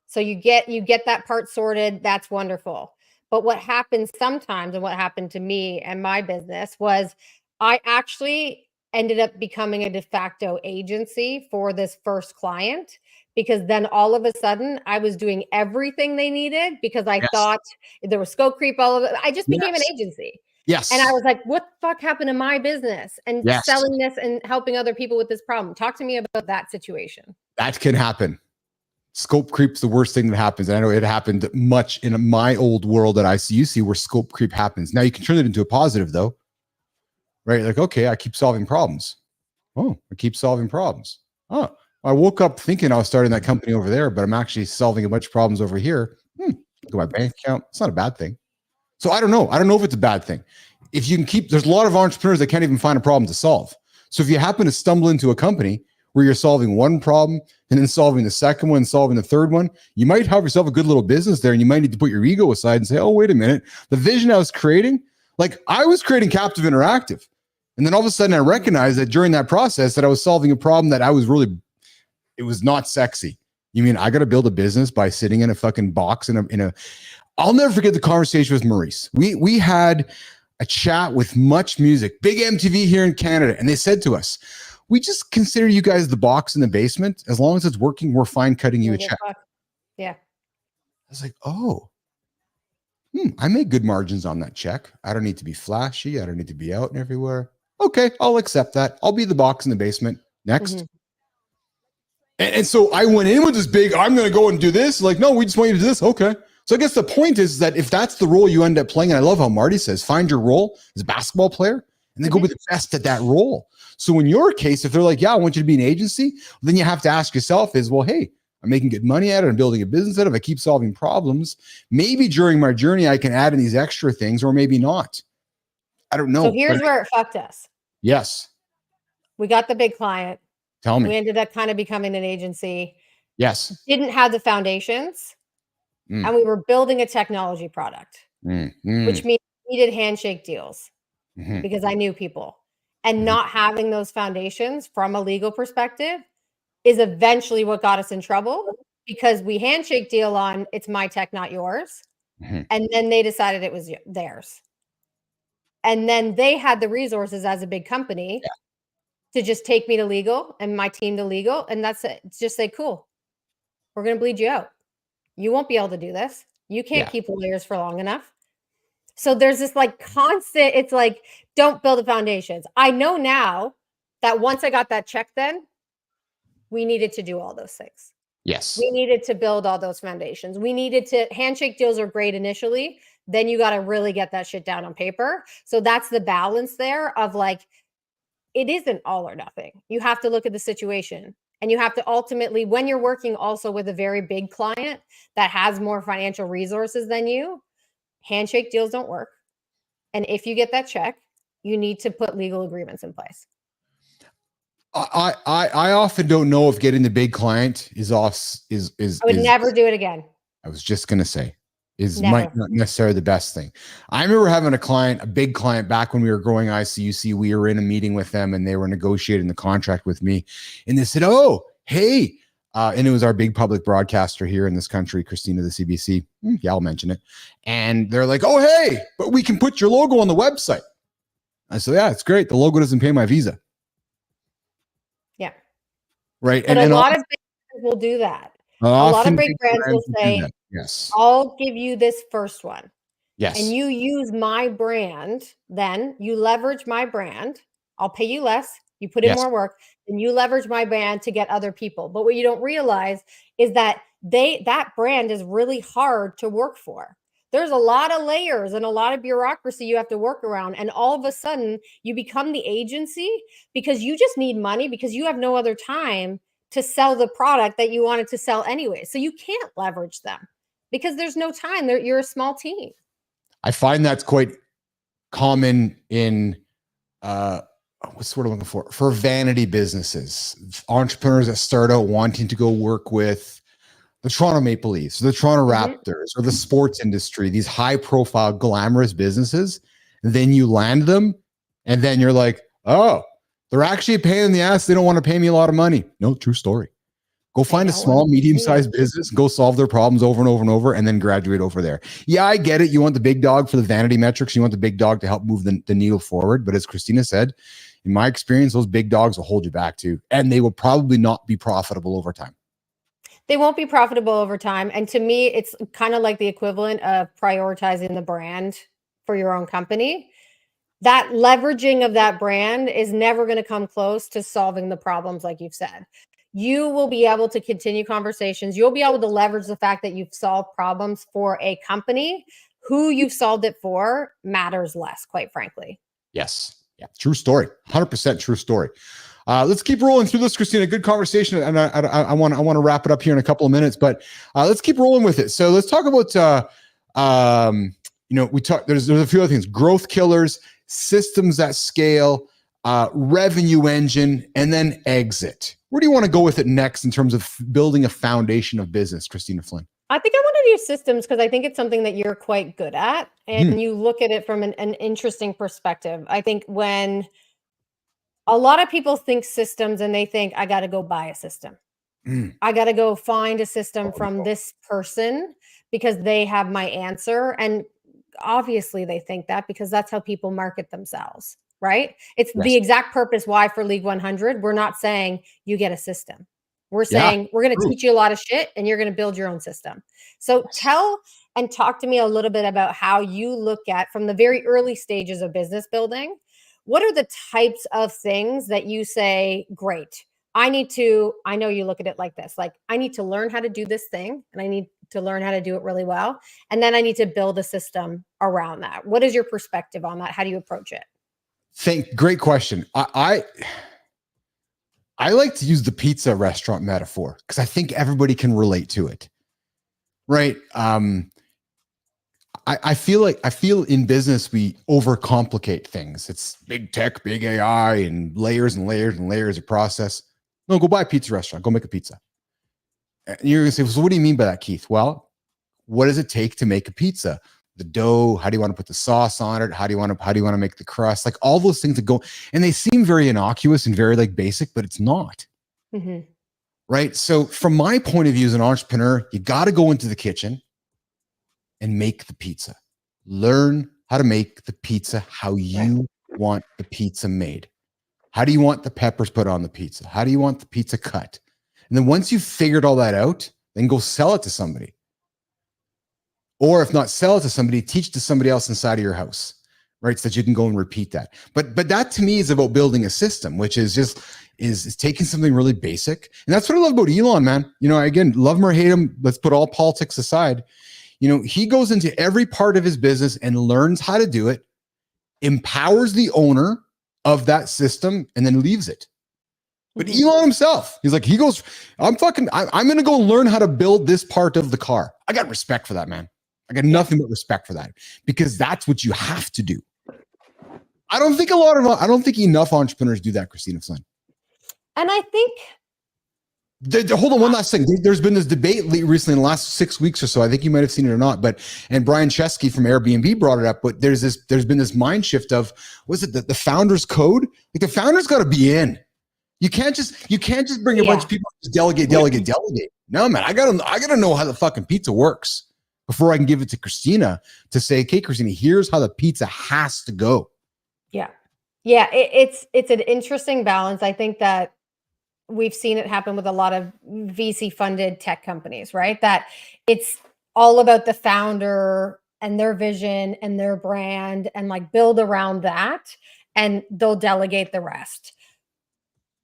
So you get that part sorted. That's wonderful. But what happens sometimes, and what happened to me and my business, was I actually ended up becoming a de facto agency for this first client, because then all of a sudden I was doing everything they needed because I thought there was scope creep all of it. I just became an agency. Yes. And I was like, what the fuck happened to my business and selling this and helping other people with this problem? Talk to me about that situation. That can happen. Scope creep's the worst thing that happens. And I know it happened much in my old world at ICUC where scope creep happens. Now you can turn it into a positive though, right? Like, okay, I keep solving problems. Oh, I keep solving problems. Oh, I woke up thinking I was starting that company over there, but I'm actually solving a bunch of problems over here. Look at my bank account. It's not a bad thing. So I don't know. I don't know if it's a bad thing. If you can keep, there's a lot of entrepreneurs that can't even find a problem to solve. So if you happen to stumble into a company where you're solving one problem and then solving the second one, solving the third one, you might have yourself a good little business there, and you might need to put your ego aside and say, oh, wait a minute. The vision I was creating, like I was creating Captive Interactive. And then all of a sudden I recognized that during that process that I was solving a problem that it was not sexy. You mean I got to build a business by sitting in a fucking box I'll never forget the conversation with Maurice. We had a chat with Much Music, big MTV here in Canada. And they said to us, we just consider you guys the box in the basement. As long as it's working, we're fine cutting you a check. Yeah. I was like, oh, I make good margins on that check. I don't need to be flashy. I don't need to be out and everywhere. Okay, I'll accept that. I'll be the box in the basement. Next. And so I went in with this big, I'm going to go and do this. Like, no, we just want you to do this. Okay. So I guess the point is that if that's the role you end up playing, and I love how Marty says, find your role as a basketball player and they go be the best at that role. So in your case, if they're like, yeah, I want you to be an agency, then you have to ask yourself is, well, hey, I'm making good money at it. I'm building a business out of it. I keep solving problems. Maybe during my journey, I can add in these extra things, or maybe not. I don't know. So here's where it fucked us. Yes. We got the big client. Tell me. We ended up kind of becoming an agency. Yes. Didn't have the foundations. And we were building a technology product, which means we needed handshake deals because I knew people. And not having those foundations from a legal perspective is eventually what got us in trouble, because we handshake deal on it's my tech, not yours. And then they decided it was theirs. And then they had the resources as a big company to just take me to legal and my team to legal. And that's it. Just say, cool, we're going to bleed you out. You won't be able to do this. You can't keep lawyers for long enough. So there's this like constant, it's like, don't build the foundations. I know now that once I got that check, then we needed to do all those things. Yes. We needed to build all those foundations. We needed to, handshake deals are great initially. Then you got to really get that shit down on paper. So that's the balance there of like, it isn't all or nothing. You have to look at the situation. And you have to ultimately, when you're working also with a very big client that has more financial resources than you, handshake deals don't work. And if you get that check, you need to put legal agreements in place. I often don't know if getting the big client is off is I would never do it again. I was just gonna say might not necessarily the best thing. I remember having a big client back when we were growing ICUC. We were in a meeting with them and they were negotiating the contract with me. And they said, oh, hey, and it was our big public broadcaster here in this country, Christina, the CBC. Yeah, I'll mention it. And they're like, oh, hey, but we can put your logo on the website. I said, yeah, it's great. The logo doesn't pay my visa. Yeah. Right. But a lot of brands will do that. A lot of big brands will say, yes, I'll give you this first one. Yes. And you use my brand, then you leverage my brand. I'll pay you less. You put in more work, and you leverage my brand to get other people. But what you don't realize is that that brand is really hard to work for. There's a lot of layers and a lot of bureaucracy you have to work around. And all of a sudden you become the agency because you just need money because you have no other time to sell the product that you wanted to sell anyway. So you can't leverage them because there's no time. You're a small team. I find that's quite common in what's the word I'm looking for vanity businesses, entrepreneurs that start out wanting to go work with the Toronto Maple Leafs, or the Toronto Raptors, or the sports industry, these high profile, glamorous businesses. And then you land them, and then you're like, oh, they're actually a pain in the ass. They don't want to pay me a lot of money. No, true story. Go find a small, medium-sized business, go solve their problems over and over and over, and then graduate over there. Yeah, I get it. You want the big dog for the vanity metrics. You want the big dog to help move the needle forward. But as Christina said, in my experience, those big dogs will hold you back too. And they will probably not be profitable over time. They won't be profitable over time. And to me, it's kind of like the equivalent of prioritizing the brand for your own company. That leveraging of that brand is never going to come close to solving the problems like you've said. You will be able to continue conversations. You'll be able to leverage the fact that you've solved problems for a company. Who you've solved it for matters less, quite frankly. Yes. Yeah. True story. 100% true story. Let's keep rolling through this, Christina. Good conversation. And I want to wrap it up here in a couple of minutes, but let's keep rolling with it. So let's talk about, there's a few other things: growth killers, systems at scale, revenue engine, and then exit. Where do you want to go with it next in terms of building a foundation of business, Christina Flynn? I think I want to do systems because I think it's something that you're quite good at, and you look at it from an interesting perspective. I think when a lot of people think systems and they think, I got to go buy a system. I got to go find a system from this person because they have my answer. And obviously they think that because that's how people market themselves, right? It's the exact purpose why for League 100, we're not saying you get a system. We're saying we're going to teach you a lot of shit and you're going to build your own system. So tell and talk to me a little bit about how you look at from the very early stages of business building. What are the types of things that you say, great, I know you look at it like this, like I need to learn how to do this thing and I need to learn how to do it really well. And then I need to build a system around that. What is your perspective on that? How do you approach it? Great question. I like to use the pizza restaurant metaphor because I think everybody can relate to it. Right. I feel in business, we overcomplicate things. It's big tech, big AI, and layers and layers and layers of process. No, go buy a pizza restaurant, go make a pizza. And you're going to say, well, so what do you mean by that, Keith? Well, what does it take to make a pizza? The dough, how do you want to put the sauce on it? How do you want to make the crust? Like all those things that go, and they seem very innocuous and very like basic, but it's not. Mm-hmm. Right. So from my point of view as an entrepreneur, you got to go into the kitchen and make the pizza. Learn how to make the pizza how you want the pizza made. How do you want the peppers put on the pizza? How do you want the pizza cut? And then once you've figured all that out, then go sell it to somebody. Or if not sell it to somebody, teach to somebody else inside of your house, right? So that you can go and repeat that. But that to me is about building a system, which is just is taking something really basic. And that's what I love about Elon, man. You know, again, love him or hate him, let's put all politics aside. You know, he goes into every part of his business and learns how to do it, empowers the owner of that system, and then leaves it. But Elon himself, he's like, I'm going to go learn how to build this part of the car. I got respect for that, man. I got nothing but respect for that because that's what you have to do. I don't think enough entrepreneurs do that, Christina Flynn. And I think hold on, one last thing. There's been this debate recently in the last 6 weeks or so. I think you might have seen it or not, and Brian Chesky from Airbnb brought it up. But there's been this mind shift of, was it the founder's code? Like the founder's got to be in. You can't just bring a bunch of people to delegate. No, man, I gotta know how the fucking pizza works before I can give it to Christina to say, okay, Christina, here's how the pizza has to go. Yeah. It's an interesting balance. I think that we've seen it happen with a lot of VC funded tech companies, right? That it's all about the founder and their vision and their brand and like build around that and they'll delegate the rest.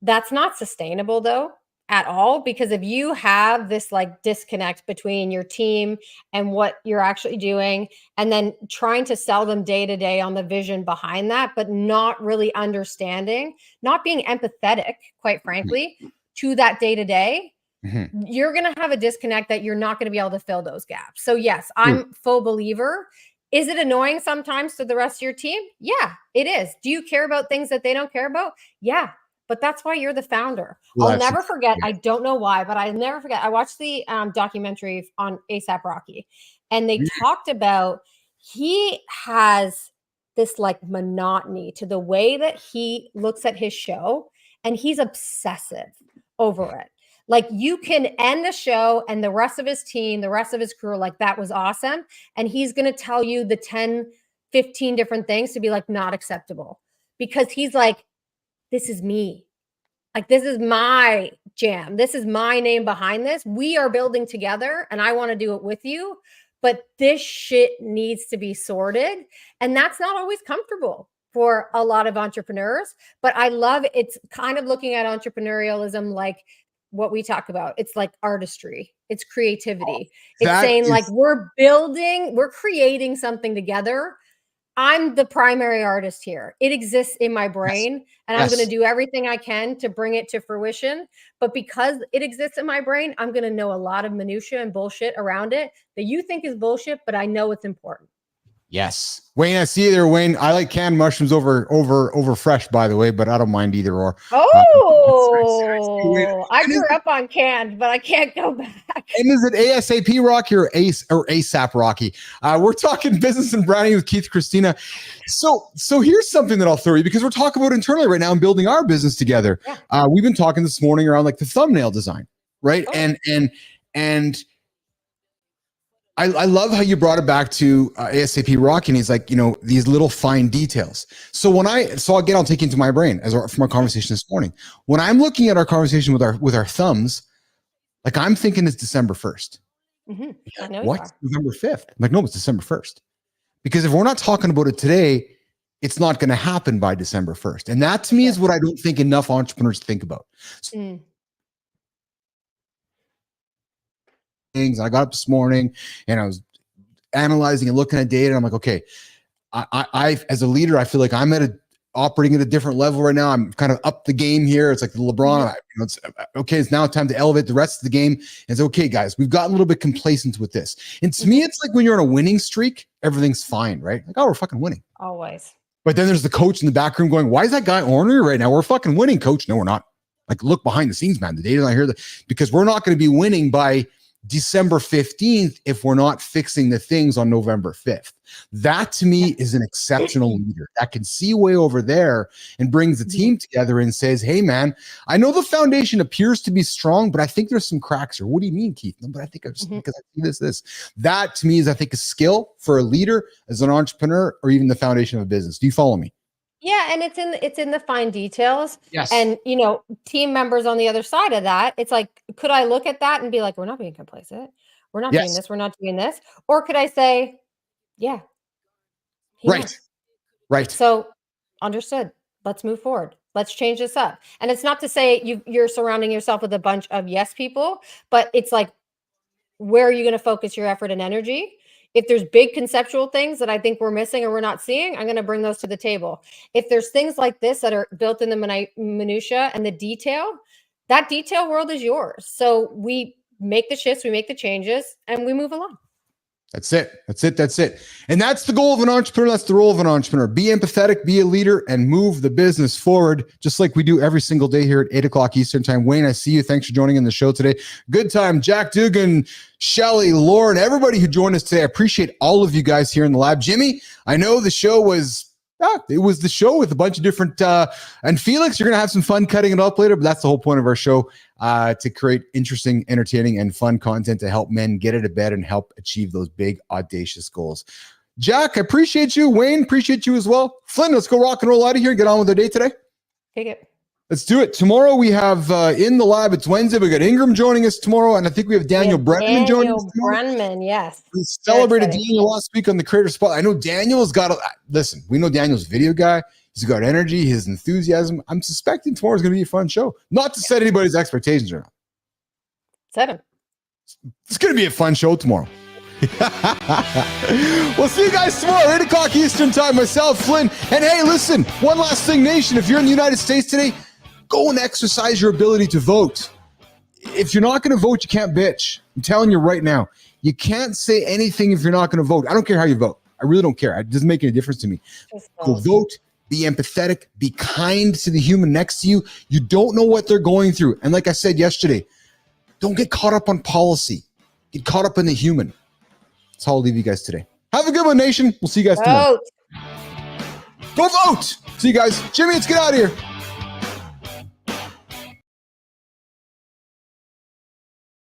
That's not sustainable though at all, because if you have this like disconnect between your team and what you're actually doing and then trying to sell them day to day on the vision behind that, but not really understanding, not being empathetic, quite frankly, to that day to day, you're going to have a disconnect that you're not going to be able to fill those gaps. So yes, I'm full believer. Is it annoying sometimes to the rest of your team? Yeah, it is. Do you care about things that they don't care about? Yeah. But that's why you're the founder. I'll never forget. I don't know why, but I never forget. I watched the documentary on A$AP Rocky, and they talked about he has this like monotony to the way that he looks at his show, and he's obsessive over it. Like you can end the show and the rest of his team, the rest of his crew, like that was awesome. And he's going to tell you the 10, 15 different things to be like not acceptable because he's like, this is me. Like, this is my jam. This is my name behind this. We are building together and I want to do it with you. But this shit needs to be sorted. And that's not always comfortable for a lot of entrepreneurs. But I love it's kind of looking at entrepreneurialism like what we talk about. It's like artistry. It's creativity. It's saying like we're creating something together. I'm the primary artist here. It exists in my brain and I'm going to do everything I can to bring it to fruition. But because it exists in my brain, I'm going to know a lot of minutia and bullshit around it that you think is bullshit, but I know it's important. Yes. Wayne, I see you there, Wayne. I like canned mushrooms over fresh, by the way, but I don't mind either or. Oh, I grew up on canned, but I can't go back. And is it ASAP Rocky or ASAP Rocky? We're talking business and branding with Keith, Christina. So here's something that I'll throw you because we're talking about internally right now and building our business together. Yeah. We've been talking this morning around like the thumbnail design, right? Oh. And I love how you brought it back to ASAP Rocky, and he's like, you know, these little fine details. So again, I'll take you into my brain from our conversation this morning. When I'm looking at our conversation with our thumbs, like I'm thinking it's December 1st. Mm-hmm. I know what? November 5th. I'm like, no, it's December 1st. Because if we're not talking about it today, it's not going to happen by December 1st. And that to me is what I don't think enough entrepreneurs think about. Things. I got up this morning and I was analyzing and looking at data. And I'm like, okay, I as a leader, I feel like I'm at operating at a different level right now. I'm kind of up the game here. It's like the LeBron. It's okay. It's now time to elevate the rest of the game. It's okay, guys. We've gotten a little bit complacent with this. And to me, it's like when you're on a winning streak, everything's fine, right? Like, oh, we're fucking winning. Always. But then there's the coach in the back room going, why is that guy ornery right now? We're fucking winning, coach. No, we're not. Like, look behind the scenes, man. The data I hear that, because we're not going to be winning by December 15th if we're not fixing the things on November 5th. That to me is an exceptional leader that can see way over there and brings the team together and says, hey man, I know the foundation appears to be strong, but I think there's some cracks here. What do you mean, Keith? No, but I think I just because I see this. That to me is, I think, a skill for a leader as an entrepreneur or even the foundation of a business. Do you follow me? Yeah, and it's in the fine details. Yes. And team members on the other side of that, it's like, could I look at that and be like, we're not being complacent. We're not doing this. We're not doing this. Or could I say, yeah. Right. So understood. Let's move forward. Let's change this up. And it's not to say you're surrounding yourself with a bunch of yes people, but it's like, where are you going to focus your effort and energy? If there's big conceptual things that I think we're missing or we're not seeing, I'm going to bring those to the table. If there's things like this that are built in the minutia and the detail, that detail world is yours. So we make the shifts, we make the changes, and we move along. That's it. And that's the goal of an entrepreneur. That's the role of an entrepreneur. Be empathetic, be a leader, and move the business forward, just like we do every single day here at 8 o'clock Eastern time. Wayne, I see you. Thanks for joining in the show today. Good time. Jack Dugan, Shelly, Lauren, everybody who joined us today. I appreciate all of you guys here in the lab. Jimmy, I know the show was... it was the show with a bunch of different, and Felix, you're going to have some fun cutting it up later, but that's the whole point of our show, to create interesting, entertaining, and fun content to help men get out of bed and help achieve those big, audacious goals. Jack, I appreciate you. Wayne, appreciate you as well. Flynn, let's go rock and roll out of here and get on with our day today. Take it. Let's do it. Tomorrow we have in the lab, it's Wednesday. We got Ingram joining us tomorrow, and I think we have Daniel Brennan joining us tomorrow. Brennan, yes. We celebrated Daniel last week on the Creator Spot. I know Daniel's got listen, we know Daniel's a video guy. He's got energy, his enthusiasm. I'm suspecting tomorrow's going to be a fun show. Not to set anybody's expectations or not. Set him. It's going to be a fun show tomorrow. We'll see you guys tomorrow, 8 o'clock Eastern time. Myself, Flynn. And hey, listen, one last thing, nation. If you're in the United States today, go and exercise your ability to vote. If you're not going to vote, you can't bitch. I'm telling you right now. You can't say anything if you're not going to vote. I don't care how you vote. I really don't care. It doesn't make any difference to me. Go vote. Be empathetic. Be kind to the human next to you. You don't know what they're going through. And like I said yesterday, don't get caught up on policy. Get caught up in the human. That's how I'll leave you guys today. Have a good one, nation. We'll see you guys tomorrow. Go vote. See you guys. Jimmy, let's get out of here.